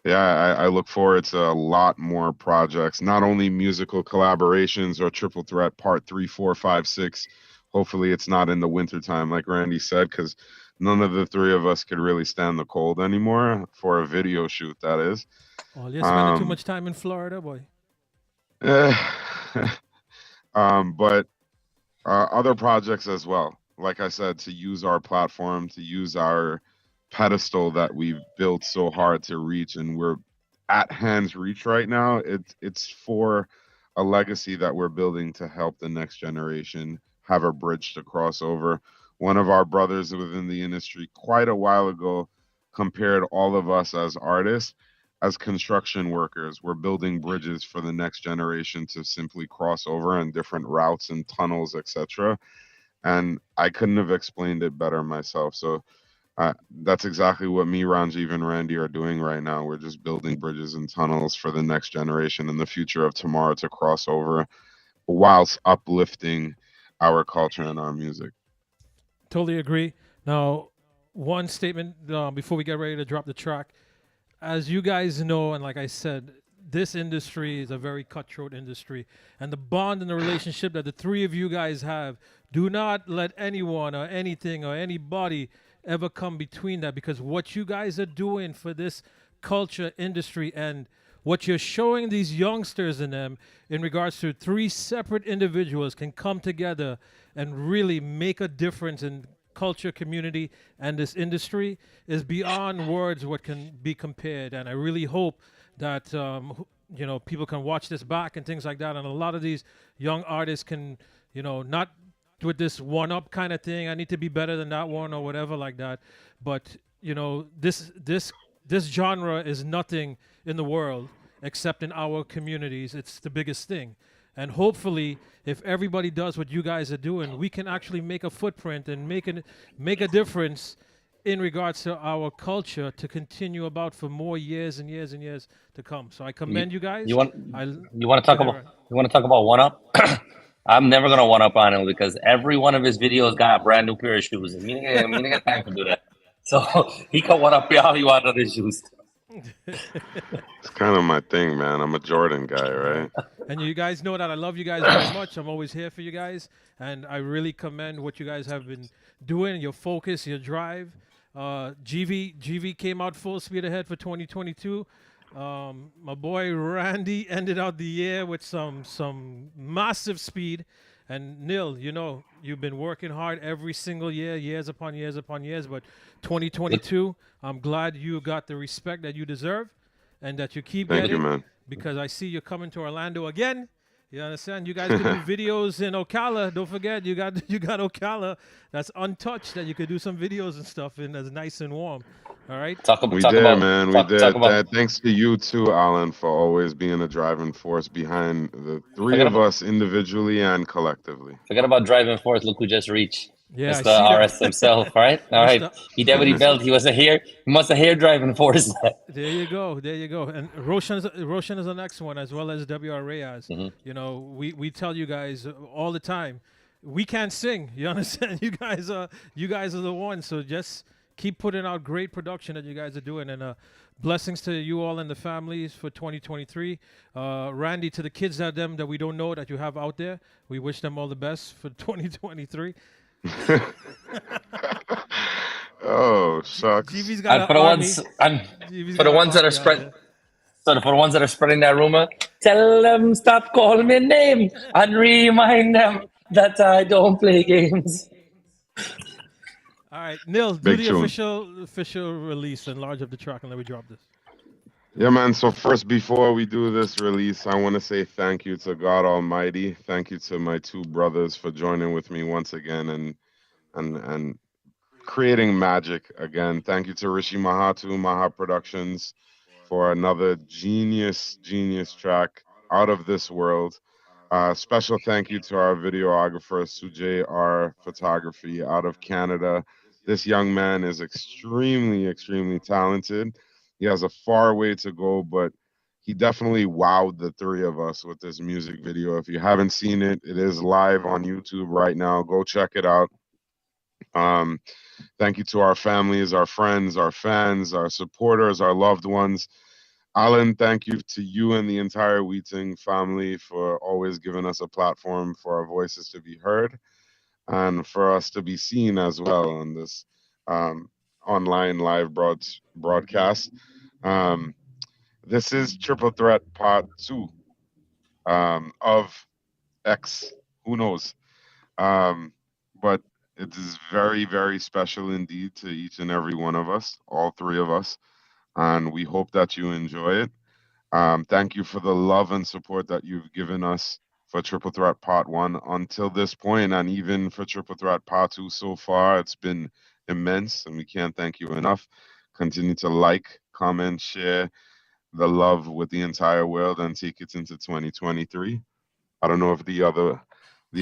Speaker 20: yeah, I look forward to a lot more projects, not only musical collaborations or Triple Threat Part 3, 4, 5, 6. Hopefully, it's not in the wintertime, like Randy said, because none of the three of us could really stand the cold anymore for a video shoot, that is.
Speaker 12: Oh, you're spending too much time in Florida, boy.
Speaker 20: But other projects as well. Like I said, to use our platform, to use our pedestal that we've built so hard to reach, and we're at hand's reach right now. It's for a legacy that we're building to help the next generation have a bridge to cross over. One of our brothers within the industry quite a while ago compared all of us as artists as construction workers. We're building bridges for the next generation to simply cross over in different routes and tunnels, etc. And I couldn't have explained it better myself. So that's exactly what me, Ranjiv, and Randy are doing right now. We're just building bridges and tunnels for the next generation and the future of tomorrow to cross over whilst uplifting our culture and our music.
Speaker 12: Totally agree. Now, one statement before we get ready to drop the track. As you guys know, and like I said, this industry is a very cutthroat industry. And the bond and the relationship that the three of you guys have, do not let anyone or anything or anybody ever come between that, because what you guys are doing for this culture industry and what you're showing these youngsters in them in regards to three separate individuals can come together and really make a difference in culture, community, and this industry is beyond words what can be compared. And I really hope that people can watch this back and things like that, and a lot of these young artists can not with this one-up kind of thing, I need to be better than that one or whatever like that, but this genre is nothing in the world except in our communities. It's the biggest thing. And hopefully, if everybody does what you guys are doing, we can actually make a footprint and make a difference in regards to our culture to continue about for more years and years and years to come. So I commend you guys.
Speaker 21: You want to talk about one up? I'm never gonna one up on him because every one of his videos got a brand new pair of shoes. I mean, I got time to do that. So he can one up all he want on his shoes.
Speaker 20: It's kind of my thing, man. I'm a Jordan guy, right?
Speaker 12: And you guys know that I love you guys very much. I'm always here for you guys, and I really commend what you guys have been doing, your focus, your drive. GV came out full speed ahead for 2022. My boy Randy ended out the year with some massive speed. And Neil, you've been working hard every single year, years upon years upon years. But 2022, I'm glad you got the respect that you deserve and that you keep
Speaker 20: Thank
Speaker 12: getting.
Speaker 20: you, man.
Speaker 12: Because I see you're coming to Orlando again. You understand? You guys can do videos in Ocala. Don't forget, you got Ocala that's untouched that you could do some videos and stuff in that's nice and warm. All right?
Speaker 20: We did. Thanks to you too, Alan, for always being a driving force behind the three of us individually and collectively.
Speaker 21: Forget about driving force. Look who just reached.
Speaker 12: Yeah, I
Speaker 21: Mr.
Speaker 12: see that.
Speaker 21: RS himself, right? All right.
Speaker 12: Mr.
Speaker 21: He definitely belt. He was a hair. He must have hair driving force.
Speaker 12: There you go. There you go. And Roshan is the next one, as well as WR Reyes. You know, we tell you guys all the time, we can't sing. You understand? You guys are the ones. So just keep putting out great production that you guys are doing, and blessings to you all and the families for 2023. Randy, to the kids that we don't know that you have out there, we wish them all the best for 2023.
Speaker 20: Oh, shucks.
Speaker 12: GV's got
Speaker 21: And
Speaker 12: an
Speaker 21: for the
Speaker 12: army.
Speaker 21: ones, and
Speaker 12: GV's
Speaker 21: for the
Speaker 12: got an
Speaker 21: ones that are
Speaker 12: army out
Speaker 21: spread,
Speaker 12: there.
Speaker 21: so for the ones that are spreading that rumor, tell them stop calling me name and remind them that I don't play games.
Speaker 12: All right, Nils, do
Speaker 20: Big
Speaker 12: the
Speaker 20: tune.
Speaker 12: official release and large up the track, and let me drop this.
Speaker 20: Yeah, man. So first, before we do this release, I want to say thank you to God Almighty. Thank you to my two brothers for joining with me once again and creating magic again. Thank you to Rishi Mahatu, Maha Productions, for another genius track, out of this world. Special thank you to our videographer, Sujay R. Photography, out of Canada. This young man is extremely talented. He has a far way to go, but he definitely wowed the three of us with this music video. If you haven't seen it, it is live on YouTube right now. Go check it out. Um, Thank you to our families, our friends, our fans, our supporters, our loved ones. Alan, thank you to you and the entire Wheating family for always giving us a platform for our voices to be heard and for us to be seen as well on this um, online live broadcast. Um, this is Triple Threat Part 2 of X. Who knows? But it is very special indeed to each and every one of us, all three of us, and we hope that you enjoy it. Thank you for the love and support that you've given us for Triple Threat Part 1 until this point, and even for Triple Threat Part 2 so far. It's been immense, and we can't thank you enough. Continue to like, comment, share the love with the entire world and take it into 2023. I don't know if the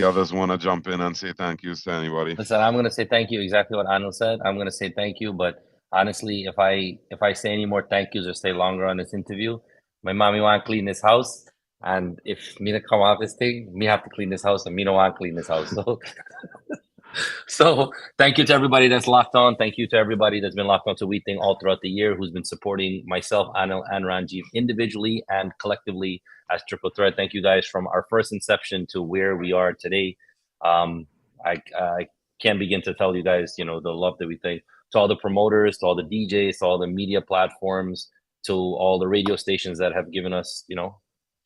Speaker 20: others want to jump in and say thank yous to anybody.
Speaker 21: Listen, I'm gonna say thank you. Exactly what Anil said. I'm gonna say thank you, but honestly, if I say any more thank yous or stay longer on this interview, my mommy want to clean this house, and if me to come out this thing, me have to clean this house, and me don't want to clean this house. So, so thank you to everybody that's locked on. Thank you to everybody that's been locked on to WeThing all throughout the year, who's been supporting myself, Anil, and Ranjiv individually and collectively as Triple Threat. Thank you guys from our first inception to where we are today. I can't begin to tell you guys, the love that we think to all the promoters, to all the DJs, to all the media platforms, to all the radio stations that have given us,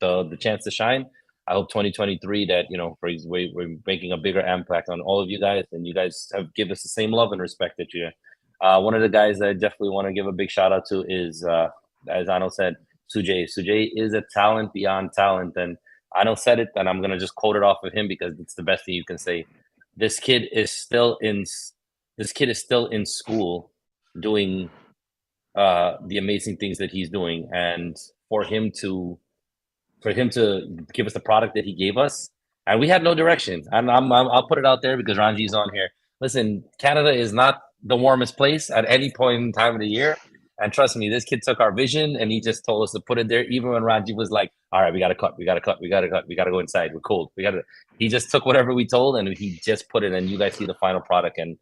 Speaker 21: the chance to shine. I hope 2023 that, we're making a bigger impact on all of you guys, and you guys have given us the same love and respect that you. One of the guys that I definitely want to give a big shout out to is, as Arnold said, Sujay. Sujay is a talent beyond talent, and Arnold said it, and I'm gonna just quote it off of him because it's the best thing you can say. This kid is still in school doing the amazing things that he's doing, and for him to give us the product that he gave us, and we had no direction. I'll put it out there because Ranji's on here. Listen, Canada is not the warmest place at any point in time of the year. And trust me, this kid took our vision and he just told us to put it there. Even when Ranji was like, all right, we got to cut, we got to go inside. We're cold. He just took whatever we told and he just put it, and you guys see the final product. And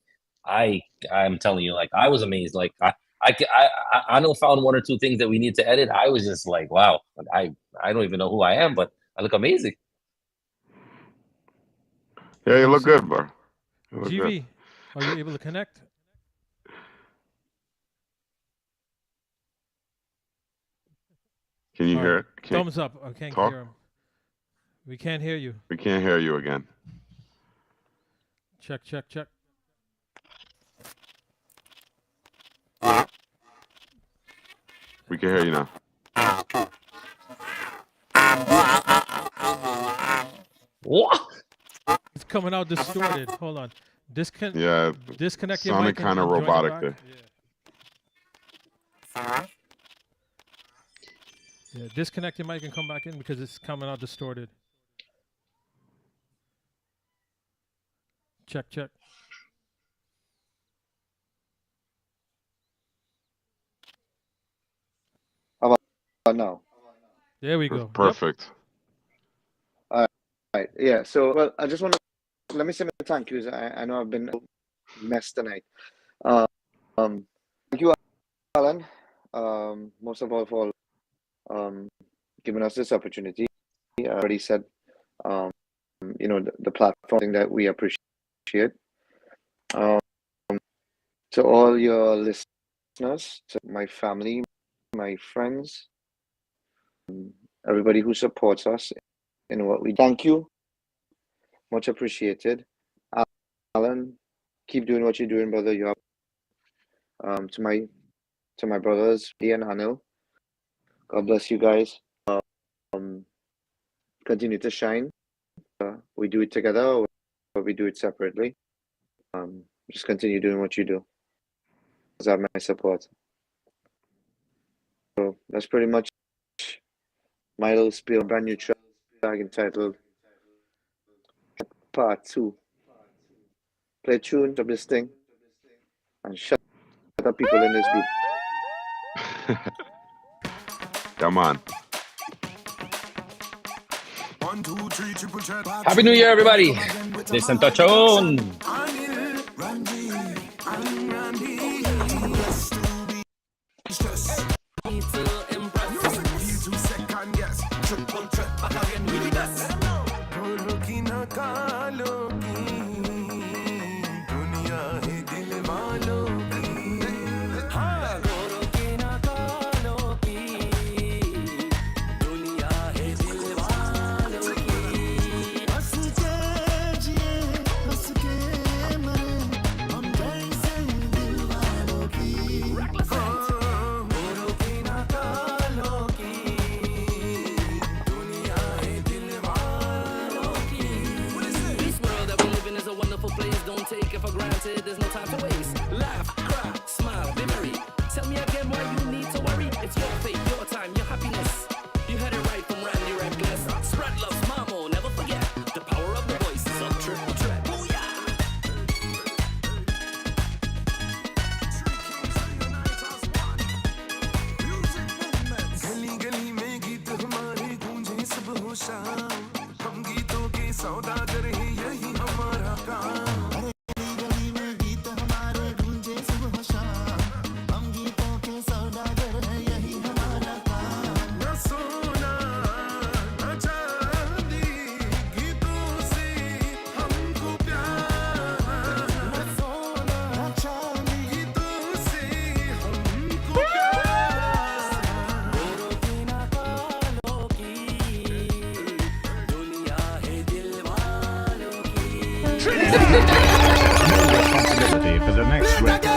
Speaker 21: I'm telling you, like, I was amazed. Like, I know found one or two things that we need to edit. I was just like, wow, I don't even know who I am, but I look amazing.
Speaker 20: Yeah, you look good, bro.
Speaker 12: GV, are you able to connect?
Speaker 20: Can you hear it?
Speaker 12: Thumbs up. I can't hear him. We can't hear you.
Speaker 20: We can't hear you again.
Speaker 12: Check.
Speaker 20: We can hear you now.
Speaker 21: What?
Speaker 12: It's coming out distorted. Hold on. Disconnect your
Speaker 20: sounded
Speaker 12: mic.
Speaker 20: Kind of robotic there.
Speaker 12: Yeah, disconnect your mic and come back in because it's coming out distorted. Check.
Speaker 4: now?
Speaker 12: There we go.
Speaker 20: Perfect.
Speaker 4: All right. Yeah. So, well, I just want to let me say my thank yous. I know I've been a mess tonight. Um, thank you, Alan. Most of all for giving us this opportunity. I already said, the platform thing that we appreciate. To all your listeners, to my family, my friends, everybody who supports us in what we thank you. Much appreciated. Alan, keep doing what you're doing, brother. You have to my brothers, Ian and Anil. God bless you guys. Continue to shine. We do it together or we do it separately. Just continue doing what you do. You have my support. So that's pretty much my little spiel. Brand new track entitled Part 2. Play tune of this thing and shut up people in this group.
Speaker 20: Come on.
Speaker 21: Happy New Year, everybody. Listen, Tachon.
Speaker 6: There's no time to waste. Laugh, cry, smile, be merry. Tell me again why you need to worry. It's your fate, your time, your happiness. You had it right from Randy Reckless. Spread love's mamo, never forget. The power of the voices of triple threat.
Speaker 2: गली गली में गीत हमारे गूंजे सुबह शाम हम गीतों के सौदागर हैं यही हमारा काम
Speaker 22: Responsibility for the next record.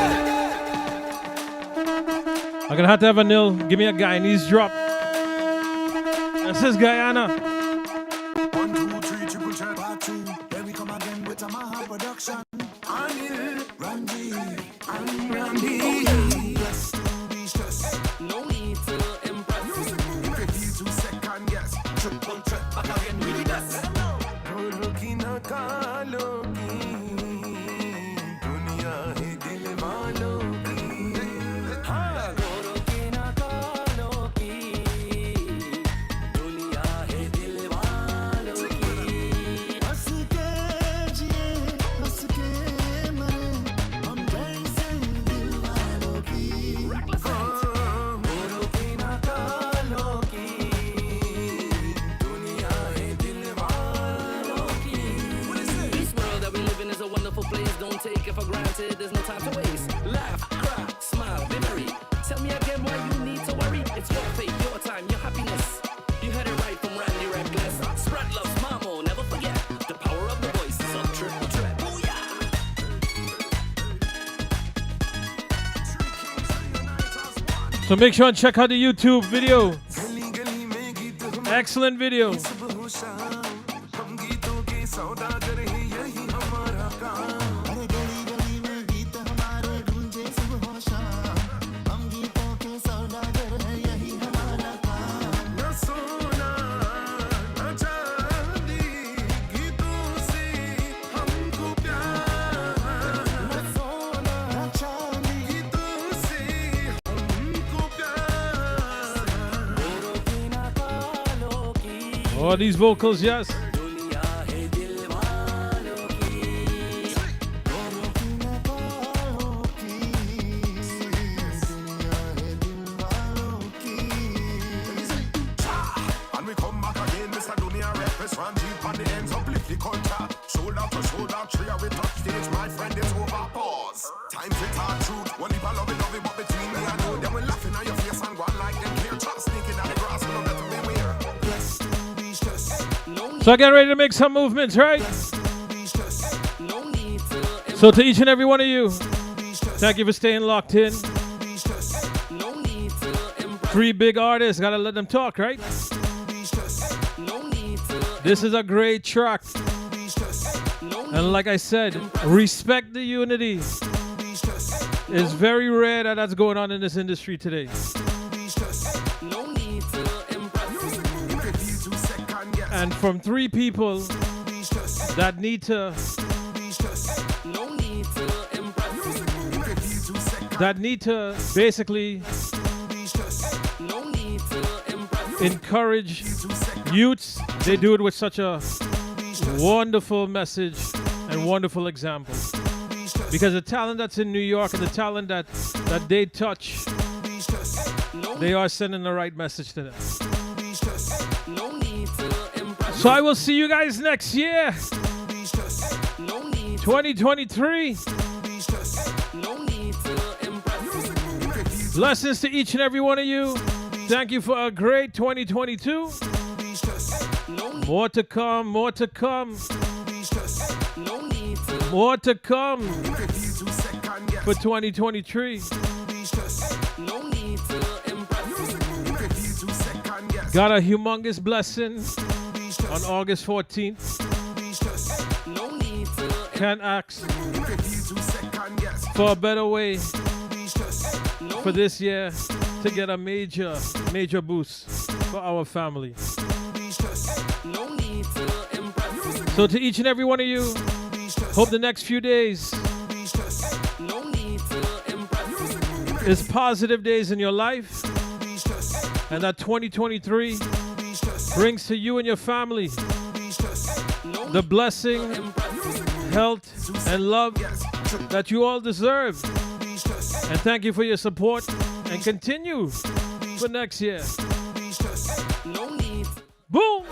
Speaker 12: I'm gonna have to have a nil. Give me a Guyanese drop. This is Guyana.
Speaker 2: 1, 2, 3, triple threat part 2. Here we come again with a Maha production. Anil, Randy, and Randy. Blessed to be stressed.
Speaker 6: No need to impress.
Speaker 2: Music movement. If you feel too second guess, triple threat back again with the best. Guru ki na kalo ki, duniya hai dil walon ki.
Speaker 6: Guru ki na kalo ki, duniya hai dil walon ki.
Speaker 2: हंस के जिए, हंस के मरे, हम जैसे दिल वालों की.
Speaker 6: Guru ki na kalo ki, duniya hai dil walon ki. This world that we live in is a wonderful place. Don't take it for granted. There's no time to waste. Laugh, cry, smile, be merry. Tell me again why you need to worry. It's your fate, your time, your happiness. You had it right from Randy Reckless. Spread love's mamo, never forget. The power of the voices of triple threat.
Speaker 12: So make sure and check out the YouTube video. Excellent video.
Speaker 2: सुबह शाम हम गीतों के सौदागर हैं यही हमारा काम. अरे गली गली में गीत हमारे गूंजे सुबह शाम हम गीतों के सौदागर हैं यही हमारा काम. न सोना न चांदी गीतों से हमको प्यार. न सोना न चांदी गीतों से हमको प्यार.
Speaker 12: All these vocals, yes.
Speaker 2: And we come back again, Mr. Dunia represent deep on the ends, uplift the culture. Shoulder to shoulder, three we touch stage, my friend, it's over, pause. Time to talk truth, one people love it, but between me and you, then we laughing at your face and go on like them clear. Chat sneaking at the grass, we know that we wear. Blessed to be stressed.
Speaker 12: So get ready to make some movements, right? So to each and every one of you, thank you for staying locked in. 3 big artists, gotta let them talk, right? This is a great track. And like I said, respect the unity. It's very rare that that's going on in this industry today. And from 3 people that need to basically encourage youths. They do it with such a wonderful message and wonderful example. Because the talent that's in New York and the talent that they touch, they are sending the right message to them. So I will see you guys next year, 2023. Blessings to each and every one of you. Thank you for a great 2022. More to come, more to come. More to come for 2023. Got a humongous blessing on August 14th. Can't ask for a better way for this year to get a major boost for our family. So to each and every one of you, hope the next few days is positive days in your life, and that 2023 brings to you and your family the blessing, health, and love that you all deserve. And thank you for your support, and continue for next year. Boom!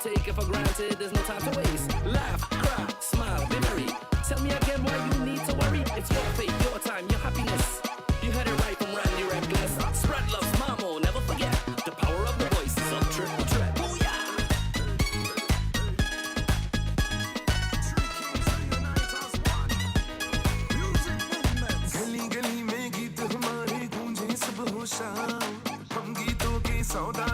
Speaker 6: Take it for granted, there's no time to waste. Laugh, cry, smile, be merry. Tell me again why you need to worry. It's your fate, your time, your happiness. You heard it right from Randy Reckless. Spread love, mamo, never forget the power of the voice. So triple threat.
Speaker 2: गली गली में गीत हमारे गूंजे सुबह शाम हम गीतों के सौदा